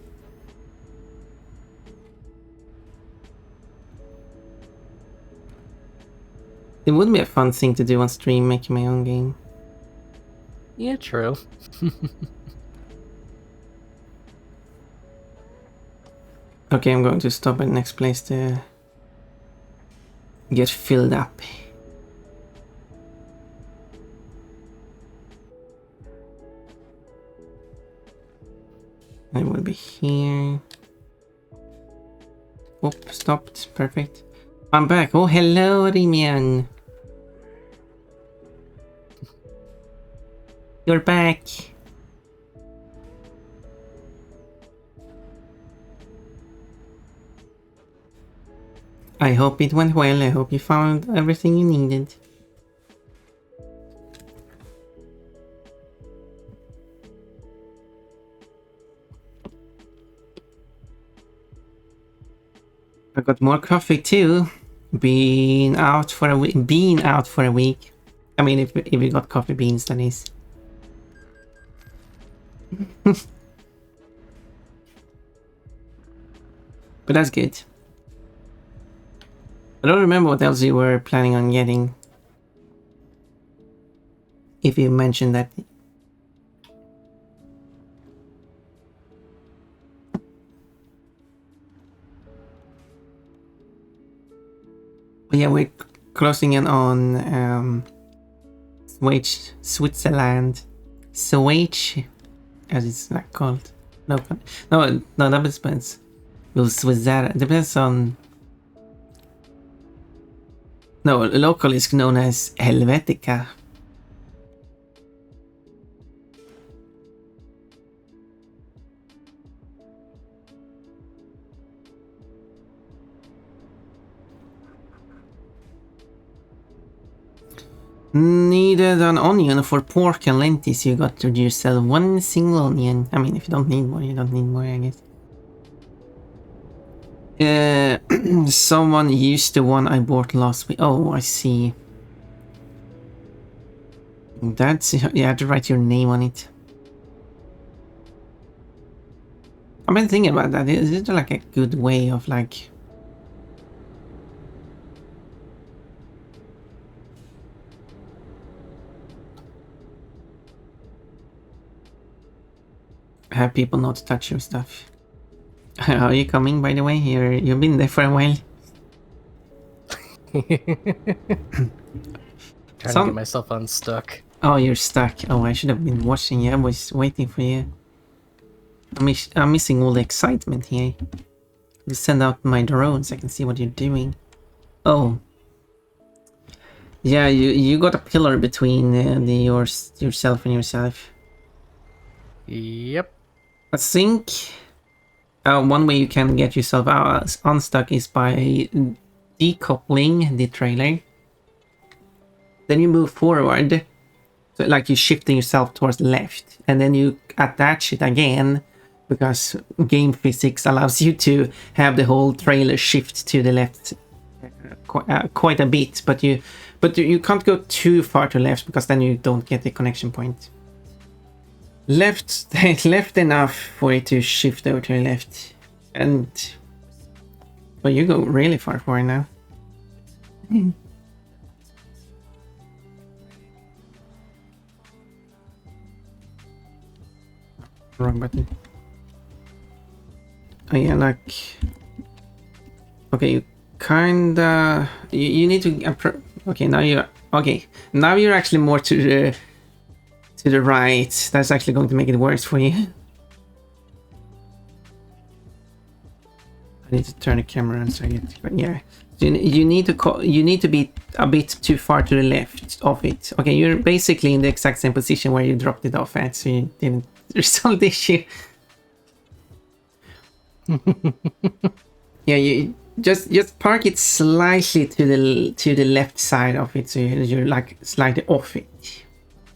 It would be a fun thing to do on stream, making my own game. Yeah, true. Okay, I'm going to stop at the next place to get filled up. I will be here. Oop, stopped. Perfect. I'm back. Oh, hello, Rimian. You're back. I hope it went well. I hope you found everything you needed. I got more coffee too. Been out for a week. I mean, if you got coffee beans, that is. But that's good. I don't remember what else you were planning on getting. If you mentioned that. But yeah, we're closing in on Switzerland. Switch, as it's like called. No, that depends. Well, Switzerland depends on. No, local is known as Helvetica. Needed an onion for pork and lentils. You got to yourself one single onion. I mean, if you don't need more, you don't need more, I guess. Someone used the one I bought last week. Oh, I see. That's... You have to write your name on it. I've been thinking about that. Is it like a good way of like... have people not touch your stuff? Are you coming, by the way? You've been there for a while. Trying to get myself unstuck. Oh, you're stuck. Oh, I should have been watching you. I was waiting for you. I'm missing all the excitement here. Just send out my drone so I can see what you're doing. Oh. Yeah, you got a pillar between yourself and yourself. Yep. I think one way you can get yourself unstuck is by decoupling the trailer. Then you move forward, so like you're shifting yourself towards the left, and then you attach it again, because game physics allows you to have the whole trailer shift to the left quite a bit, but you can't go too far to left because then you don't get the connection point. Left enough for it to shift over to the left, and well, you go really far forward now. Wrong button. Oh yeah, like... Okay, you kinda... You need to... Okay, now you're actually more to the right. That's actually going to make it worse for you. I need to turn the camera on so I get... But yeah. You need to be a bit too far to the left of it. Okay, you're basically in the exact same position where you dropped it off at, so you didn't resolve the issue. Yeah, you just park it slightly to the left side of it, so you're like slightly off it.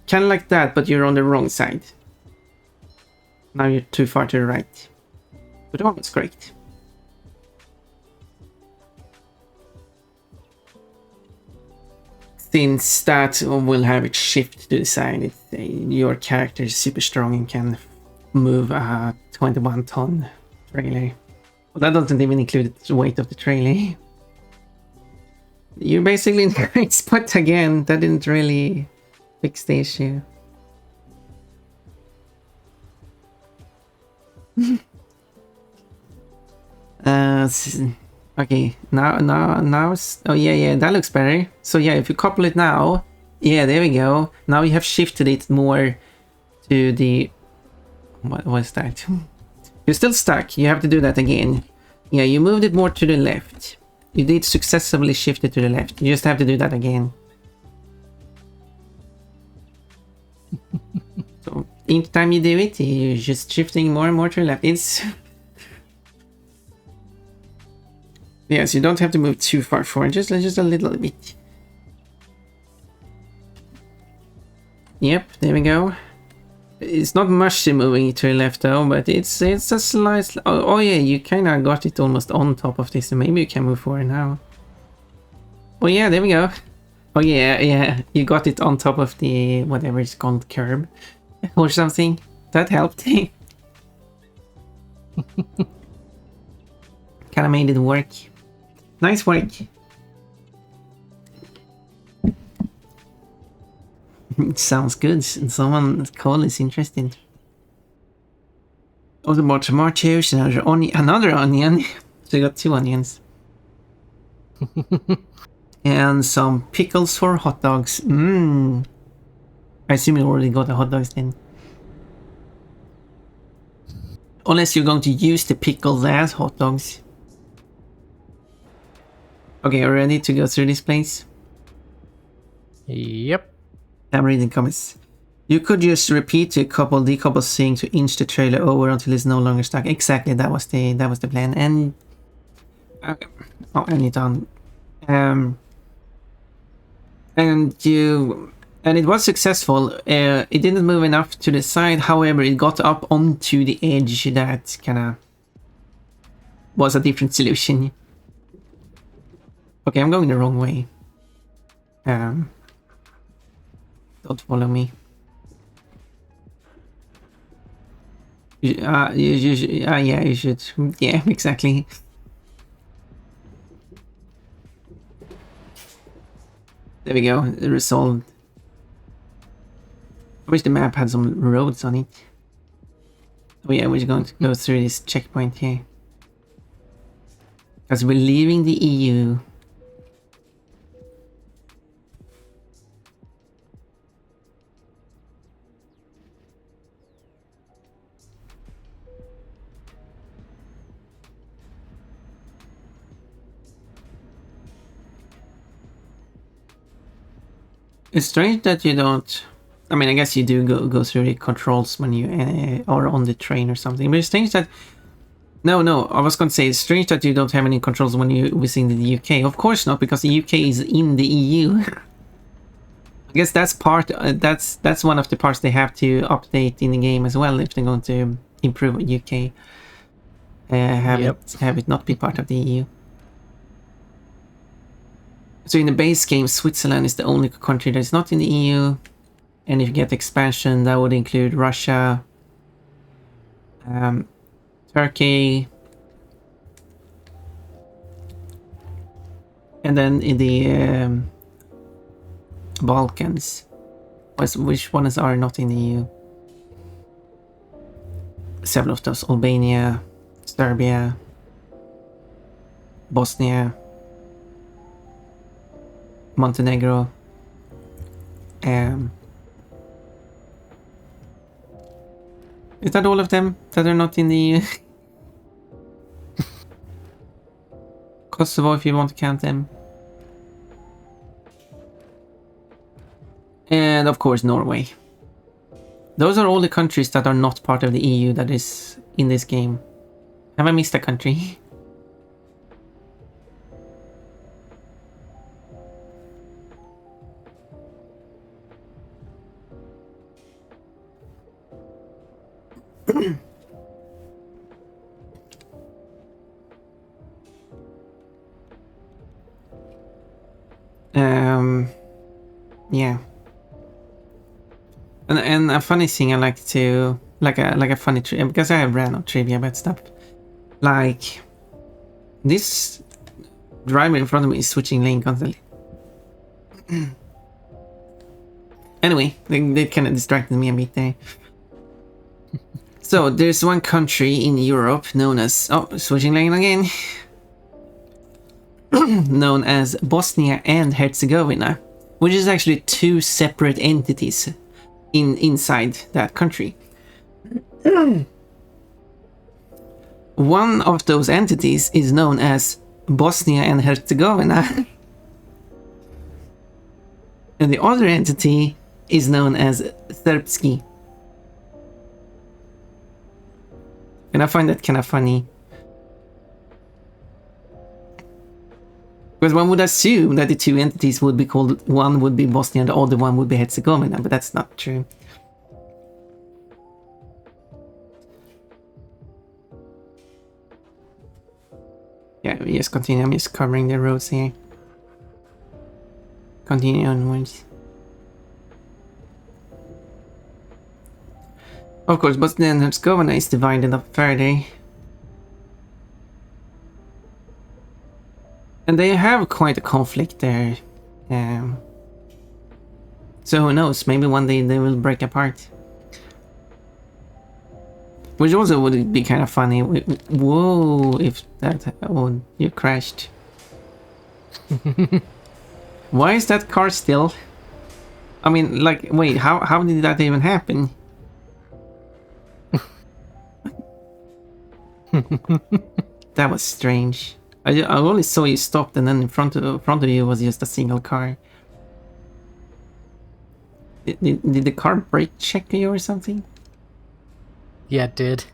Kind of like that, but you're on the wrong side. Now you're too far to the right. But almost great. Since that will have it shift to the side, your character is super strong and can move a 21-ton trailer. Well, that doesn't even include the weight of the trailer. You're basically in the right spot again. That didn't really fix the issue. Okay, now, oh yeah, that looks better. So yeah, if you couple it now, yeah, there we go. Now you have shifted it more to the, what was that? You're still stuck, you have to do that again. Yeah, you moved it more to the left. You did successfully shift it to the left. You just have to do that again. So each time you do it, you're just shifting more and more to the left. It's... Yes, you don't have to move too far forward, just a little bit. Yep, there we go. It's not much moving to the left though, but it's a slight... Oh yeah, you kind of got it almost on top of this, so maybe you can move forward now. Oh yeah, there we go. Oh yeah, you got it on top of the, whatever it's called, curb or something. That helped. Kind of made it work. Nice work. Sounds good. Someone call is interested. Also bought some more chairs and another onion. So you got 2 onions. And some pickles for hot dogs. I assume you already got the hot dogs then. Unless you're going to use the pickles as hot dogs. Okay, are you ready to go through this place? Yep. I'm reading comments. You could just repeat the decouple thing to inch the trailer over until it's no longer stuck. Exactly, that was the plan. And okay. Oh, I need on. And it was successful. It didn't move enough to the side. However, it got up onto the edge. That kind of was a different solution. Okay, I'm going the wrong way. Don't follow me. Yeah, you should. Yeah, exactly. There we go. Resolved. I wish the map had some roads on it. Oh yeah, we're going to go through this checkpoint here. Because we're leaving the EU. It's strange that you don't... I mean, I guess you do go through the controls when you are on the train or something. But it's strange that... No, I was going to say, it's strange that you don't have any controls when you're visiting the UK. Of course not, because the UK is in the EU. I guess that's part... that's one of the parts they have to update in the game as well, if they're going to improve UK. Have it not be part of the EU. So in the base game, Switzerland is the only country that's not in the EU. And if you get expansion, that would include Russia, Turkey, and then in the Balkans. Which ones are not in the EU? Several of those: Albania, Serbia, Bosnia, Montenegro, is that all of them that are not in the EU? Kosovo, if you want to count them. And of course Norway. Those are all the countries that are not part of the EU that is in this game. Have I missed a country? Yeah. And a funny thing I like to like a funny trivia, because I have random trivia about stuff. Like this driver in front of me is switching lane constantly. Anyway, they kind of distracted me a bit there. So there's one country in Europe known as, oh, switching lane again, known as Bosnia and Herzegovina, which is actually two separate entities inside that country. One of those entities is known as Bosnia and Herzegovina, and the other entity is known as Srpski. And I find that kind of funny. Because one would assume that the two entities would be called, one would be Bosnia and the other one would be Herzegovina, but that's not true. Yeah, we just continue. I'm just covering the roads here. Continue onwards. Of course, Bosnia and Herzegovina is divided up further. And they have quite a conflict there. So who knows, maybe one day they will break apart. Which also would be kind of funny. Whoa, if that... Oh, you crashed. Why is that car still? I mean, like, wait, how did that even happen? That was strange. I only saw you stopped, and then in front of you was just a single car. Did the car brake check you or something? Yeah, it did.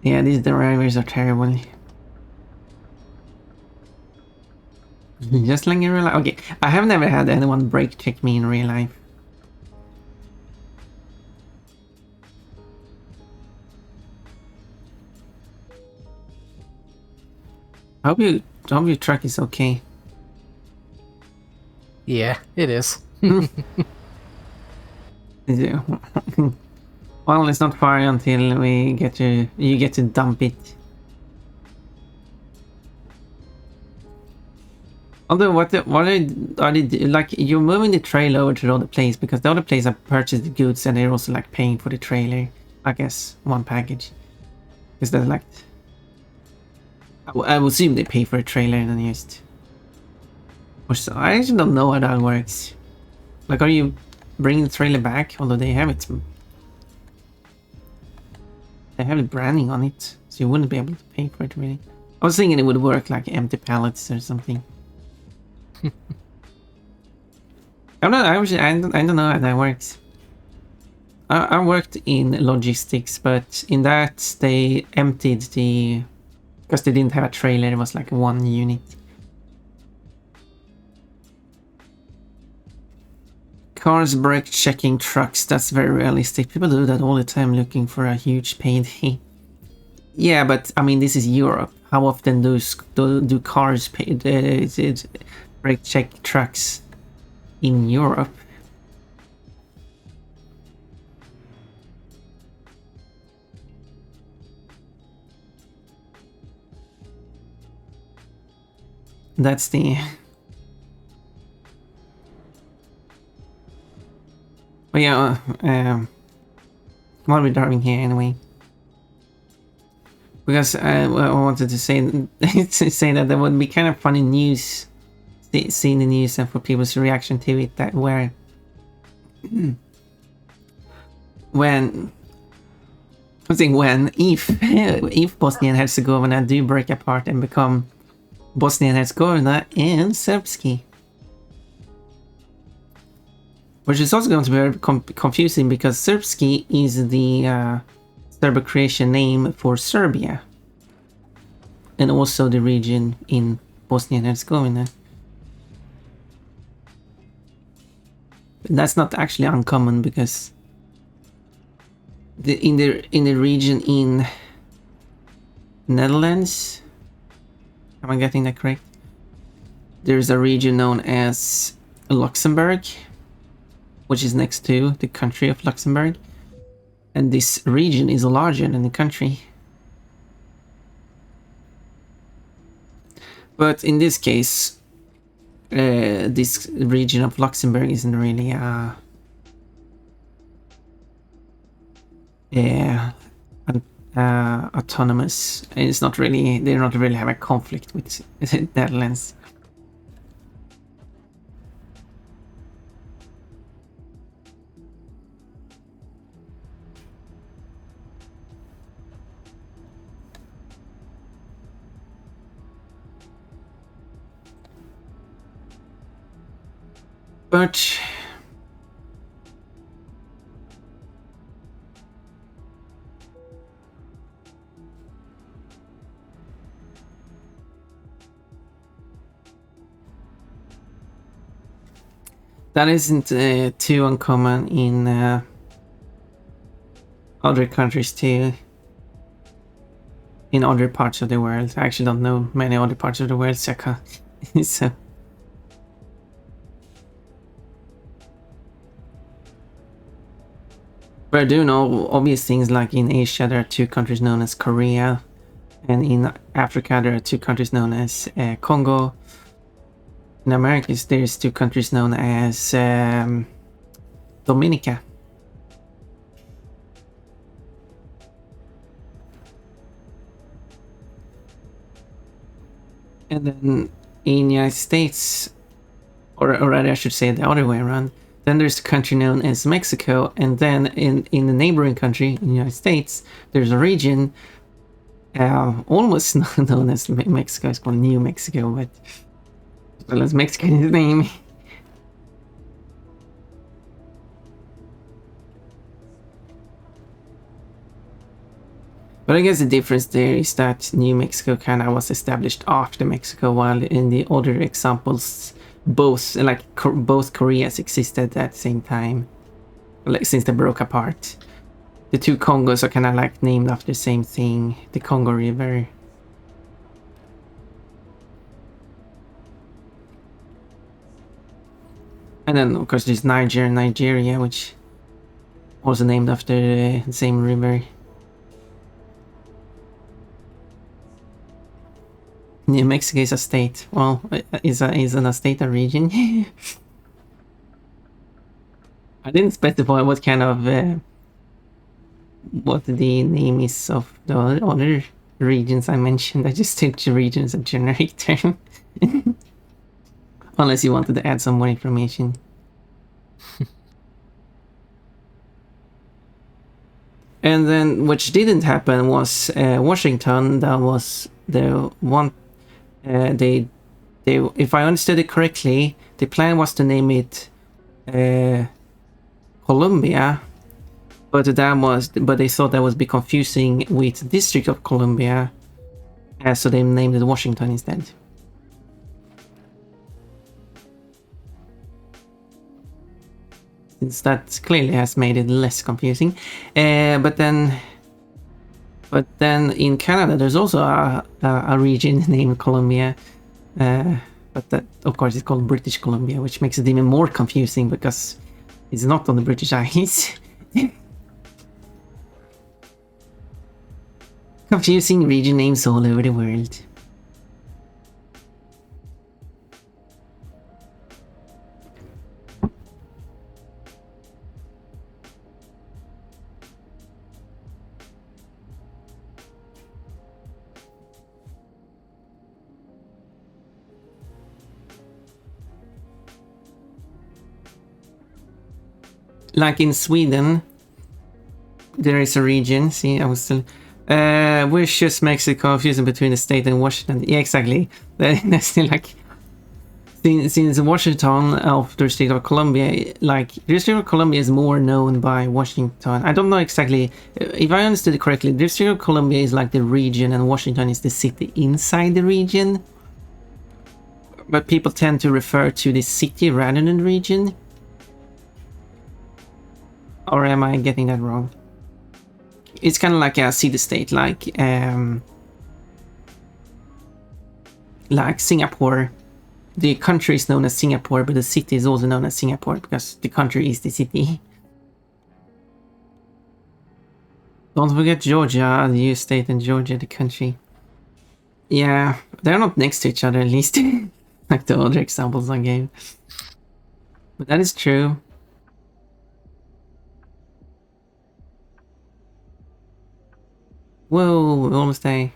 Yeah, these drivers are terrible. Just like in real life. Okay, I have never had anyone brake check me in real life. I hope your truck is okay. Yeah, it is. Well, it's not far until you get to dump it. Although, what are they like? You're moving the trailer over to the other place because the other place have purchased the goods and they're also like paying for the trailer. I guess one package. Is that like? I would assume they pay for a trailer and then just. Or so I actually don't know how that works. Like, are you bringing the trailer back? Although they have it. They have the branding on it, so you wouldn't be able to pay for it really. I was thinking it would work like empty pallets or something. I don't know how that works. I worked in logistics, but in that they emptied the... Because they didn't have a trailer, it was like one unit. Cars brake checking trucks, that's very realistic. People do that all the time looking for a huge payday. Yeah, but I mean, this is Europe. How often do cars brake check trucks in Europe? That's the... But yeah, what are we driving here anyway? Because I wanted to say that there would be kind of funny news, seeing the news and for people's reaction to it, that where if Bosnia and Herzegovina do break apart and become Bosnia and Herzegovina and Srpski. Which is also going to be very confusing because Srpski is the Serbo-Croatian name for Serbia. And also the region in Bosnia and Herzegovina. But that's not actually uncommon because in the region in Netherlands, am I getting that correct? There's a region known as Luxembourg, which is next to the country of Luxembourg, and this region is larger than the country. But in this case, this region of Luxembourg isn't really autonomous. It's not really, they're not really have a conflict with the Netherlands. But that isn't too uncommon in other countries too. In other parts of the world. I actually don't know many other parts of the world, so I can't. So. But I do know obvious things, like in Asia there are two countries known as Korea, and in Africa there are two countries known as Congo. In America there's two countries known as Dominica. And then in the United States, or rather I should say the other way around, then there's a country known as Mexico, and then in the neighboring country, in the United States, there's a region almost known as Mexico. It's called New Mexico, but well as Mexican name. But I guess the difference there is that New Mexico kind of was established after Mexico, while in the other examples, both Koreas existed at the same time, like since they broke apart. The two Congos are kind of like named after the same thing, the Congo River. And then of course there's Nigeria, which also named after the same river. New Mexico is a state. Well, is a state a region? I didn't specify what kind of what the name is of the other regions I mentioned. I just took the region as a generic term. Unless you wanted to add some more information. And then what didn't happen was Washington. That was the one. They, if I understood it correctly, the plan was to name it Columbia, but they thought that would be confusing with District of Columbia, so they named it Washington instead. Since that clearly has made it less confusing, but then in Canada there's also a region named Columbia, but that of course is called British Columbia, which makes it even more confusing because it's not on the British Isles. Confusing region names all over the world. Like in Sweden, there is a region. See, I was still. Which just makes it confusing between the state and Washington. Yeah, exactly. That's still like. Since Washington of the District of Columbia, like the District of Columbia is more known by Washington. I don't know exactly. If I understood it correctly, the District of Columbia is like the region and Washington is the city inside the region. But people tend to refer to the city rather than the region. Or am I getting that wrong? It's kind of like a city-state, like Singapore. The country is known as Singapore, but the city is also known as Singapore because the country is the city. Don't forget Georgia, the US state, and Georgia, the country. Yeah, they're not next to each other at least, like the other examples I gave. But that is true. Whoa, we almost died.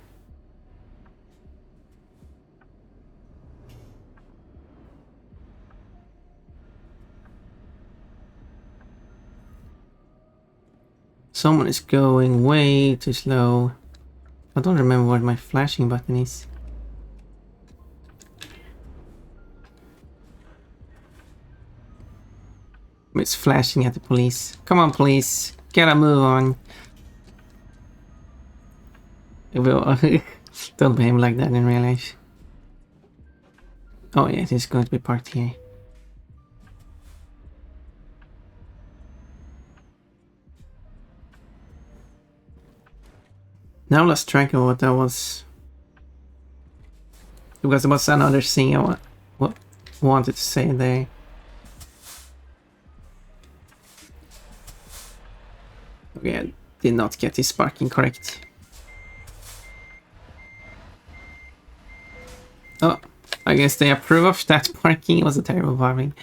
Someone is going way too slow. I don't remember what my flashing button is. It's flashing at the police. Come on, police. Gotta move on. Don't behave like that in real life. Oh yeah, it is going to be parked here. Now I lost track of what that was. Because there was another thing I wanted to say there. Okay, I did not get this parking correct. Oh, I guess they approve of that parking. It was a terrible parking.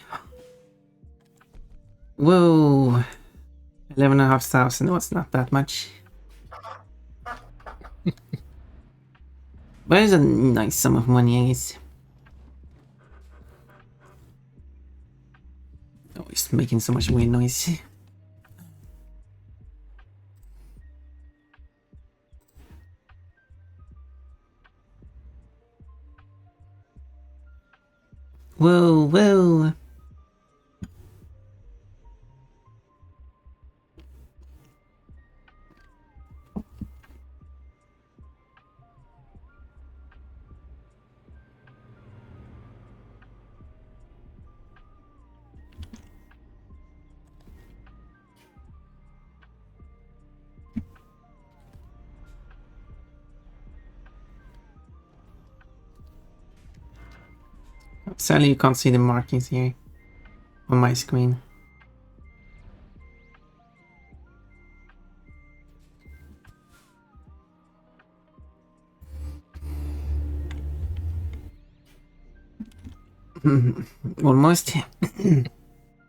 Whoa, 11,500 was not that much. But it's a nice sum of money, I guess. Oh, it's making so much weird noise. Whoa, whoa. Sadly, you can't see the markings here on my screen. Almost.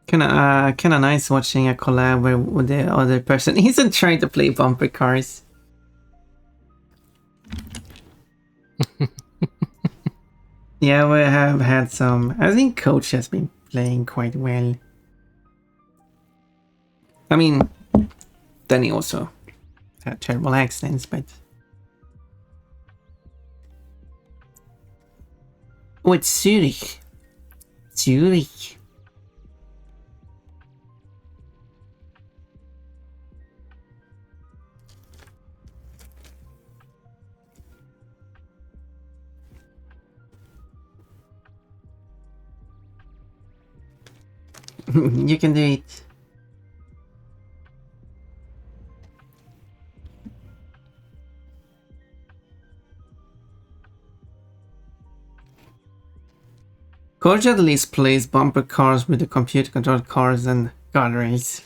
Kinda nice watching a collab where the other person isn't trying to play bumper cars. Yeah, we have had some. I think Coach has been playing quite well. I mean, then he also had terrible accidents, but. Oh, it's Zurich. Zurich. You can do it. Coach at least plays bumper cars with the computer controlled cars and guardrails.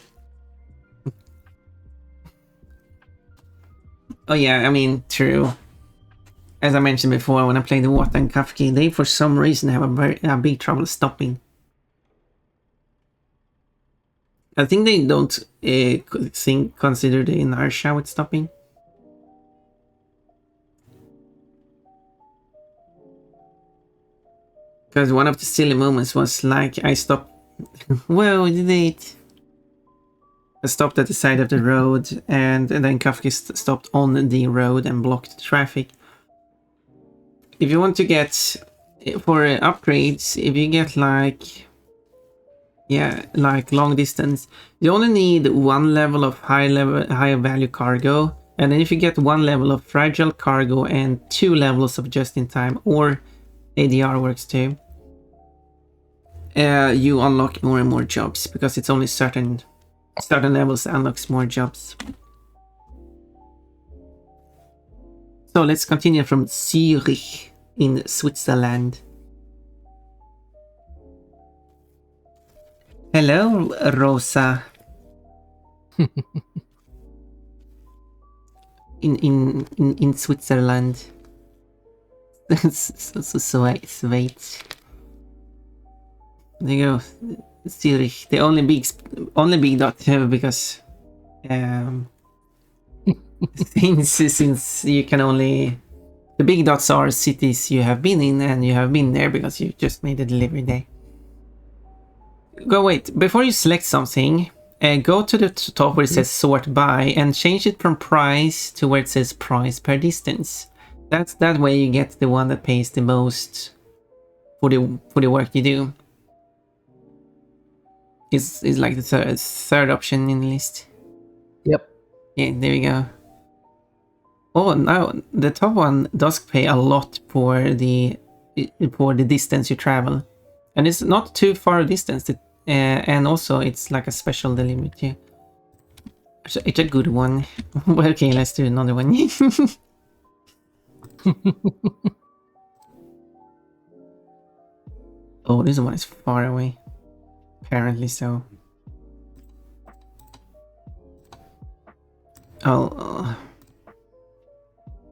Oh yeah, I mean, true. As I mentioned before, when I play the Water and Kafki, they for some reason have a big trouble stopping. I think they don't consider the inertia with stopping. Because one of the silly moments was like I stopped. Well, did it? I stopped at the side of the road, and then Kafka stopped on the road and blocked the traffic. If you want to get for upgrades, if you get like long distance, you only need one level of higher value cargo, and then if you get one level of fragile cargo and 2 levels of just in time, or ADR works too, you unlock more and more jobs, because it's only certain levels unlocks more jobs. So let's continue from Zurich in Switzerland. Hello, Rosa. in Switzerland. so sweet. There you go. Zurich, the only big dot because since you can only... The big dots are cities you have been in, and you have been there because you just made a delivery day. Go wait, before you select something, go to the top where it says sort by and change it from price to where it says price per distance. That way you get the one that pays the most for the work you do. Is like the third option in the list. Yep. Yeah, there we go. Oh, now the top one does pay a lot for the distance you travel, and it's not too far a distance. And also it's like a special delivery too. It's a good one. Well, okay, let's do another one. Oh, this one is far away. Apparently so.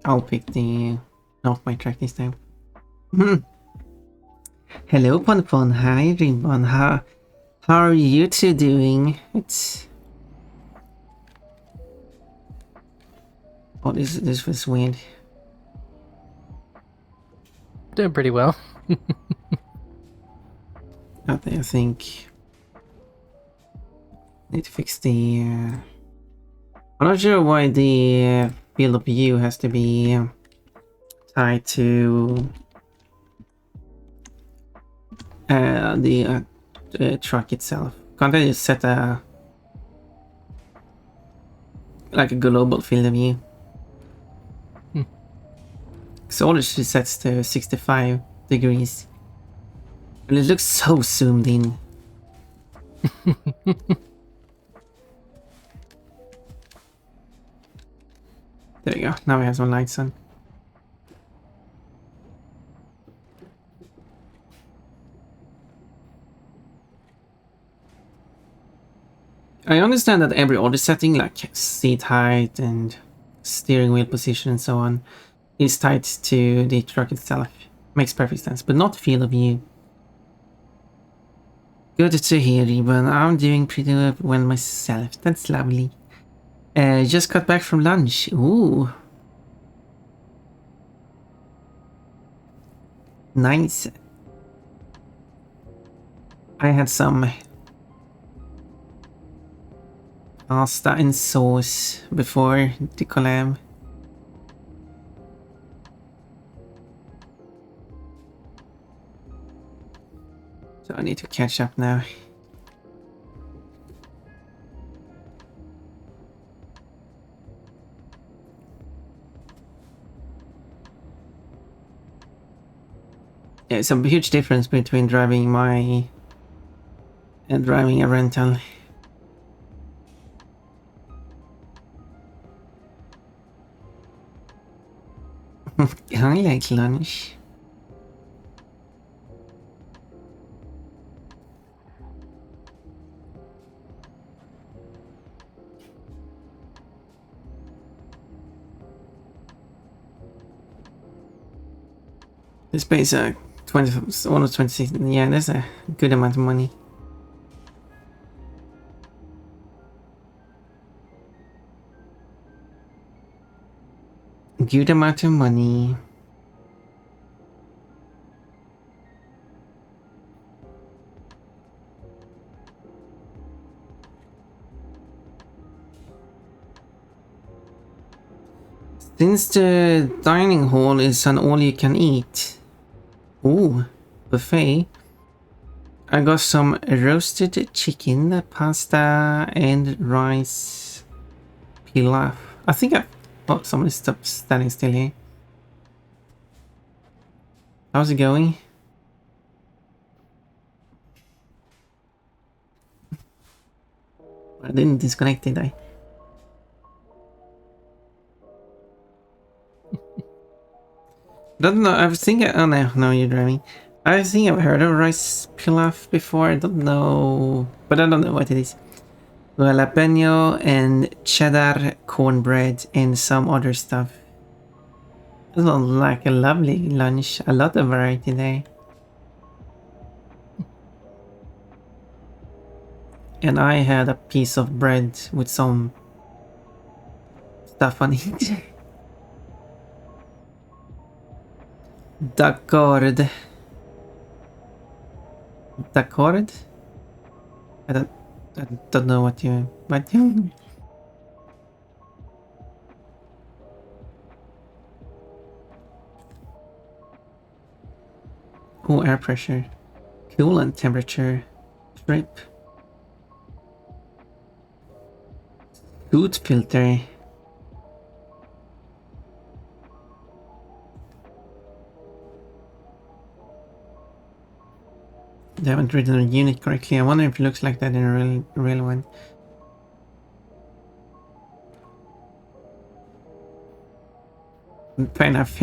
I'll pick the not my track this time. Hello, Ponpon. Hi, Ribbon. How are you two doing? Oh, this was weird. Doing pretty well. I think need to fix the. I'm not sure why the field of view has to be tied to the truck itself. Can't I just set a global field of view? So all it sets to 65 degrees, and it looks so zoomed in. There we go. Now we have some lights on. I understand that every other setting, like seat height and steering wheel position and so on, is tied to the truck itself. Makes perfect sense, but not field of view. Good to hear, Ribbon. I'm doing pretty well myself. That's lovely. Just got back from lunch. Ooh. Nice. I had some pasta and sauce before the collab. So I need to catch up now. Yeah, it's a huge difference between driving and driving a rental. I like lunch. This pays a 20, almost 26. Yeah, that's a good amount of money. Good amount of money. Since the dining hall is an all-you-can-eat, ooh, buffet, I got some roasted chicken, pasta, and rice pilaf. I think I bought somebody stop standing still here. How's it going? I didn't disconnect, did I? Don't know. I think. Oh no, you're driving. I think I've heard of rice pilaf before. I don't know, but I don't know what it is. Jalapeno and cheddar cornbread and some other stuff. It sounds like a lovely lunch. A lot of variety there. And I had a piece of bread with some stuff on it. D'accord. D'accord? I don't know what you... But... Oh, air pressure. Coolant temperature. Trip. Food filter. They haven't written a unit correctly. I wonder if it looks like that in a real one. Fair enough.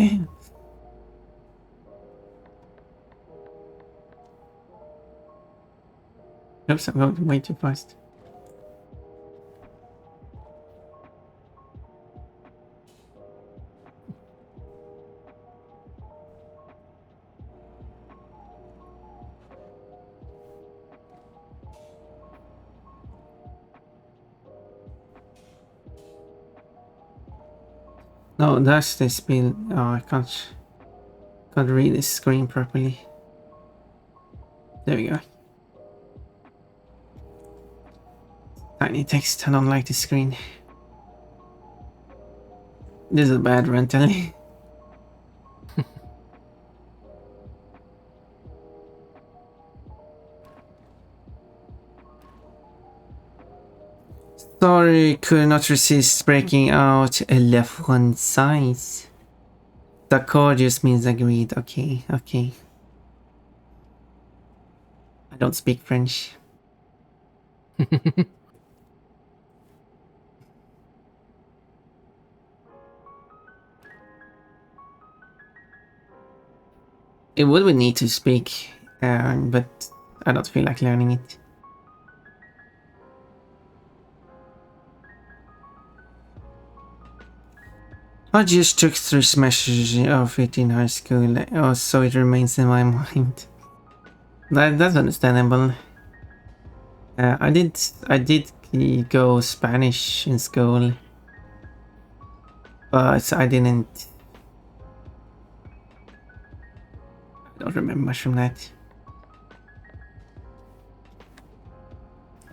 Oops, I'm going way too fast. No, that's the speed. Oh, I can't read the screen properly. There we go. Tiny text. I don't like the screen. This is a bad rental. Sorry, could not resist breaking out a left one size. D'accord just means agreed. Okay, okay. I don't speak French. It would be neat to speak, but I don't feel like learning it. I just took 3 smashes of it in high school, so it remains in my mind. That's understandable. I did go Spanish in school, but I don't remember much from that.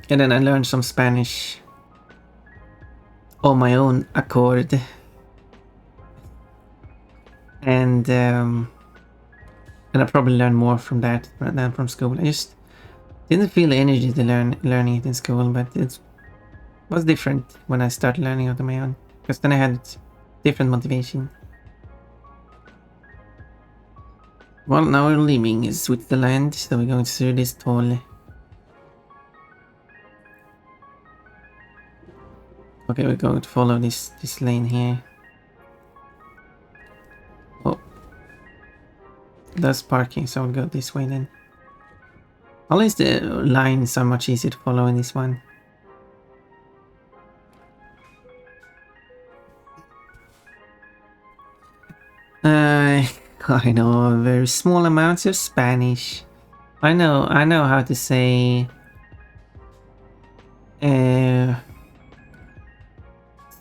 And then I learned some Spanish on my own accord. And I probably learned more from that than from school. I just didn't feel the energy to learning it in school, but it was different when I started learning it on my own. Because then I had different motivation. Well, now we're leaving Switzerland, so we're going through this toll. Okay, we're going to follow this lane here. Oh, that's parking, so we'll go this way then. At least the lines are much easier to follow in this one. I know very small amounts of Spanish. I know how to say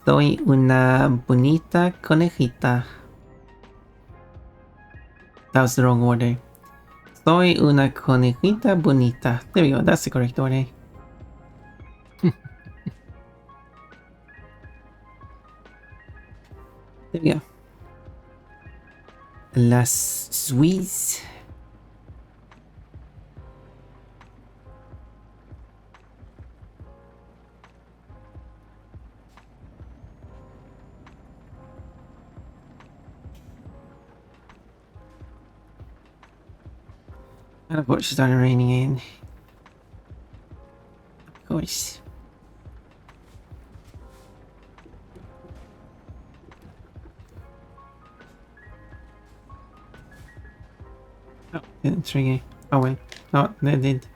soy una bonita conejita. That was the wrong order. Soy una conejita bonita. There we go, that's the correct order. There we go. Las Suisse. And of course it started raining in. Of course. Oh, didn't trigger. Oh well. Oh, they did.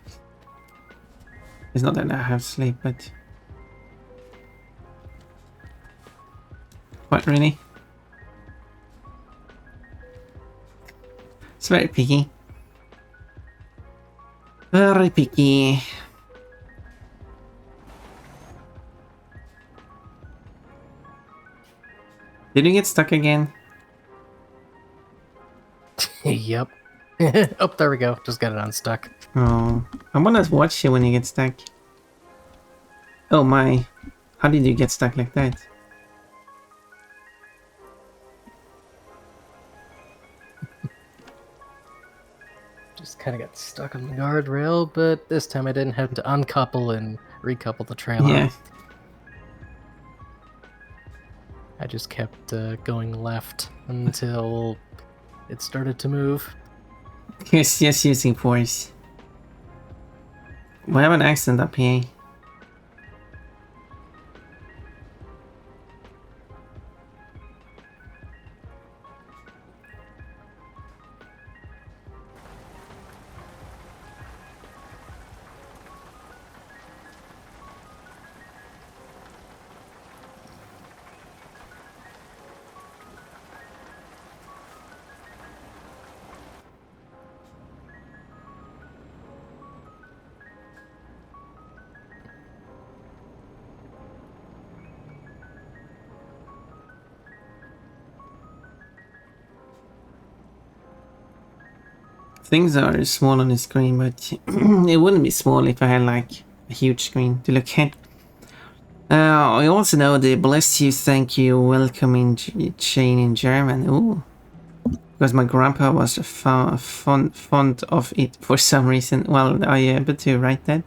It's not that I have sleep, but... What, really? It's very picky. Very picky. Did you get stuck again? Yep. Oh, there we go. Just got it unstuck. Oh, I wanna watch you when you get stuck. Oh my. How did you get stuck like that? Just kind of got stuck on the guardrail, but this time I didn't have to uncouple and recouple the trailer. Yeah. I just kept going left until it started to move. He's just using force. We have an accident up here. Things are small on the screen, but it wouldn't be small if I had like a huge screen to look at. I also know the bless you, thank you, welcome in chain in German. Ooh. Because my grandpa was fond of it for some reason. Well, are you able to write that?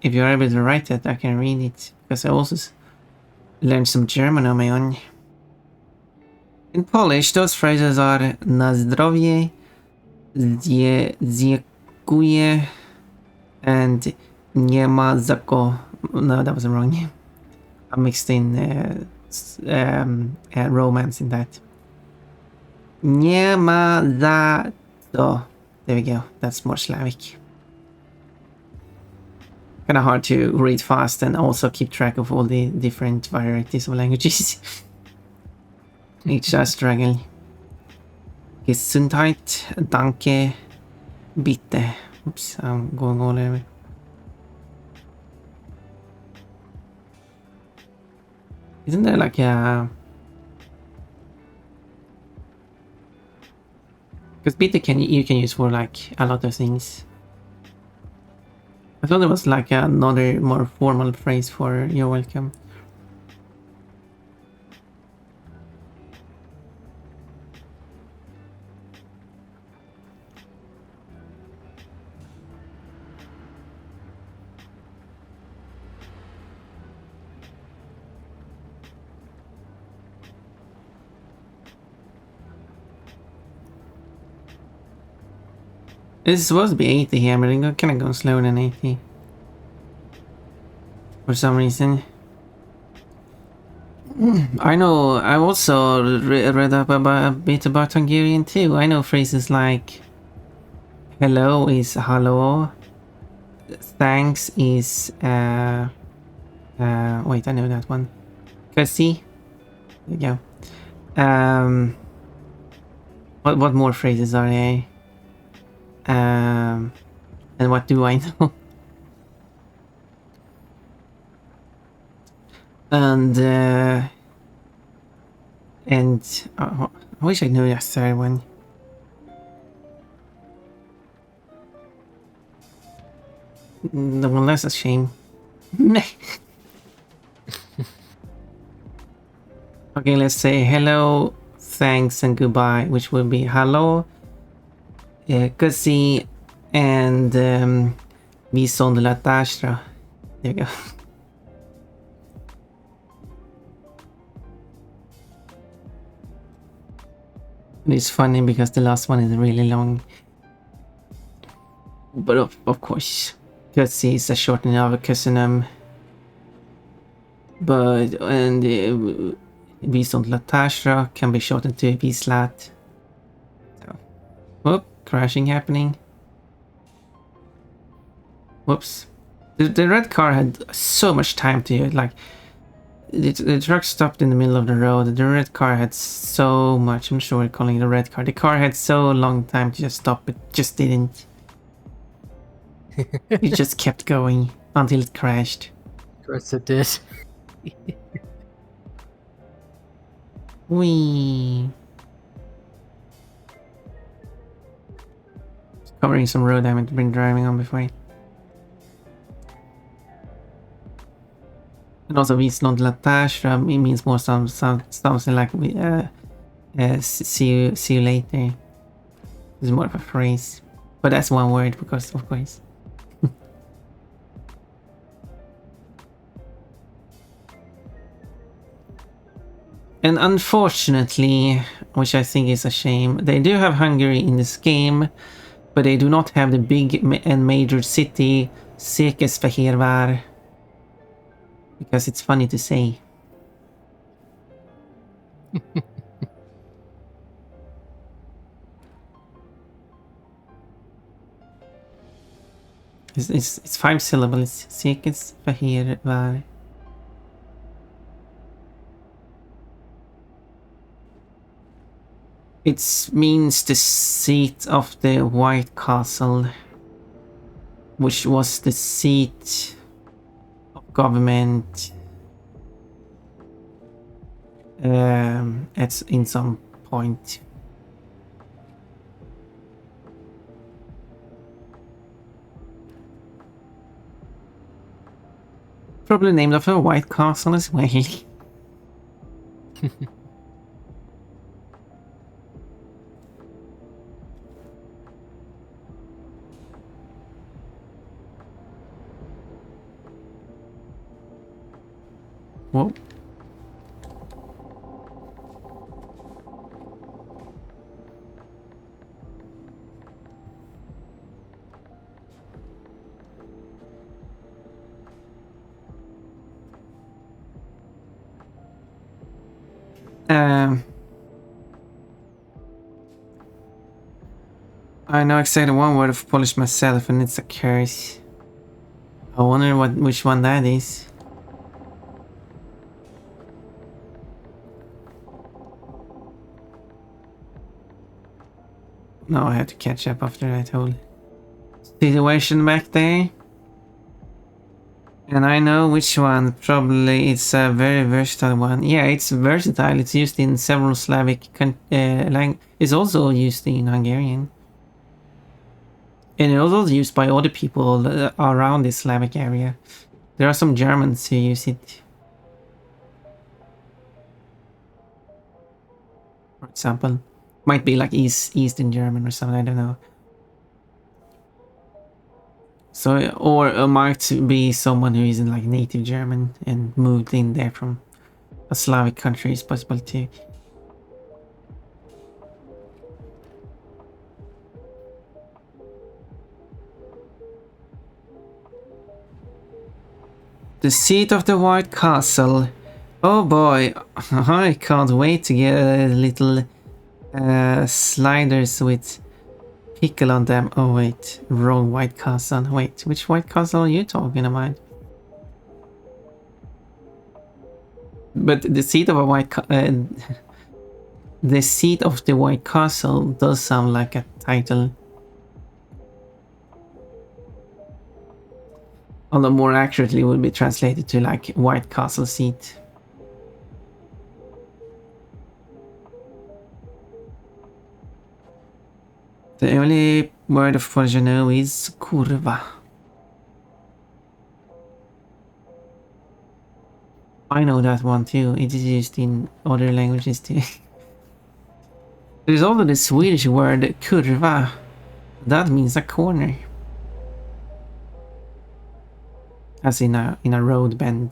If you're able to write that, I can read it. Because I also learned some German on my own. In Polish, those phrases are na zdrowie, dziękuję, and nie ma za co. No, that was wrong. I mixed in romance in that. Nie ma za co. There we go. That's more Slavic. Kind of hard to read fast and also keep track of all the different varieties of languages. It's a struggle. Gesundheit, danke, bitte. Oops, I'm going all over. Isn't there like a... Because bitte you can use for like a lot of things. I thought there was like another more formal phrase for you're welcome. It's supposed to be 80 here, but it kind of goes slower than 80. For some reason. I know, I also read up a bit about Hungarian too. I know phrases like hello is hallo, thanks is wait, I know that one. Köszi. There you go. What more phrases are there? And what do I know? And I wish I knew that third one. No, well, that's a shame. Okay, let's say hello, thanks, and goodbye, which would be hello, köszi, and viszont látásra. There we go. It's funny because the last one is really long. But of course, köszi is a shortening of a cousin. But, and viszont látásra can be shortened to viszlát. So, whoop, crashing happening. Whoops. The red car had so much time to it, like, the truck stopped in the middle of the road. The red car had so much. I'm sure we're calling it a red car. The car had so long time to just stop. It just didn't. It just kept going until it crashed. Of course it did. Wee. Covering some road I haven't been driving on before. And also, it's not latash. It means more something like see you later. It's more of a phrase, but that's one word because of course. And unfortunately, which I think is a shame, they do have Hungary in this game, but they do not have the big and major city Székesfehérvár, because it's funny to say. It's 5 syllables. Székesfehérvár. It means the seat of the White Castle, which was the seat of government in some point. Probably named after a White Castle as well. Whoa. I know exactly one word of Polish myself, and it's a curse. I wonder which one that is. No, I have to catch up after that whole situation back there. And I know which one. Probably it's a very versatile one. Yeah, it's versatile. It's used in several Slavic languages. It's also used in Hungarian. And it's also used by other people around the Slavic area. There are some Germans who use it. For example. Might be like Eastern German or something, I don't know. So, or might be someone who isn't like native German and moved in there from a Slavic country is possible too. The seat of the White Castle. Oh boy, I can't wait to get little sliders with pickle on them. Oh wait, wrong White Castle. Wait, which White Castle are you talking about? But the seat of a the seat of the White Castle does sound like a title. Although more accurately would be translated to like White Castle seat. The only word of course I know is kurva. I know that one too. It is used in other languages too. There's also the Swedish word kurva. That means a corner. As in a road bend.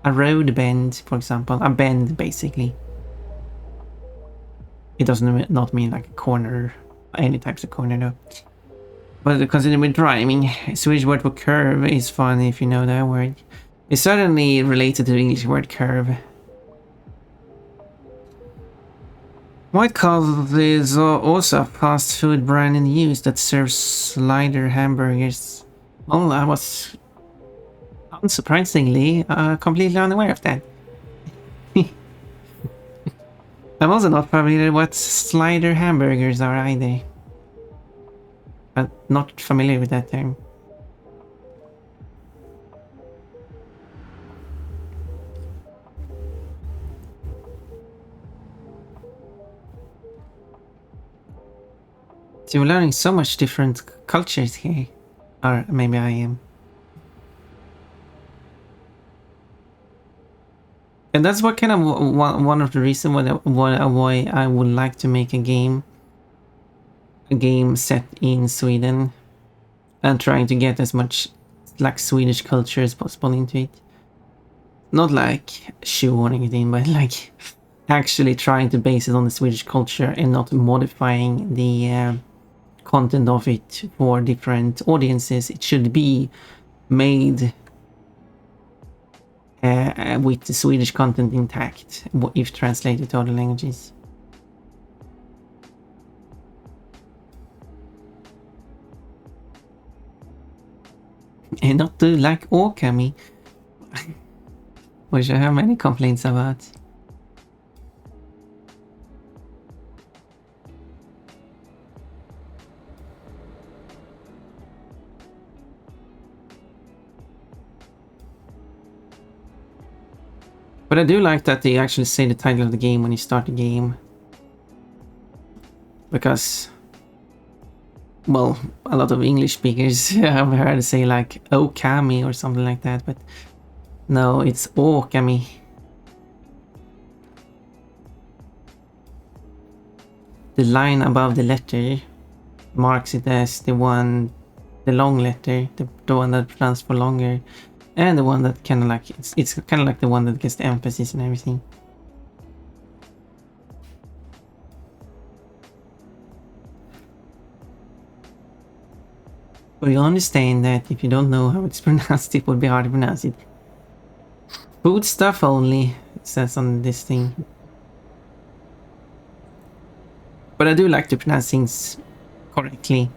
A road bend, for example. A bend, basically. It doesn't not mean like a corner. Any types of corner, though. But considering with driving, Swedish word for curve is fun if you know that word. It's certainly related to the English word curve. White Castle is also a fast food brand in use that serves slider hamburgers. Well, I was unsurprisingly completely unaware of that. I'm also not familiar what slider hamburgers are either. But not familiar with that term. So we're learning so much different cultures here. Or maybe I am. And that's what kind of one of the reasons why I would like to make a game set in Sweden, and trying to get as much like Swedish culture as possible into it. Not like shoehorning it in, but like actually trying to base it on the Swedish culture and not modifying the content of it for different audiences. It should be made with the Swedish content intact if translated to other languages. And not to like Okami, which I have many complaints about. But I do like that they actually say the title of the game when you start the game. Because, well, a lot of English speakers have heard say like Okami or something like that, but no, it's Okami. The line above the letter marks it as the long letter, the one that stands for longer, and the one that kind of like, it's kind of like the one that gets the emphasis and everything. But you understand that if you don't know how it's pronounced, it would be hard to pronounce it. Food stuff only, it says on this thing. But I do like to pronounce things correctly.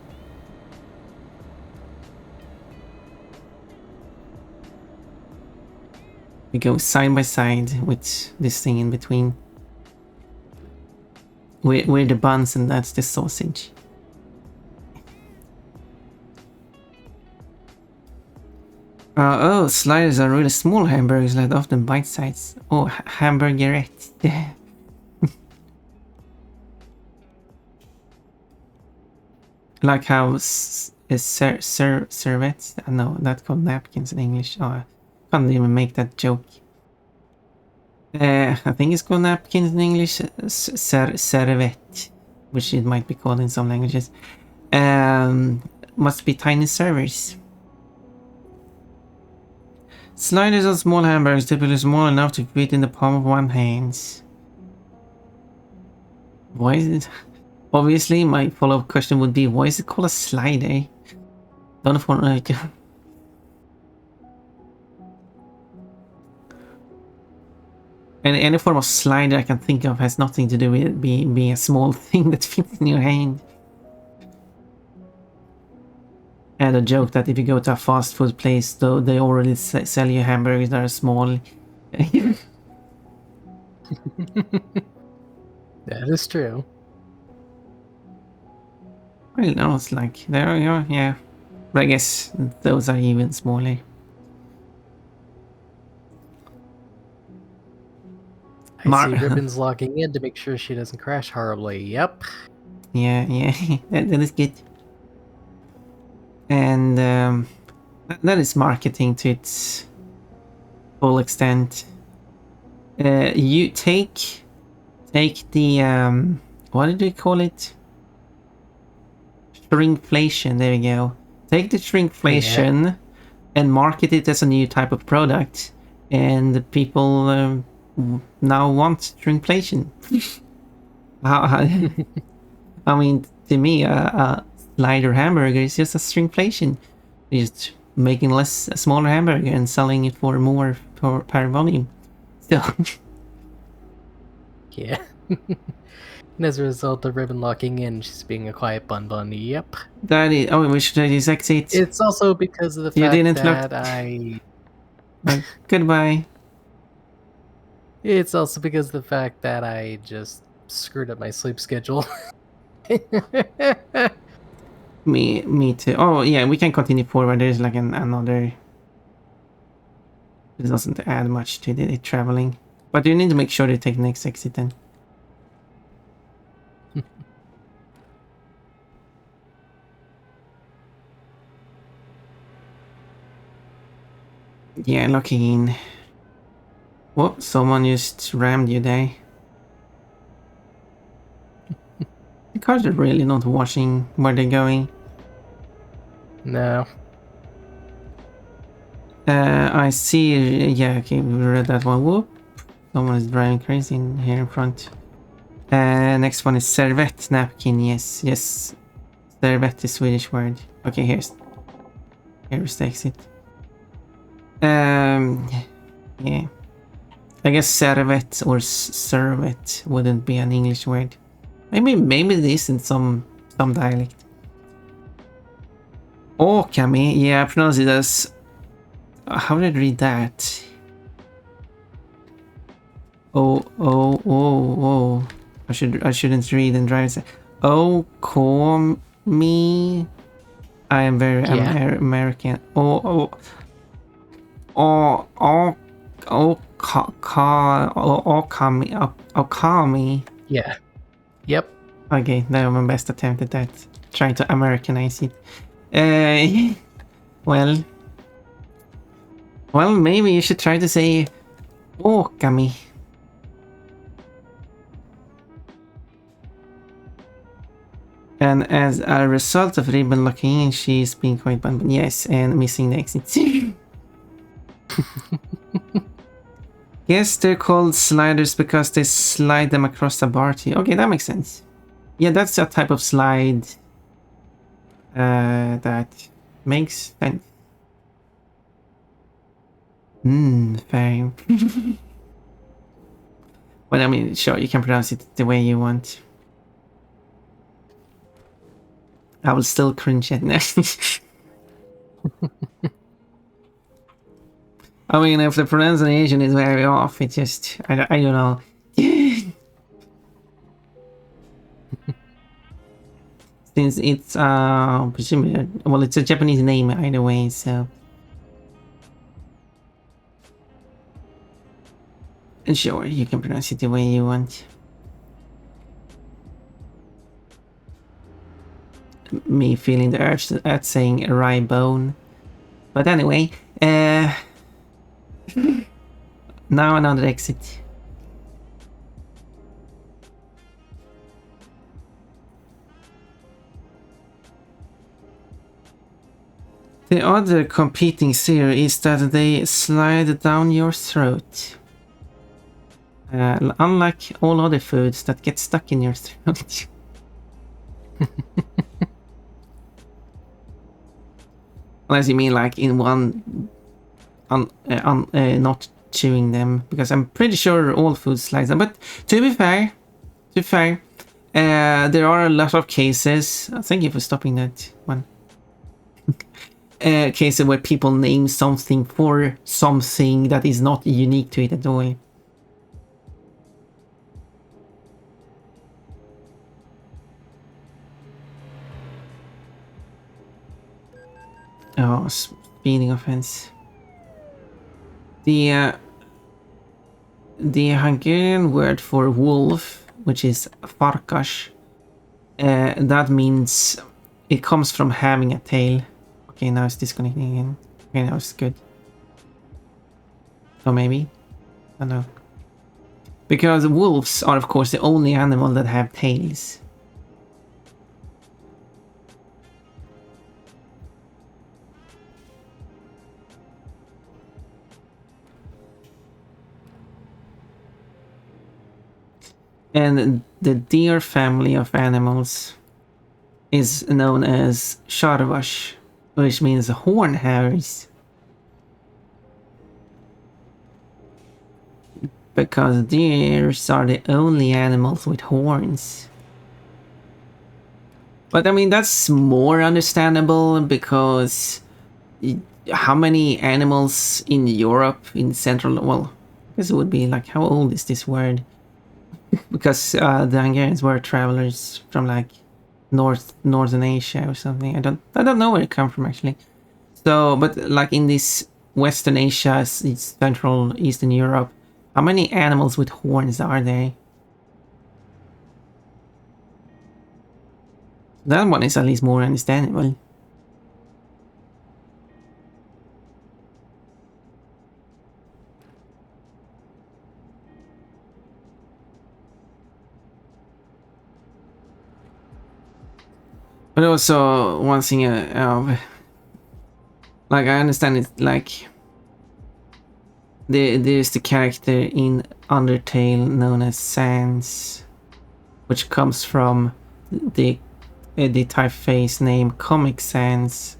We go side by side with this thing in between. We're the buns and that's the sausage. Oh, sliders are really small hamburgers that often bite size. Oh, hamburgerette. Like how servettes? No, that's called napkins in English. Oh, I can't even make that joke. I think it's called napkins in English. Servette, which it might be called in some languages. Must be tiny servers. Sliders are small hamburgers, typically small enough to fit in the palm of one's hands. Why is it? Obviously, my follow-up question would be, why is it called a slider? Don't want to. And any form of slider I can think of has nothing to do with being a small thing that fits in your hand. And a joke that if you go to a fast food place, though, they already sell you hamburgers that are small. That is true. Well, no, it's like, there we go, yeah. But I guess those are even smaller. I see Ribbon's logging in to make sure she doesn't crash horribly. Yep. Yeah, that is good. And that is marketing to its full extent. You take the what did we call it? Shrinkflation. There we go. Take the shrinkflation and market it as a new type of product, and the people now want shrinkflation. I mean, to me, a slider hamburger is just a shrinkflation. You're just making a smaller hamburger and selling it for more per volume. So, yeah. And as a result of Ribbon locking in, she's being a quiet bun. Yep. that is. Oh, we should use exit. It's also because of the fact that I. Goodbye. It's also because of the fact that I just screwed up my sleep schedule. Me too. Oh yeah, we can continue forward. There's like another. It doesn't add much to the traveling, but you need to make sure to take the next exit then. Yeah, locking in. Whoa, someone just rammed you there. The cars are really not watching where they're going. No. I see. Yeah, okay, we read that one. Whoop. Someone is driving crazy in here in front. Next one is servette napkin. Yes, yes. Servette is Swedish word. Okay, here's the exit. Yeah. I guess servette or servette wouldn't be an English word. Maybe it is in some dialect. Okami, yeah, I pronounce it as. How did I read that? Oh. I shouldn't read and drive. Oh, me. I am very Yeah. American. Okami. Yeah. Yep. Okay, that was my best attempt at that. Trying to Americanize it. Uh, well, maybe you should try to say Okami. And as a result of ribbon locking in, she's being quite bad. Yes, and missing the exit. Yes, they're called sliders because they slide them across the bar too. Okay, that makes sense. Yeah, that's a type of slide that makes sense. Fair. Well, I mean, sure, you can pronounce it the way you want. I will still cringe at next. I mean, if the pronunciation is very off, it just, I don't know. Since it's, presumably, well, it's a Japanese name either way, so. And sure, you can pronounce it the way you want. Me feeling the urge at saying rye bone. But anyway, now another exit. The other competing theory is that they slide down your throat. Unlike all other foods that get stuck in your throat. Unless you mean like in one, not chewing them, because I'm pretty sure all food slides down. But to be fair, there are a lot of cases. Thank you for stopping that one. Cases where people name something for something that is not unique to it at all. Oh, speeding offense. The Hungarian word for wolf, which is farkas, that means it comes from having a tail. Okay, now it's disconnecting again. Okay, now it's good. Or maybe? I don't know. Because wolves are, of course, the only animal that have tails. And the deer family of animals is known as sarvas, which means horn hares. Because deers are the only animals with horns. But I mean, that's more understandable because how many animals in Europe, in Central, well, I guess it would be like, how old is this word? Because the Hungarians were travelers from like Northern Asia or something. I don't know where it come from actually. So, but like in this Western Asia, Central Eastern Europe, how many animals with horns are there? That one is at least more understandable. But also one thing, like I understand it, like there's the character in Undertale known as Sans, which comes from the typeface name Comic Sans,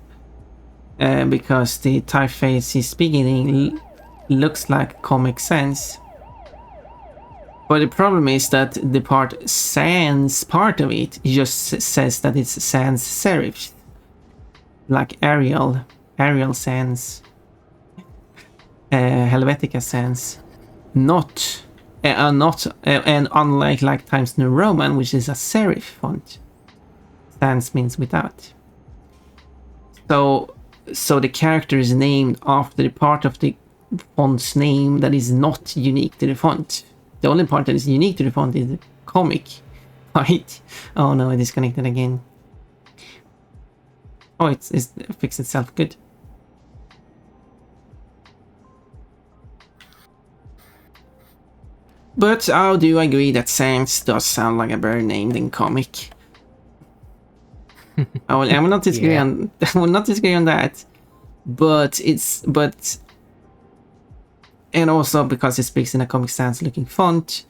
because the typeface he's speaking in looks like Comic Sans. But the problem is that the part sans part of it just says that it's sans serif, like Arial sans, Helvetica sans, not and unlike like Times New Roman, which is a serif font, sans means without. So the character is named after the part of the font's name that is not unique to the font. The only part that is unique to the font is the comic, right? Oh no, I disconnected again. Oh, it's fixed itself. Good. But I do agree that Sans does sound like a better name than comic. I will not disagree on. I will not disagree on that. But and also because it speaks in a Comic Sans looking font,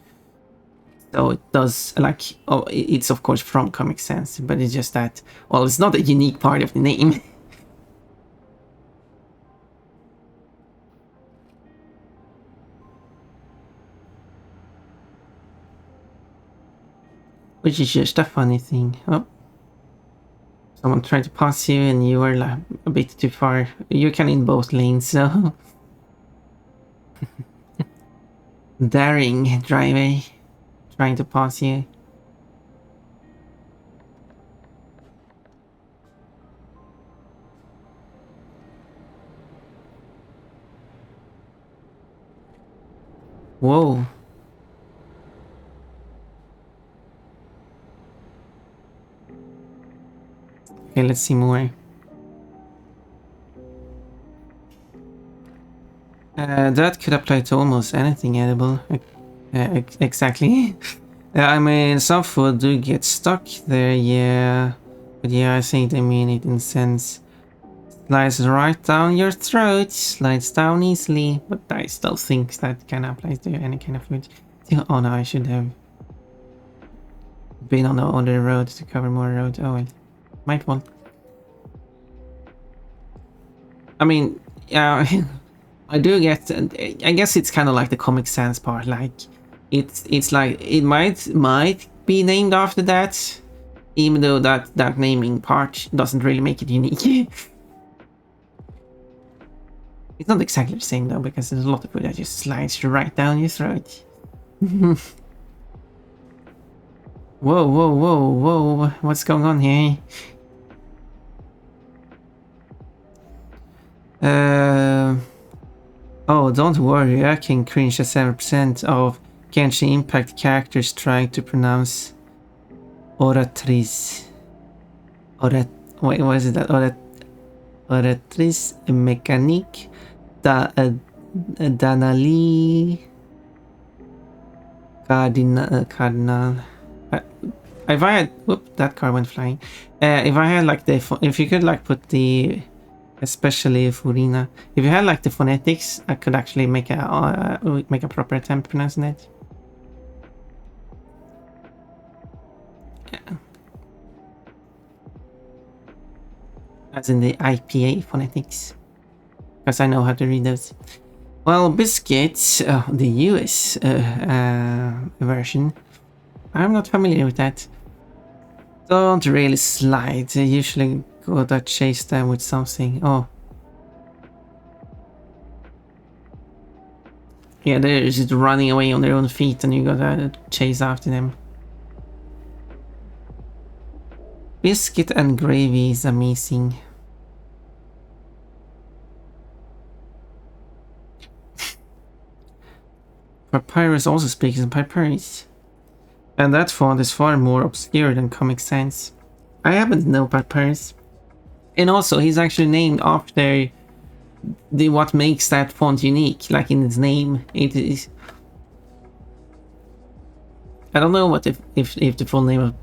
so it does, like, oh, it's of course from Comic Sans, but it's just that, well, it's not a unique part of the name. Which is just a funny thing. Oh, someone tried to pass you and you were like a bit too far. You're kind of in both lanes, so daring driver trying to pass you. Whoa. Okay, let's see more. That could apply to almost anything edible. Exactly. I mean, some food do get stuck there, yeah. But yeah, I think they mean it in sense. Slides right down your throat, slides down easily. But I still think that can apply to any kind of food. Oh no, I should have been on the other road to cover more road. Oh well, my fault. I mean, yeah, I do get. I guess it's kind of like the Comic Sans part. Like, it's like it might be named after that, even though that naming part doesn't really make it unique. It's not exactly the same though, because there's a lot of food that just slides right down your throat. Whoa, whoa, whoa, whoa! What's going on here? Oh, don't worry, I can cringe at 7% of Genshin Impact characters trying to pronounce Oratrice. Wait, what is it? Oratrice Mécanique Danali Cardinal. If I had, whoop, that car went flying. If I had like if you could like put the, especially Furina, if you had like the phonetics, I could actually make a proper attempt pronouncing it. Yeah. As in the IPA phonetics, because I know how to read those. Well, Biscuits, the US version, I'm not familiar with that. Don't really slide. They usually go to chase them with something. Oh. Yeah, they're just running away on their own feet and you gotta chase after them. Biscuit and gravy is amazing. Papyrus also speaks in Papyrus. And that font is far more obscure than Comic Sans. I happen to know Papyrus. And also, he's actually named after what makes that font unique, like in its name. It is. I don't know what if the full name of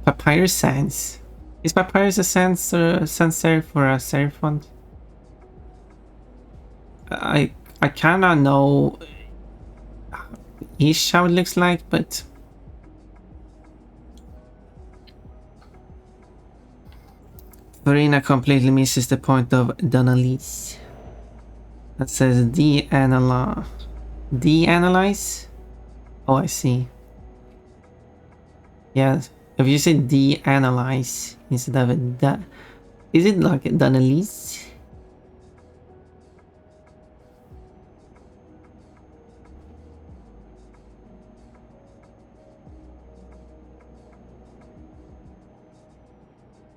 Papyrus Sans. Is Papyrus a sans serif or a serif font? I kinda know ish how it looks like, but Farina completely misses the point of Donalise. That says de-analyze. De-analyze? Oh, I see. Yeah, if you say de-analyze instead of that, is it like Donalise?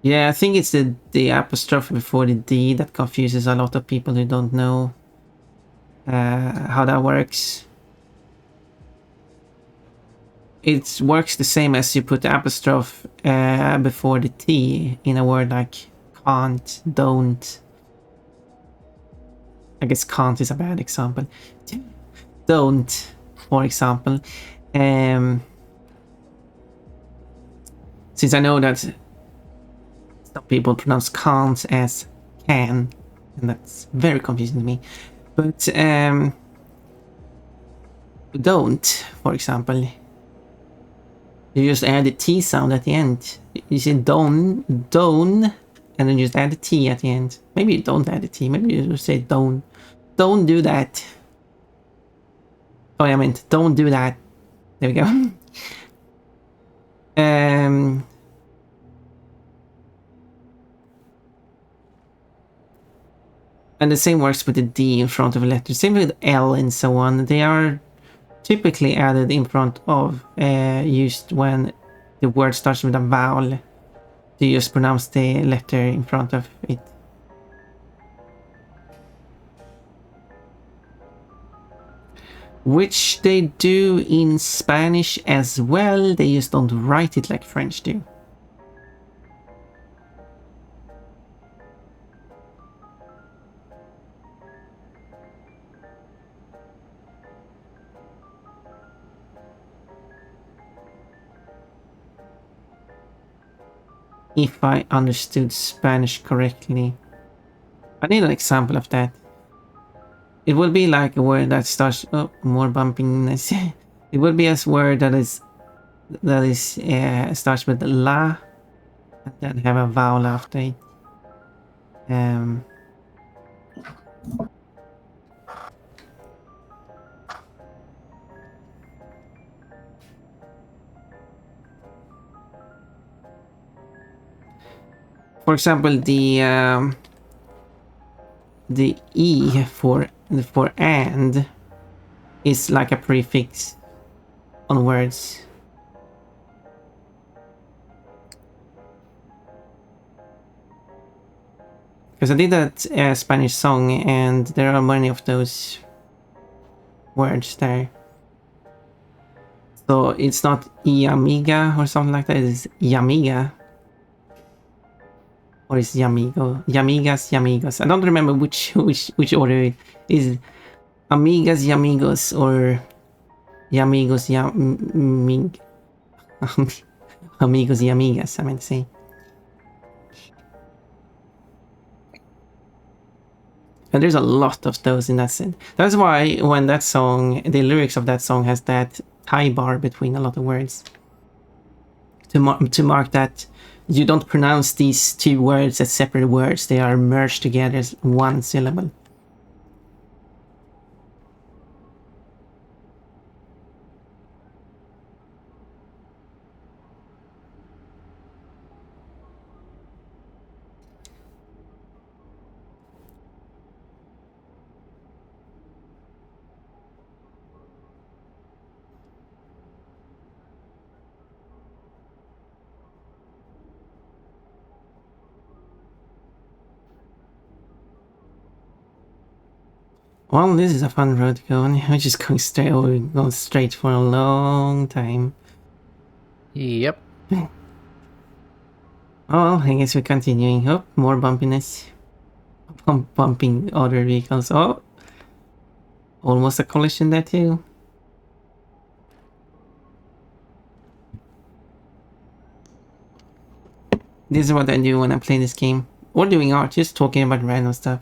Yeah, I think it's the apostrophe before the D that confuses a lot of people who don't know how that works. It works the same as you put the apostrophe before the T in a word like can't, don't. I guess can't is a bad example. Don't, for example. Since I know that some people pronounce can't as can, and that's very confusing to me. But don't, for example, you just add the T sound at the end. You say don, and then you just add the T at the end. Maybe you don't add the T, maybe you just say don't. Don't do that. Oh, I meant don't do that. There we go. And the same works with the D in front of a letter. Same with L and so on. They are typically added in front of, used when the word starts with a vowel. You just pronounce the letter in front of it. Which they do in Spanish as well, they just don't write it like French do. If I understood Spanish correctly. I need an example of that. It would be like a word that starts... Oh, more bumpiness. It would be a word that is starts with la and then have a vowel after it. For example, the e for and is like a prefix on words. Because I did that Spanish song and there are many of those words there. So it's not y amiga or something like that, it's yamiga. Or is yamigo? Yamigas, yamigos. I don't remember which order it is. Amigas, yamigos, or yamigos, yamig. Amigos y amigas, I meant to say. And there's a lot of those in that set. That's why when that song, the lyrics of that song has that tie bar between a lot of words. To mark that you don't pronounce these two words as separate words, they are merged together as one syllable. Well, this is a fun road to go on. We're just going straight over, going straight for a long time. Yep. Oh, well, I guess we're continuing. Oh, more bumpiness. Bumping other vehicles. Oh, almost a collision there too. This is what I do when I play this game. Or doing art, just talking about random stuff.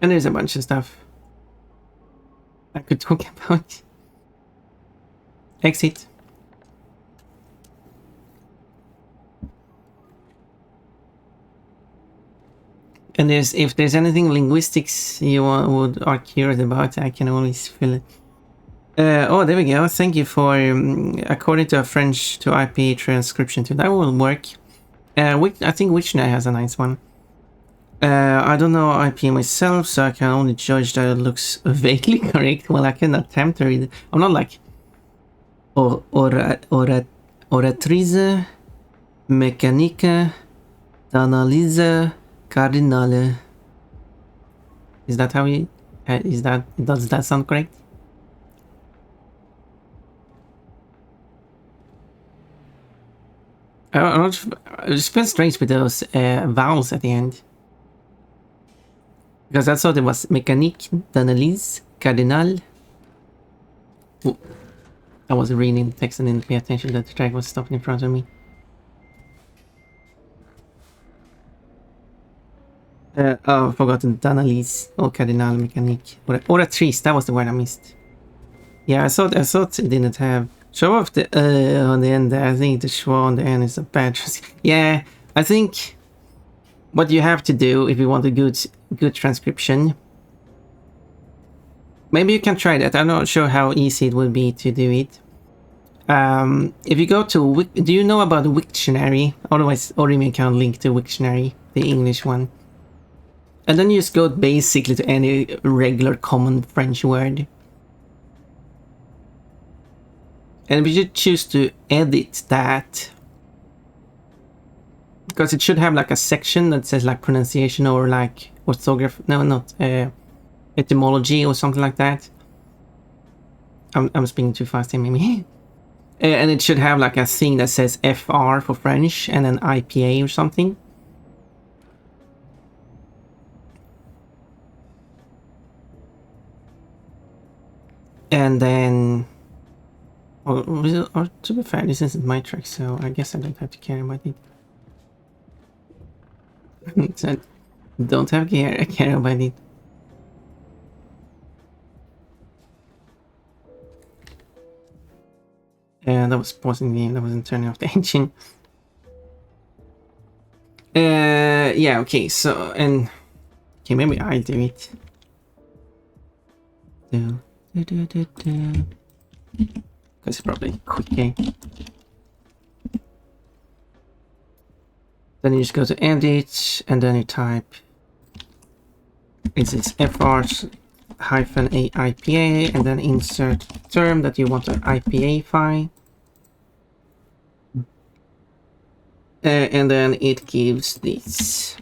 And there's a bunch of stuff I could talk about. Exit. And if there's anything linguistics you are curious about, I can always fill it. Oh, there we go. Thank you for according to a French to IP transcription tool. That will work. I think Wiktionary has a nice one. I don't know IP myself, so I can only judge that it looks vaguely correct. Well, I can attempt to read it. I'm not like oratrice mécanique d'analyse cardinale. Is that how you? Does that sound correct? It's been strange with those vowels at the end. Because I thought it was mécanique d'analyse cardinale. Ooh. I was reading the text and didn't pay attention that the track was stopped in front of me. Oh, I forgot d'analyse or cardinal mécanique. Oratrice, that was the word I missed. Yeah, I thought it didn't have. Show off the on the end there. I think the schwa on the end is a bad. Yeah, I think what you have to do if you want a good transcription. Maybe you can try that. I'm not sure how easy it would be to do it. If you go to do you know about Wiktionary? Otherwise, Orimi can link to Wiktionary, the English one. And then you just go basically to any regular common French word. And we should choose to edit that. Because it should have like a section that says like pronunciation or like orthography. No, not etymology or something like that. I'm speaking too fast here, maybe. And it should have like a thing that says FR for French and an IPA or something. And then... Or to be fair, this isn't my track, so I guess I don't have to care about it. So, don't have to care about it. And that was pausing the game, that wasn't turning off the engine. Yeah, okay, so, and... Okay, maybe I'll do it. Because it's probably a quick game. Then you just go to edit, and then you type... It says FR-AIPA, and then insert term that you want to IPA-fy. And then it gives this.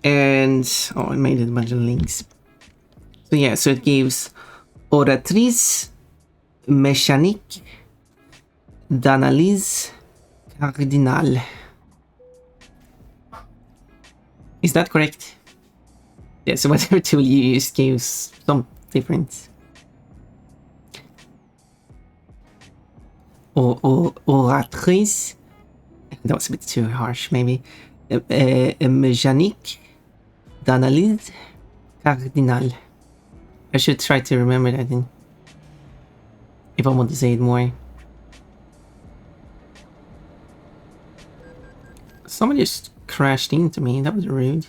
And oh, I made it a bunch of links. So yeah, so it gives oratrice mécanique d'analyse cardinale. Is that correct? Yeah, so whatever tool you use gives some difference. Oratrice. That was a bit too harsh, maybe. Mécanique d'analyse cardinale. I should try to remember that then. If I want to say it more. Someone just crashed into me, that was rude.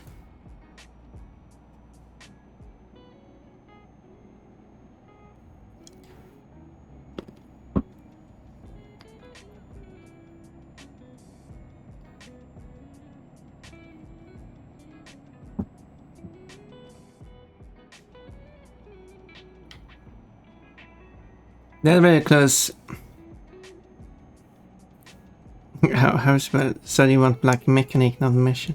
They're very close. How's that? So you want black mechanic, not mesh?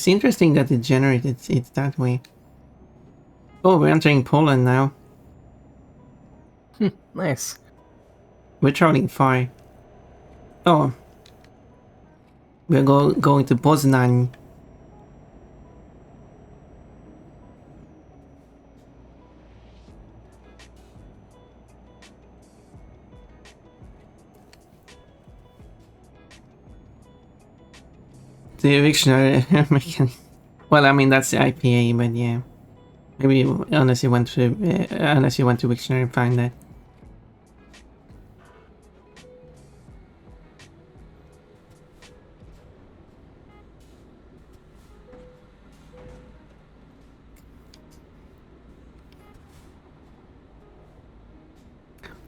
It's interesting that it generated it that way. Oh, we're entering Poland now. Nice. We're traveling far. Oh, we're going to Poznan. The eviction mechanic. Well, I mean that's the IPA, but yeah, maybe unless you went to Wiktionary and find that.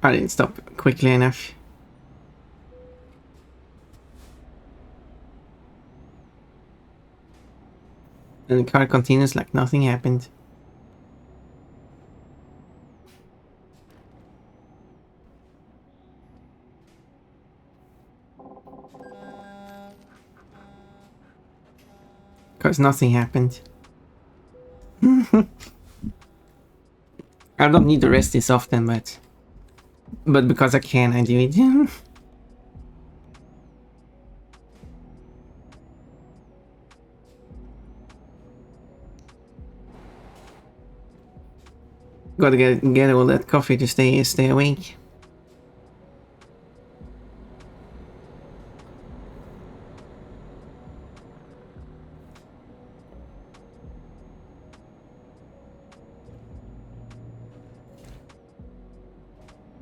I didn't stop quickly enough. And the car continues like nothing happened. Because nothing happened. I don't need to rest this often, but because I can, I do it. Gotta get all that coffee to stay awake.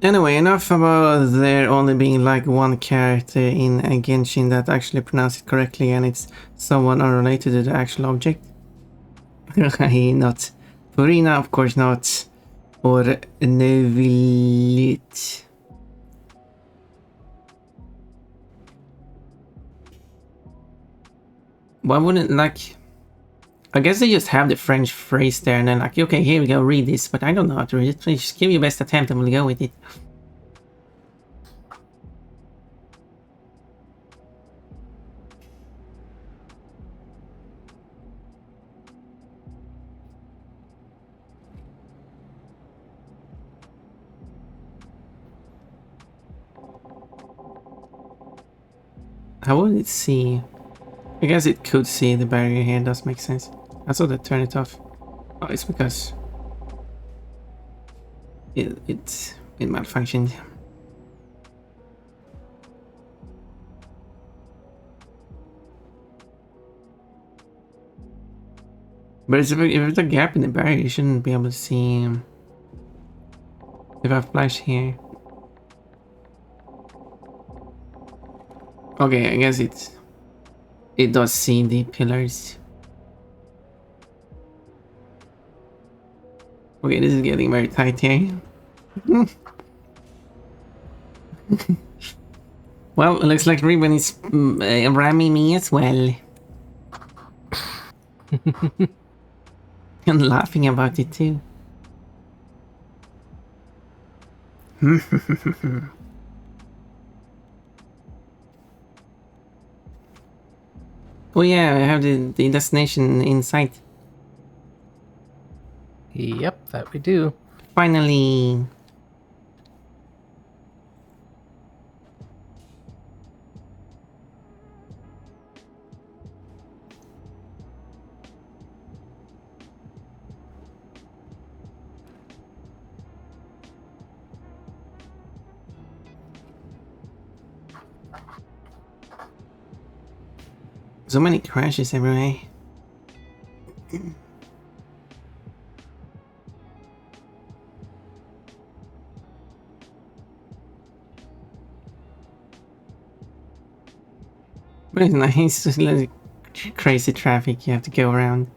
Anyway, enough about there only being like one character in a Genshin that actually pronounced it correctly and it's someone unrelated to the actual object. Not Purina, of course not. Or Nevilit. Why wouldn't, like... I guess they just have the French phrase there and then like, okay, here we go, read this, but I don't know how to read it. Please just give your best attempt and we'll go with it. How would it see? I guess it could see the barrier here, does make sense. I saw that turn it off. Oh, it's because it malfunctioned. But if there's a gap in the barrier, you shouldn't be able to see if I flash here. Okay, I guess it does see the pillars. Okay, this is getting very tight here. Well, it looks like Ribbon is ramming me as well. And laughing about it too. Oh yeah, I have the destination in sight. Yep, that we do. Finally. So many crashes everywhere. But it's nice, just like crazy traffic you have to go around.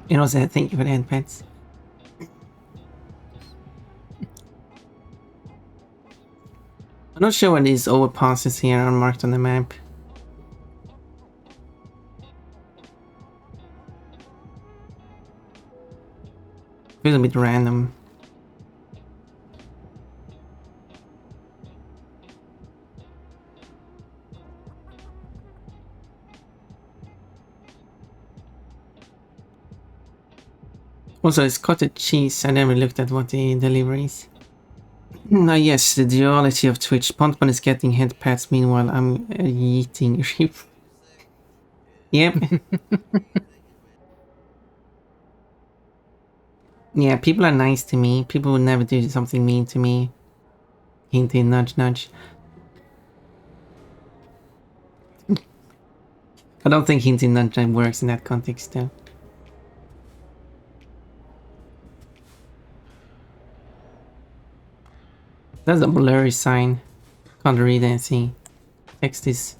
You know, so thank you for the hand pets. I'm not sure what these overpasses here are marked on the map. Feels a bit random. Also, it's cottage cheese. I never looked at what the delivery is. Yes, the duality of Twitch. Pontman is getting head pats, meanwhile I'm eating rib. Yep. Yeah, people are nice to me. People would never do something mean to me. Hint, hint, nudge, nudge. I don't think hint, hint, nudge works in that context, though. That's a blurry sign. Can't read anything. Text is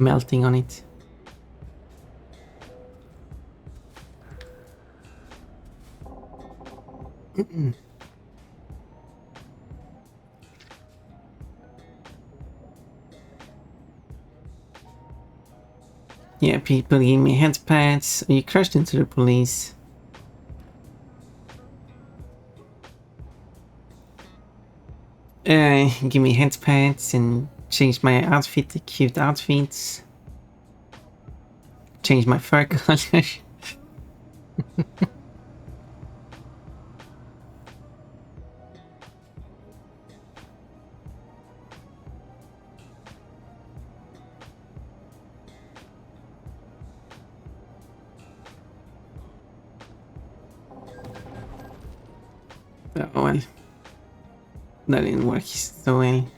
melting on it. Yeah, people give me head pats. You crashed into the police. Give me head pats and change my outfit to cute outfits. Change my fur color. Oh well. That didn't work so well.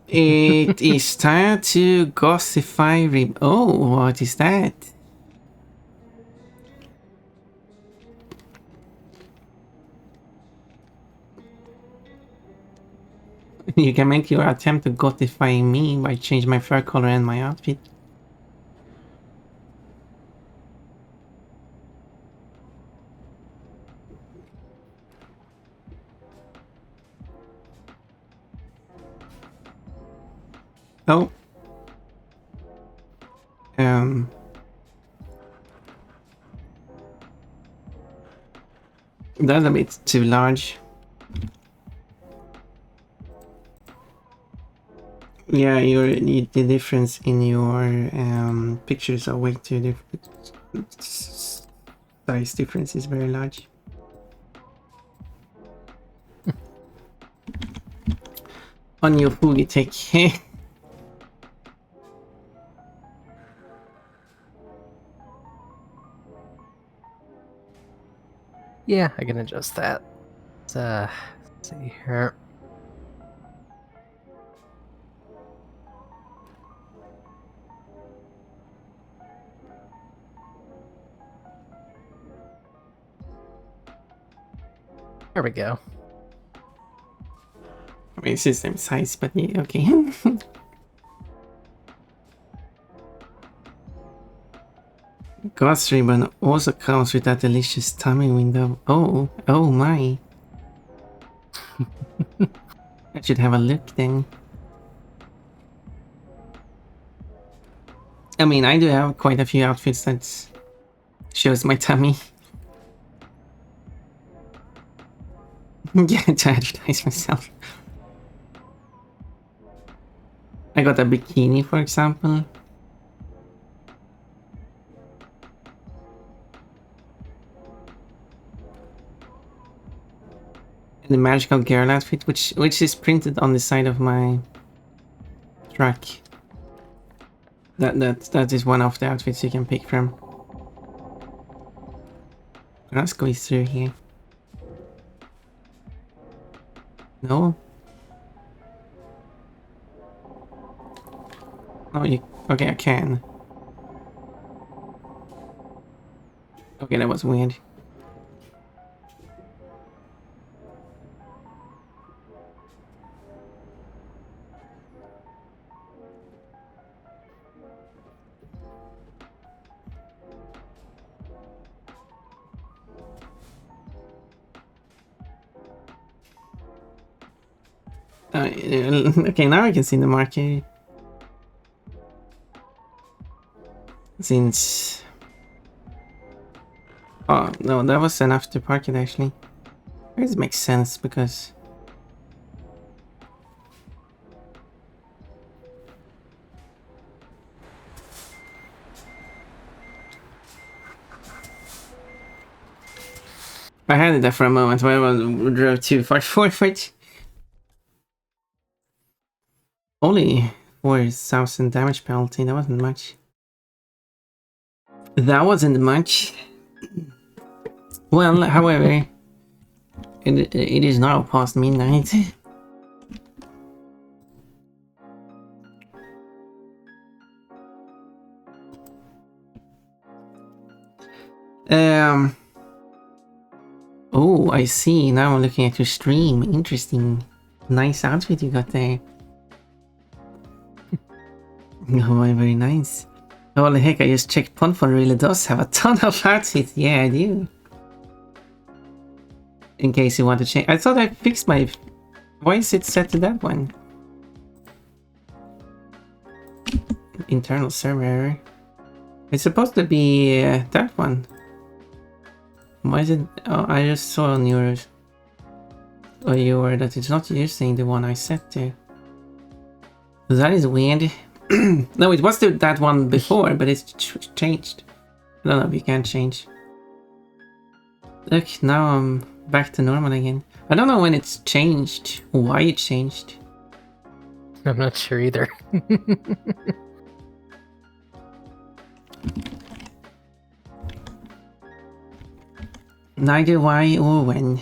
It is time to gossify rib. Oh, what is that? You can make your attempt to gossify me by changing my fur color and my outfit. Oh. That's a bit too large. Yeah, the difference in your pictures are way too different. Size difference is very large. On your fully take. Yeah, I can adjust that. Let's see here. There we go. I mean, it's the same size, but yeah, okay. Ghost ribbon also comes with that delicious tummy window. Oh, oh my. I should have a look then. I mean, I do have quite a few outfits that shows my tummy. Yeah, to advertise myself. I got a bikini, for example. And the magical girl outfit, which is printed on the side of my truck. That is one of the outfits you can pick from. Let's go through here. No? Oh, you... Okay, I can. Okay, that was weird. Okay, now I can see the marker. Since... Oh, no, that was enough to park it actually. This makes sense because... I had it there for a moment when I drove too far forward. Only 4,000 damage penalty, that wasn't much. That wasn't much. Well, however, it is now past midnight. Oh, I see. Now I'm looking at your stream. Interesting. Nice outfit you got there. Oh, very nice. Holy heck, I just checked Ponfon really does have a ton of outfits. Yeah, I do. In case you want to change. I thought I fixed my... Why is it set to that one? Internal server error. It's supposed to be that one. Why is it... Oh, I just saw on yours. Oh, your that it's not using the one I set to. That is weird. No, it was that one before, but it's changed. I don't know if you can change. Look, now I'm back to normal again. I don't know when it's changed, or why it changed. I'm not sure either. Neither why or when.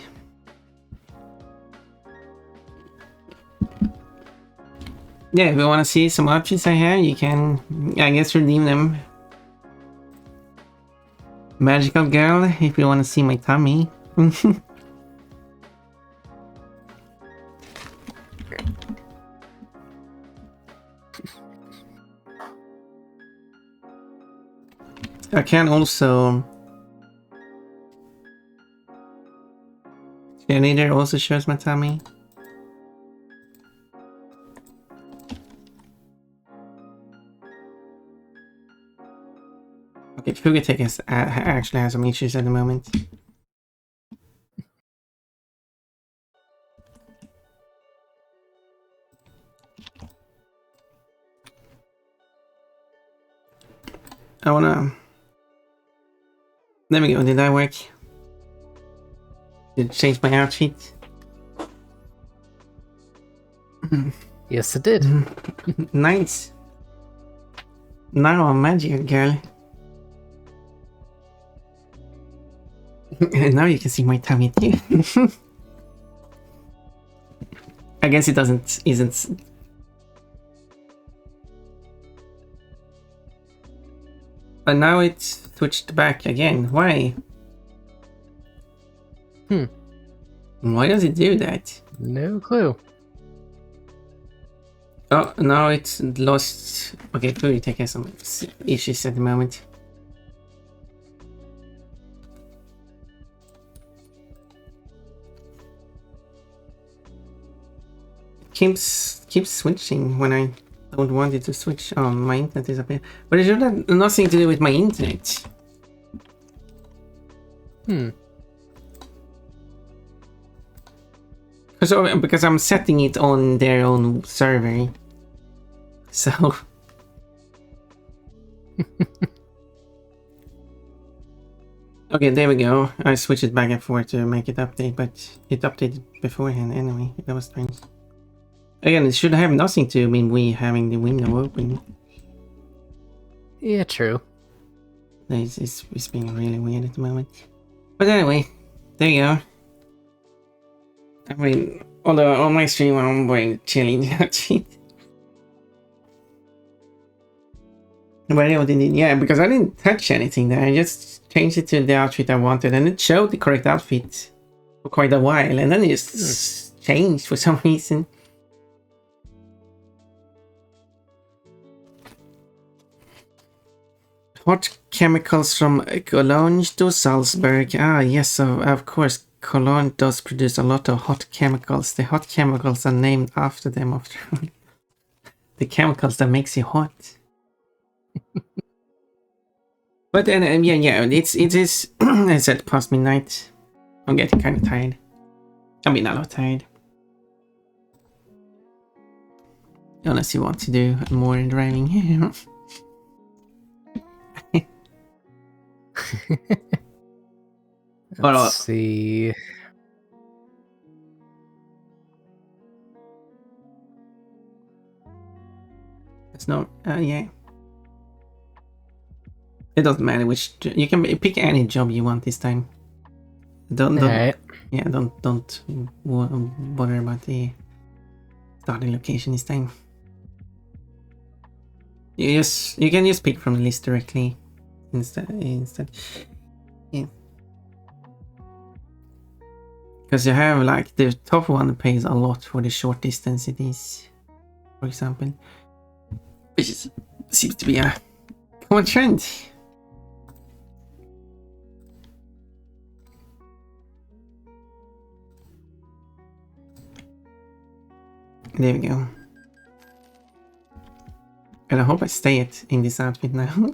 Yeah, if you want to see some options I have, you can, I guess, redeem them. Magical girl, if you want to see my tummy. I can also... Cheerleader also shows my tummy. Okay, Fugatech actually has some issues at the moment. I wanna... There we go, did that work? Did it change my outfit? Yes, it did. Nice. Now I'm magical girl. And now you can see my tummy too. I guess it isn't. But now it's switched back again. Why? Why does it do that? No clue. Oh, now it's lost. Okay, Fugatech has some issues at the moment. Keeps switching when I don't want it to switch. Oh, my internet is up here. But it should have nothing to do with my internet. Because I'm setting it on their own server. So... Okay, there we go. I switched it back and forth to make it update, but it updated beforehand anyway. That was strange. Again, it should have nothing to mean we having the window open. Yeah, true. It's being really weird at the moment. But anyway, there you go. I mean, although on my stream I'm wearing chilling outfit. But yeah, because I didn't touch anything there. I just changed it to the outfit I wanted, and it showed the correct outfit for quite a while, and then it just changed for some reason. Hot chemicals from Cologne to Salzburg. Ah, yes, so of course Cologne does produce a lot of hot chemicals. The hot chemicals are named after them, after all. The chemicals that makes you hot. But then, yeah, it is. I said past midnight. I'm getting kind of tired. I mean, a lot tired. Unless you want to do more driving. Let's see. It's not. Yeah. It doesn't matter which. You can pick any job you want this time. Don't. Alright. Yeah. Don't bother about the starting location this time. You can just pick from the list directly instead. Yeah. Because you have like the top one pays a lot for the short distance cities, for example, which seems to be a common trend. There we go. And I hope I stay in this outfit now.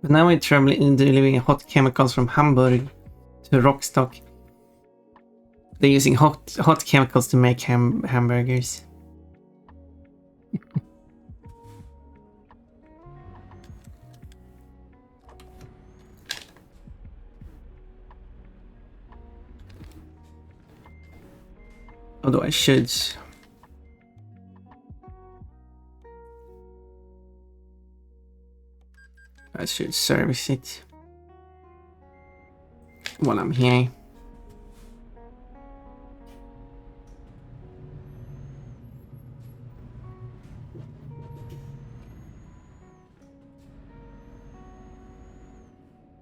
But now we're delivering hot chemicals from Hamburg to Rockstock. They're using hot chemicals to make hamburgers. Although I should service it while I'm here.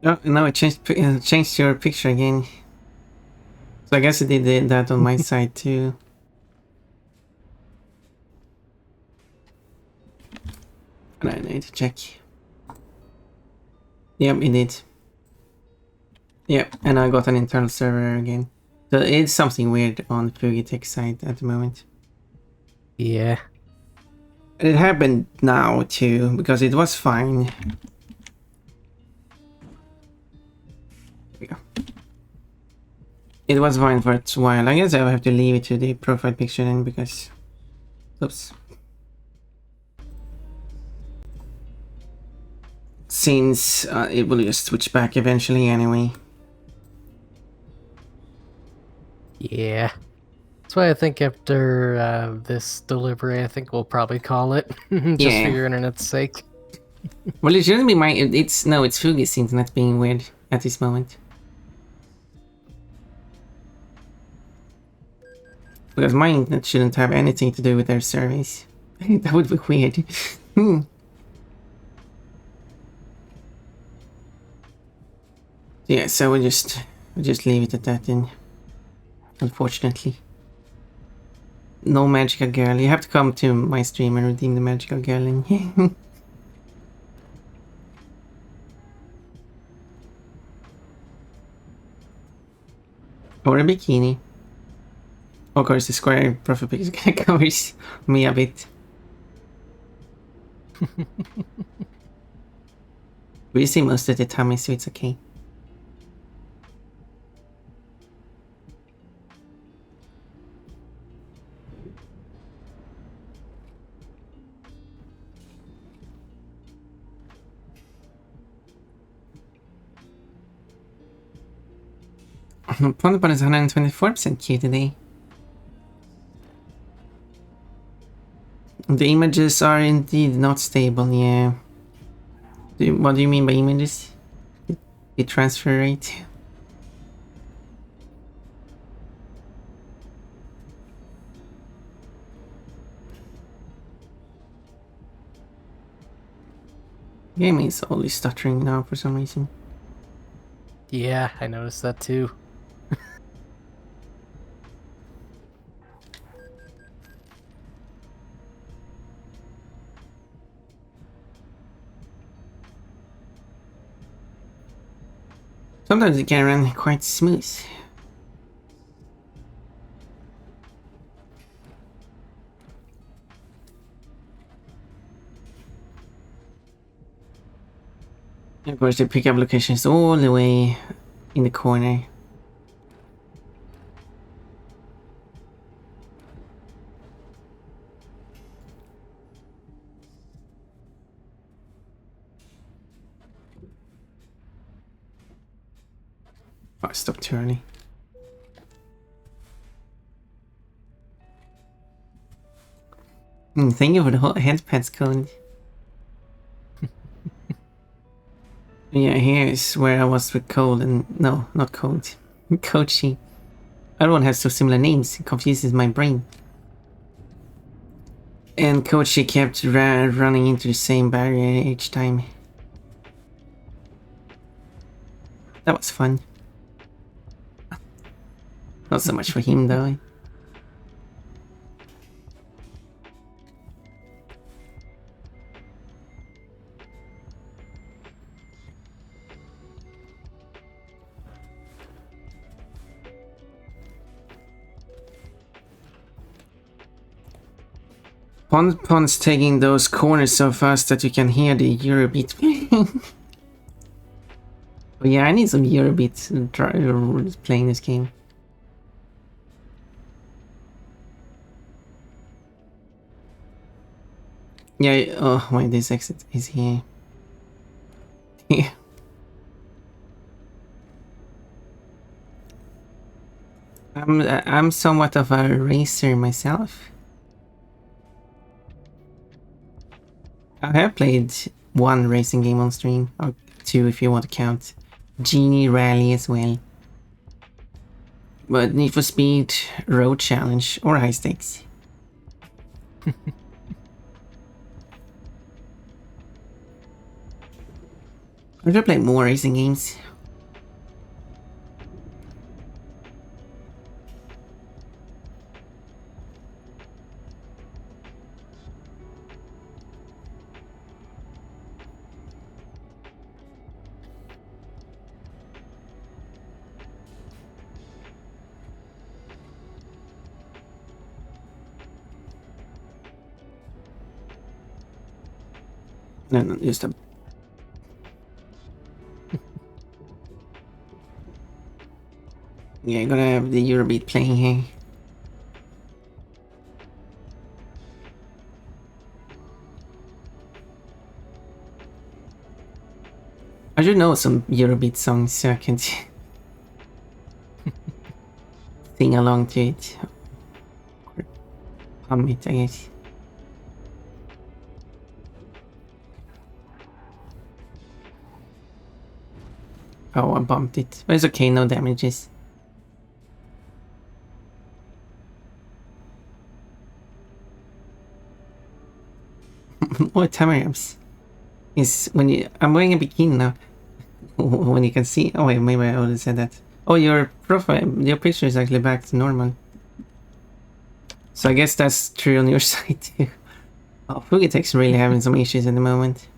Oh, now I changed your picture again. So I guess I did that on my side too. And I need to check. Yep, it did. Yep, and I got an internal server again. So it's something weird on Fugitech side at the moment. Yeah. And it happened now too, because it was fine. There we go. It was fine for a while. I guess I have to leave it to the profile picture then, because... Oops. Since it will just switch back eventually anyway. Yeah. That's why I think after this delivery, I think we'll probably call it. Just for your internet's sake. Well, it shouldn't be it's Fugi's internet being weird at this moment. Because my internet shouldn't have anything to do with their service. That would be weird. Yeah, so we'll just leave it at that then. Unfortunately. No magical girl. You have to come to my stream and redeem the magical girl in. Or a bikini. Of course, the square profile picture covers me a bit. We see most of the tummy, so it's okay. Ponderpon is 124% Q today. The images are indeed not stable, yeah. What do you mean by images? The transfer rate? Game is always stuttering now for some reason. Yeah, I noticed that too. Sometimes it can run quite smooth. Of course, the pickup location is all the way in the corner. Oh, I stopped too early. Thank you for the whole headpads code. Yeah, here's where I was with Cole and... No, not Cole. Kochi. Everyone has so similar names, it confuses my brain. And Kochi kept running into the same barrier each time. That was fun. Not so much for him though. Pon's taking those corners so fast that you can hear the Eurobeat playing. Oh yeah, I need some Eurobeat playing this game. Yeah, oh wait, this exit is here. Yeah. I'm somewhat of a racer myself. I have played one racing game on stream, or two if you want to count Genie Rally as well. But Need for Speed, Road Challenge, or High Stakes. I should play more racing games. No, just a... Yeah, I gotta have the Eurobeat playing here. I should know some Eurobeat songs so I can sing along to it. Or hum it, I guess. Oh, I bumped it. But it's okay, no damages. What time-ups is when you... I'm wearing a bikini now. When you can see... Oh wait, maybe I already said that. Oh, your profile, your picture is actually back to normal. So I guess that's true on your side too. Oh, Fugitech's really having some issues at the moment.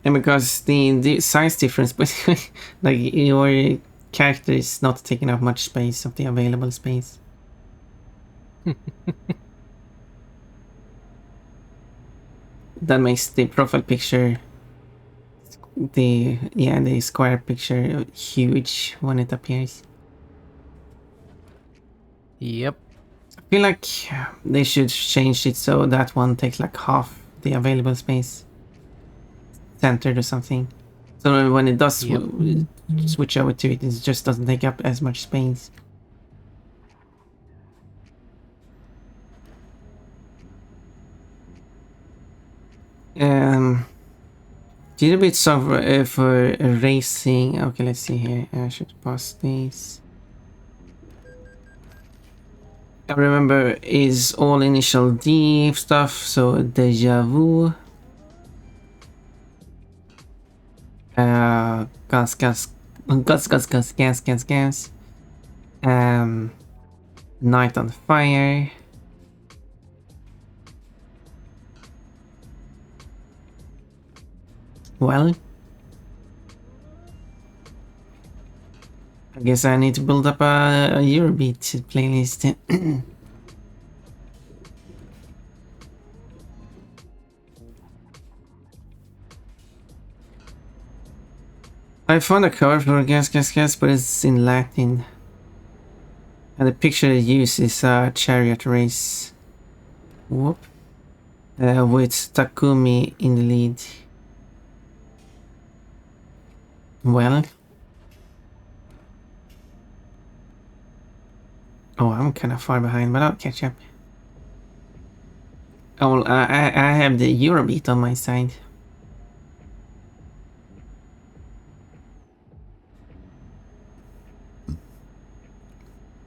And because the size difference between... like, your character is not taking up much space of the available space. That makes the profile picture... the square picture huge when it appears. Yep. I feel like they should change it so that one takes like half the available space. Centered or something. So when it does switch over to it, it just doesn't take up as much space. Did a bit for racing. Okay, let's see here. I should pause these. I remember is all initial D stuff, so Deja Vu. Gas, gas, gas, gas, gas, gas, gas, gas. Night on Fire. Well, I guess I need to build up a Eurobeat playlist. I found a cover for Gas Gas Gas, but it's in Latin. And the picture they use is a chariot race. Whoop. With Takumi in the lead. Well. Oh, I'm kind of far behind, but I'll catch up. Oh, I have the Eurobeat on my side.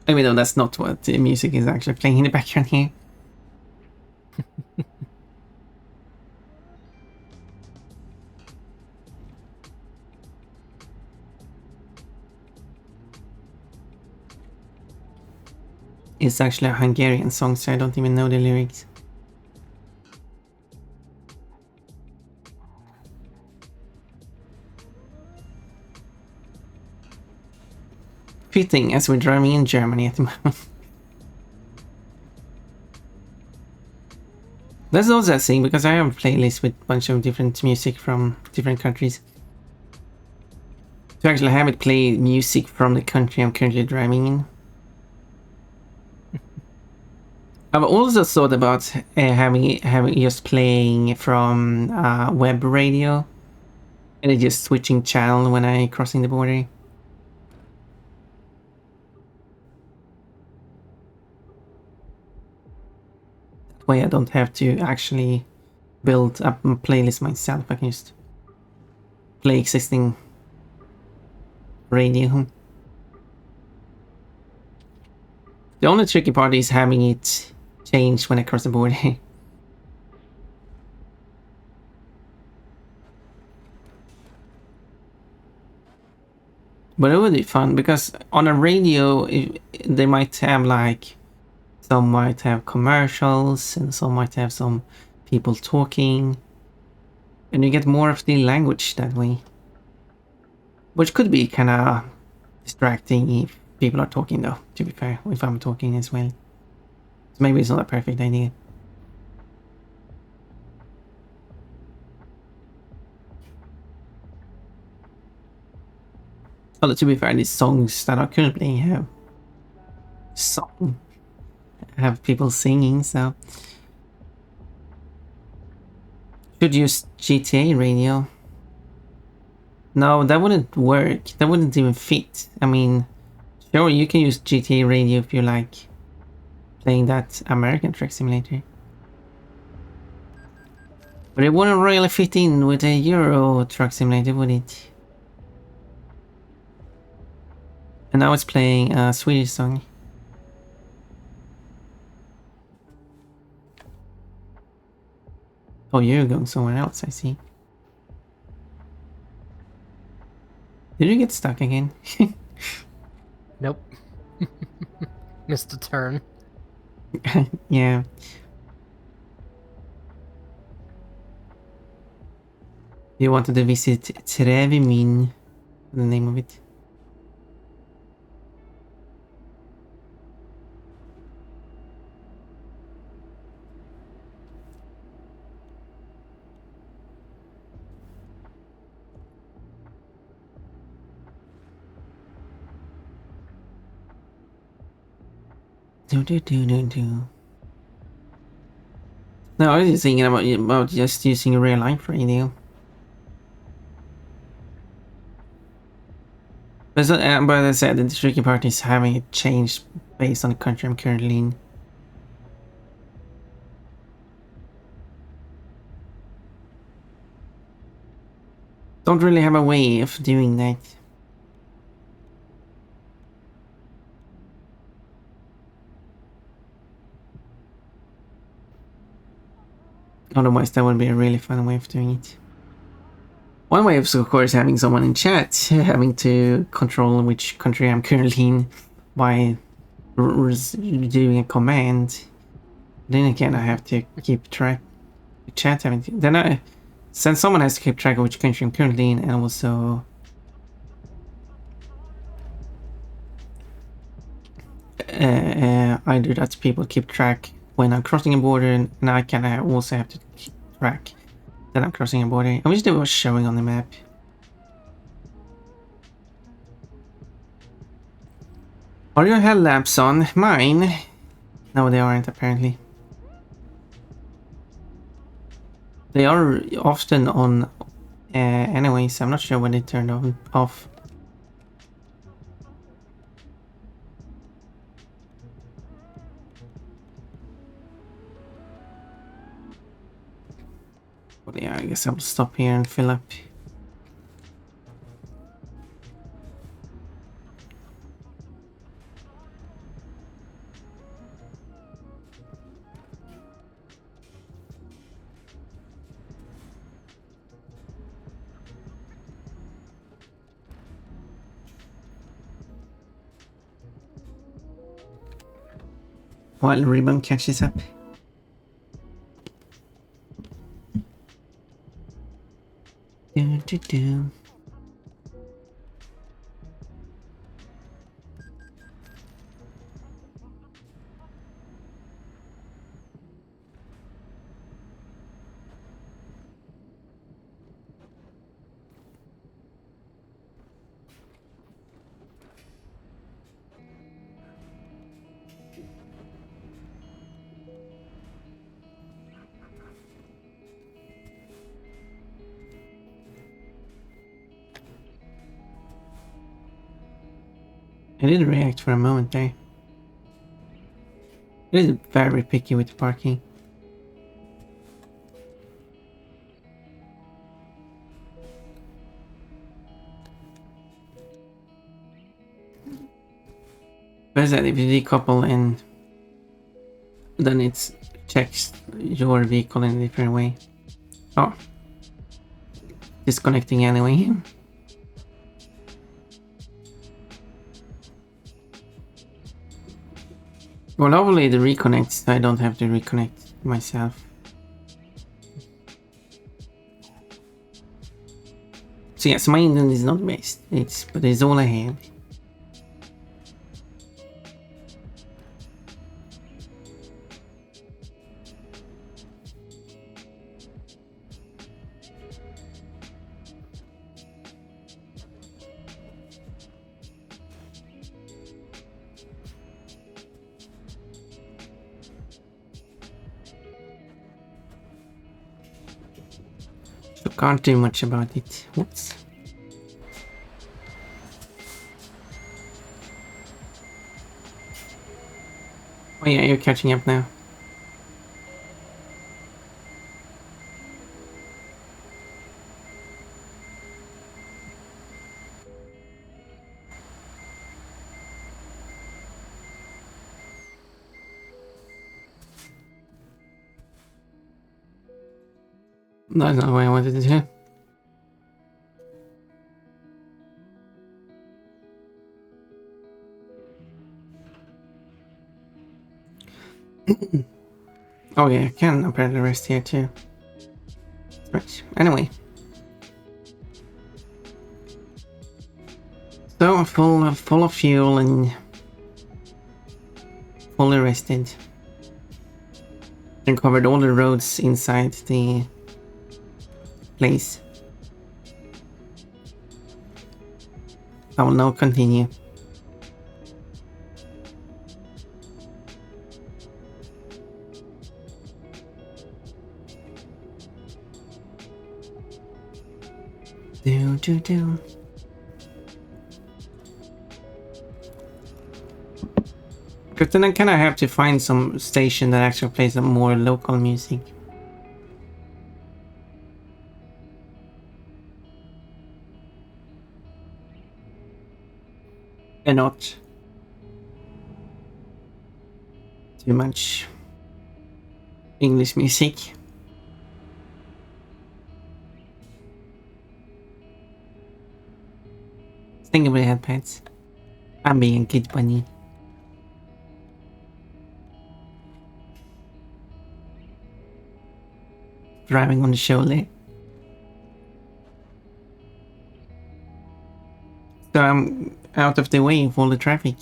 Even though that's not what the music is actually playing in the background here. It's actually a Hungarian song, so I don't even know the lyrics. Fitting as we're driving in Germany at the moment. That's also a thing, because I have a playlist with a bunch of different music from different countries. To actually have it play music from the country I'm currently driving in. I've also thought about having just playing from web radio, and then just switching channel when I crossing the border. That way I don't have to actually build up a playlist myself. I can just play existing radio. The only tricky part is having it change when I cross the border. But it would be fun, because on a radio they might have like, some might have commercials and some might have some people talking, and you get more of the language that way, which could be kind of distracting if people are talking, though, to be fair, if I'm talking as well. So maybe it's not a perfect idea. Although, to be fair, these songs that are currently have people singing, so should use GTA radio. No, that wouldn't work. That wouldn't even fit. I mean, sure, you can use GTA radio if you like playing that American Truck Simulator, but it wouldn't really fit in with a Euro Truck Simulator, would it? And now it's playing a Swedish song. Oh, you're going somewhere else, I see. Did you get stuck again? Nope. Missed a turn. Yeah. You wanted to visit Trevimin, the name of it. Do. No, I was just thinking about just using a real life radio. But as I said, the tricky part is having it changed based on the country I'm currently in. Don't really have a way of doing that. Otherwise, that would be a really fun way of doing it. One way is, of course, having someone in chat, having to control which country I'm currently in by doing a command. Then again, I have to keep track of chat having to. Then Since someone has to keep track of which country I'm currently in, and also I do that people keep track when I'm crossing a border, and I can also have to keep track that I'm crossing a border. I wish they were showing on the map. Are your headlamps on? Mine? No, they aren't apparently. They are often on anyways. I'm not sure when they turned on off. Well, yeah, I guess I'll stop here and fill up. While Ribbon catches up. Do, do, do. I did react for a moment there. It is very picky with parking. But that if you decouple and then it checks your vehicle in a different way. Oh. Disconnecting anyway. Well, hopefully it reconnects. I don't have to reconnect myself. So yes, my internet is not best. But it's all I have. So can't do much about it. Whoops. Oh yeah, you're catching up now. That's not what I wanted to do. Oh yeah, I can apparently rest here too. Right. Anyway. So full of fuel and fully rested. And covered all the roads inside the place. I will now continue. Do. But then I kind of have to find some station that actually plays some more local music. And not too much English music. Think about headpads. I'm being a kid bunny. Driving on the shoulder. So I'm out of the way of all the traffic.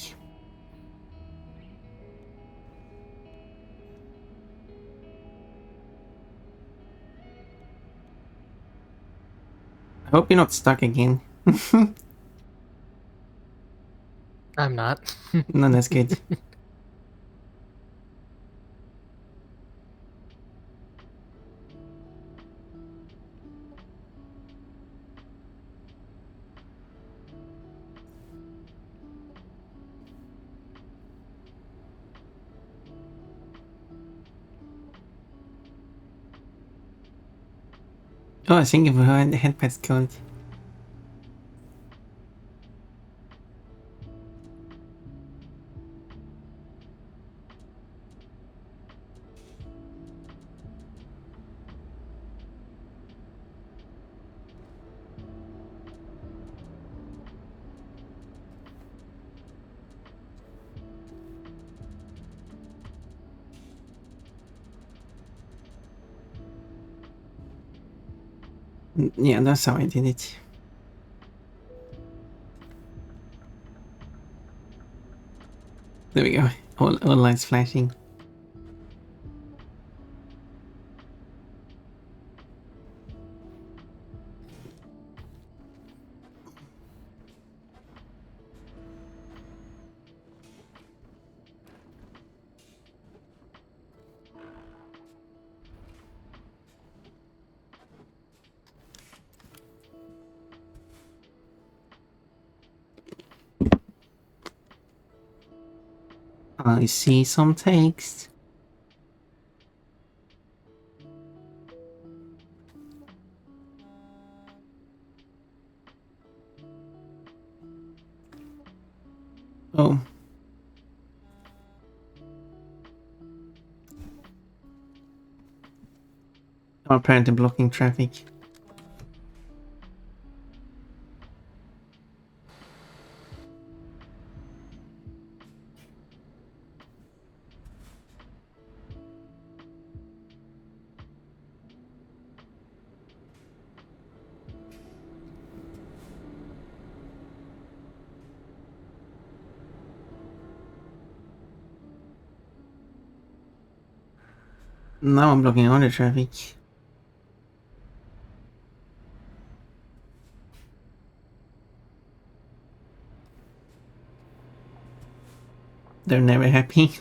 I hope you're not stuck again. I'm not. No, that's good. Oh, I think for her the headpad's code. Yeah, that's how I did it. There we go. All lights flashing. I see some text. Oh. I'm apparently blocking traffic. Now I'm blocking all the traffic. They're never happy.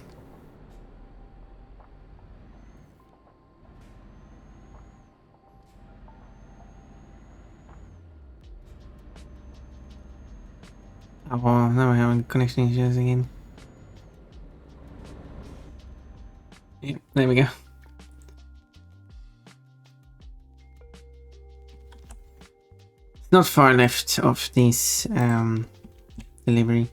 Oh, now I have connection issues again. Yeah, there we go. It's not far left of this delivery.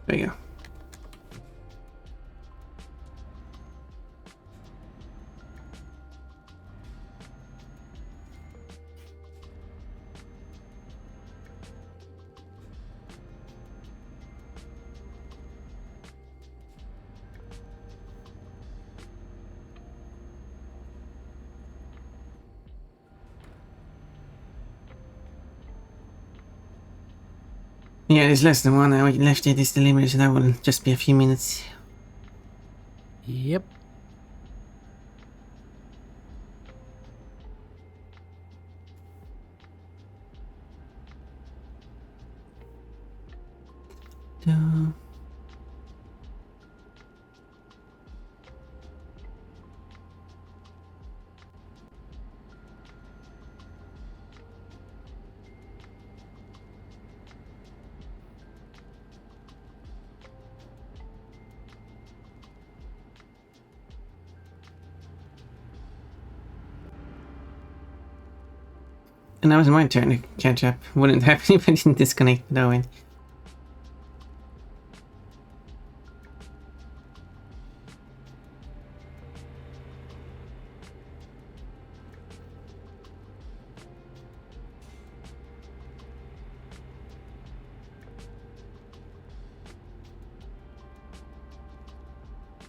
There we go. Yeah, there's less than 1 hour left in this delivery, so that will just be a few minutes. Yep. Duh. And now it's my turn to catch up. Wouldn't happen if I didn't disconnect though. And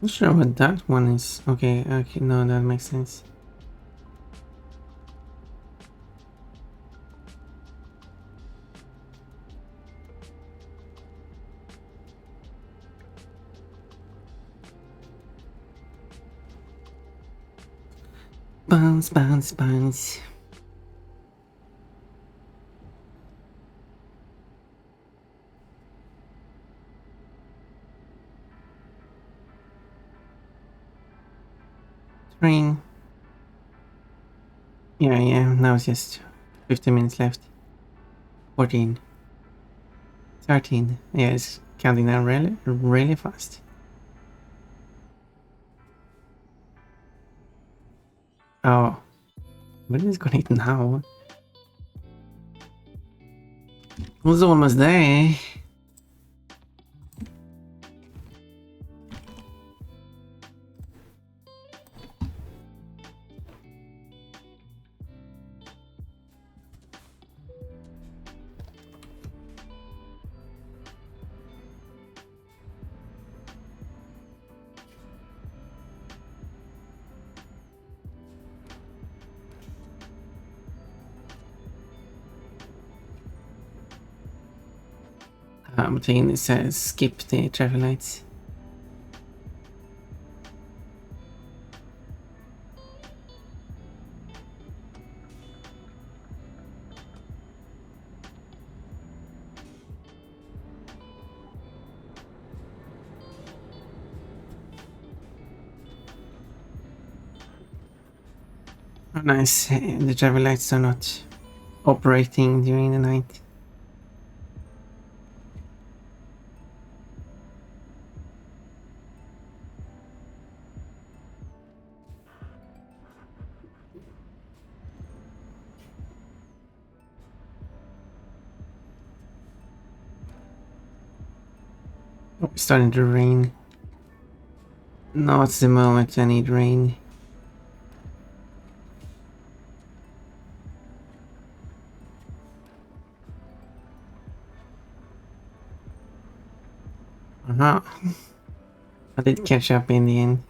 Not sure what that one is. Okay, no, that makes sense. Bounce, bounce, bounce. Train. Yeah, now it's just 15 minutes left. 14. 13. Yeah, it's counting down really fast. Oh, when is it gonna eat now? It was almost there. I'm taking this skip the traffic lights. Oh, nice. The traffic lights are not operating during the night. Oh, it's starting to rain. No, it's the moment I need rain. Uh-huh. I did catch up in the end.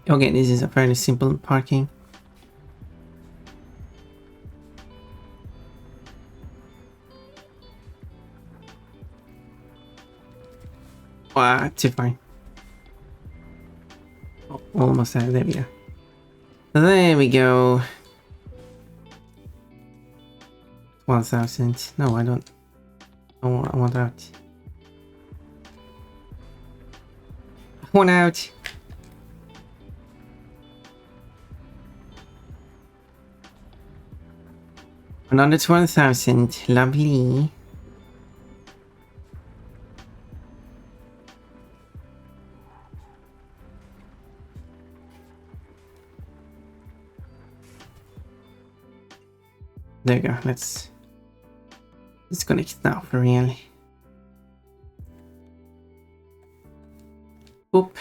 Okay, this is a fairly simple parking. Too far. Oh, almost there. There we go. There we go. 1,000. No, I don't. I want out. I want out. Another 12,000. Lovely. There you go. Let's connect now for real. Oop.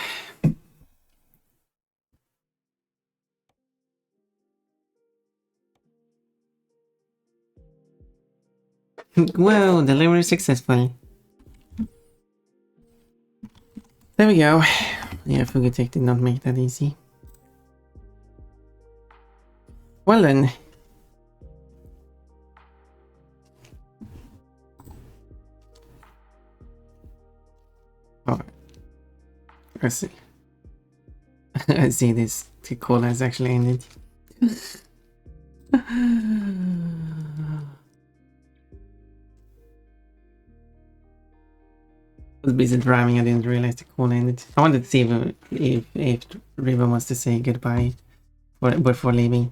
Well, delivery successful. There we go. Yeah, Fugitech did not make that easy. Well then. Oh, I see. I see this. The call has actually ended. I was busy driving. I didn't realize the call ended. I wanted to see if Riven wants to say goodbye before leaving.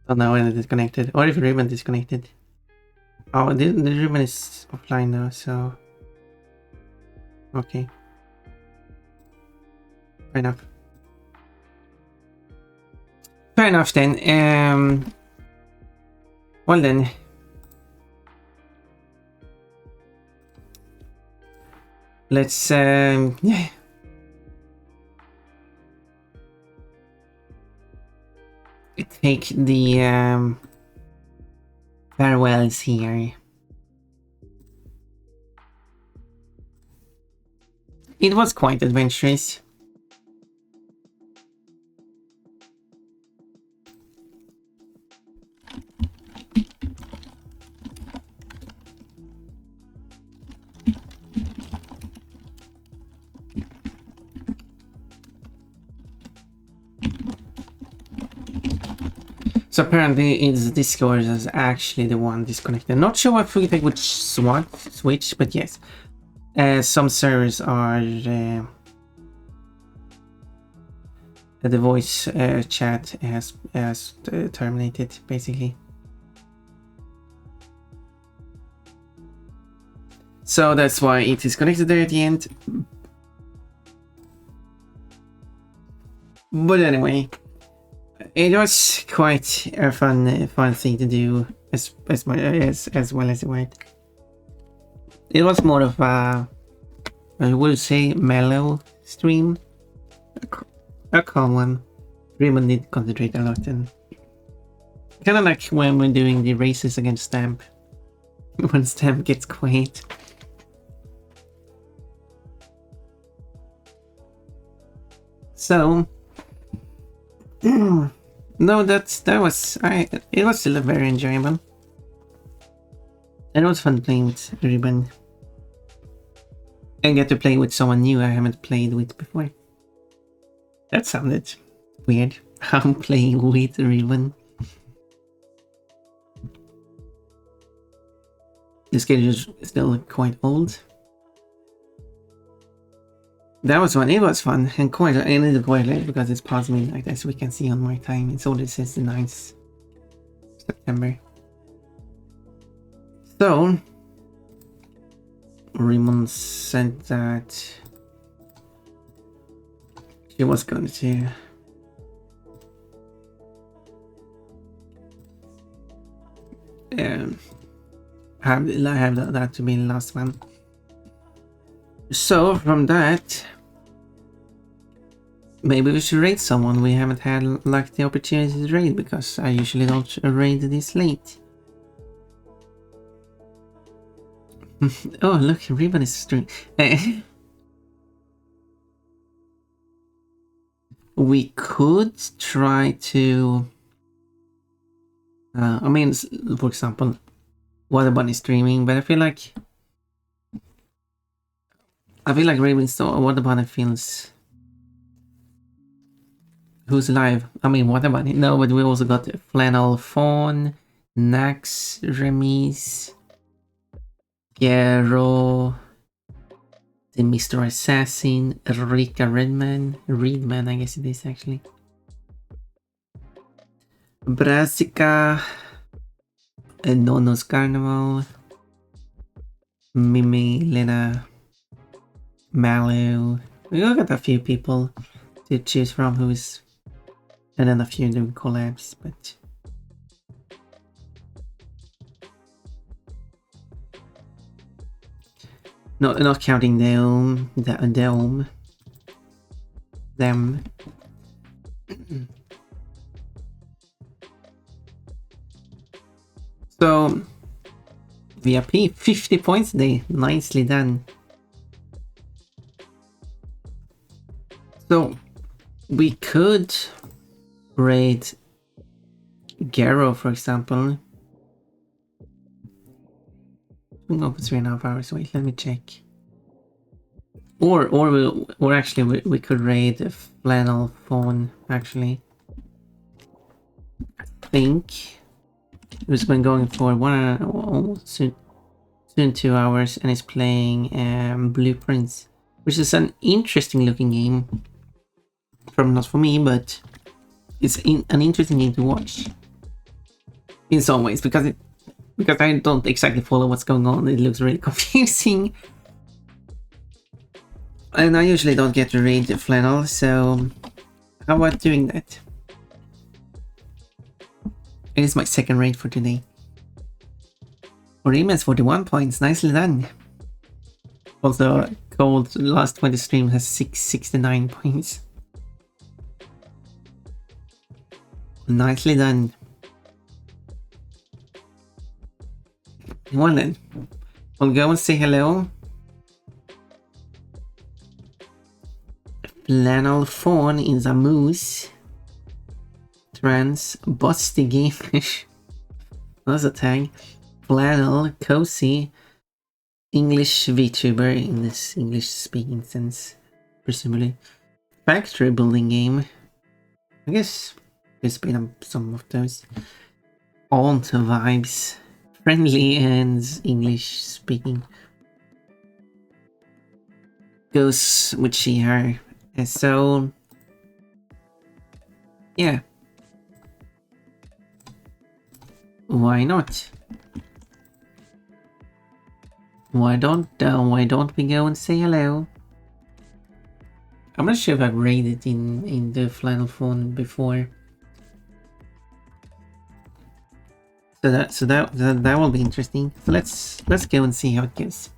Don't know when it disconnected, or if Riven disconnected. Oh, the Riven is offline now, so okay, fair enough. Fair enough then. Well then. Let's yeah. take the farewells here. It was quite adventurous. So apparently it's Discord is actually the one disconnected. Not sure what feedback would switch, but yes. Some servers are the voice chat has terminated basically. So that's why it is connected there at the end. But anyway, it was quite a fun thing to do as well as it went. It was more of a, I would say, mellow stream, a calm one. Raymond did concentrate a lot, and kind of like when we're doing the races against Stamp, when Stamp gets quiet. So. No, it was still very enjoyable. And it was fun playing with Ribbon. And get to play with someone new I haven't played with before. That sounded weird. I'm playing with Ribbon. This game is still quite old. That was fun. It was fun and quite late because it's past midnight, as we can see on my time. It's already since the 9th September. So Raymond said that she was going to have that to be the last one. So from that, maybe we should raid someone we haven't had like the opportunity to raid, because I usually don't raid this late. Oh look, Ribbon is streaming. We could try to I mean, for example, Waterbun is streaming, but I feel like Raven's Waterbun feels. Who's live? I mean, Waterbun. No, but we also got Flannel Fawn, Nax, Remis, Gero, the Mr. Assassin, Rika Reedman, I guess it is actually. Brassica, Nono's Carnival, Mimi, Lena, Malu. We got a few people to choose from who's, and then a few doing collabs, but not counting them. So VIP 50 points today, nicely done. So we could raid Gero, for example. We'll go for 3.5 hours. Wait, let me check. Or we could raid Flannel Fawn. Actually, I think it's been going for almost soon 2 hours, and it's playing Blueprints, which is an interesting looking game. Not for me, but it's an interesting game to watch in some ways, because I don't exactly follow what's going on. It looks really confusing, and I usually don't get to raid the Flannel, so how about doing that? It is my second raid for today. Orima's 41 points, nicely done. Also, Cold last 20 streams has 669 points. Nicely done. Well then, we'll go and say hello. Flannel fawn is a moose. Trans busty gamefish. That's a tag. Flannel, cozy, English VTuber in this English speaking sense, presumably. Factory building game. I guess there's been some of those. Alt vibes. Friendly and English speaking. Goes with she, her. And so, yeah. Why not? Why don't we go and say hello? I'm not sure if I've raided in the flannel phone before. So that will be interesting. So let's go and see how it goes.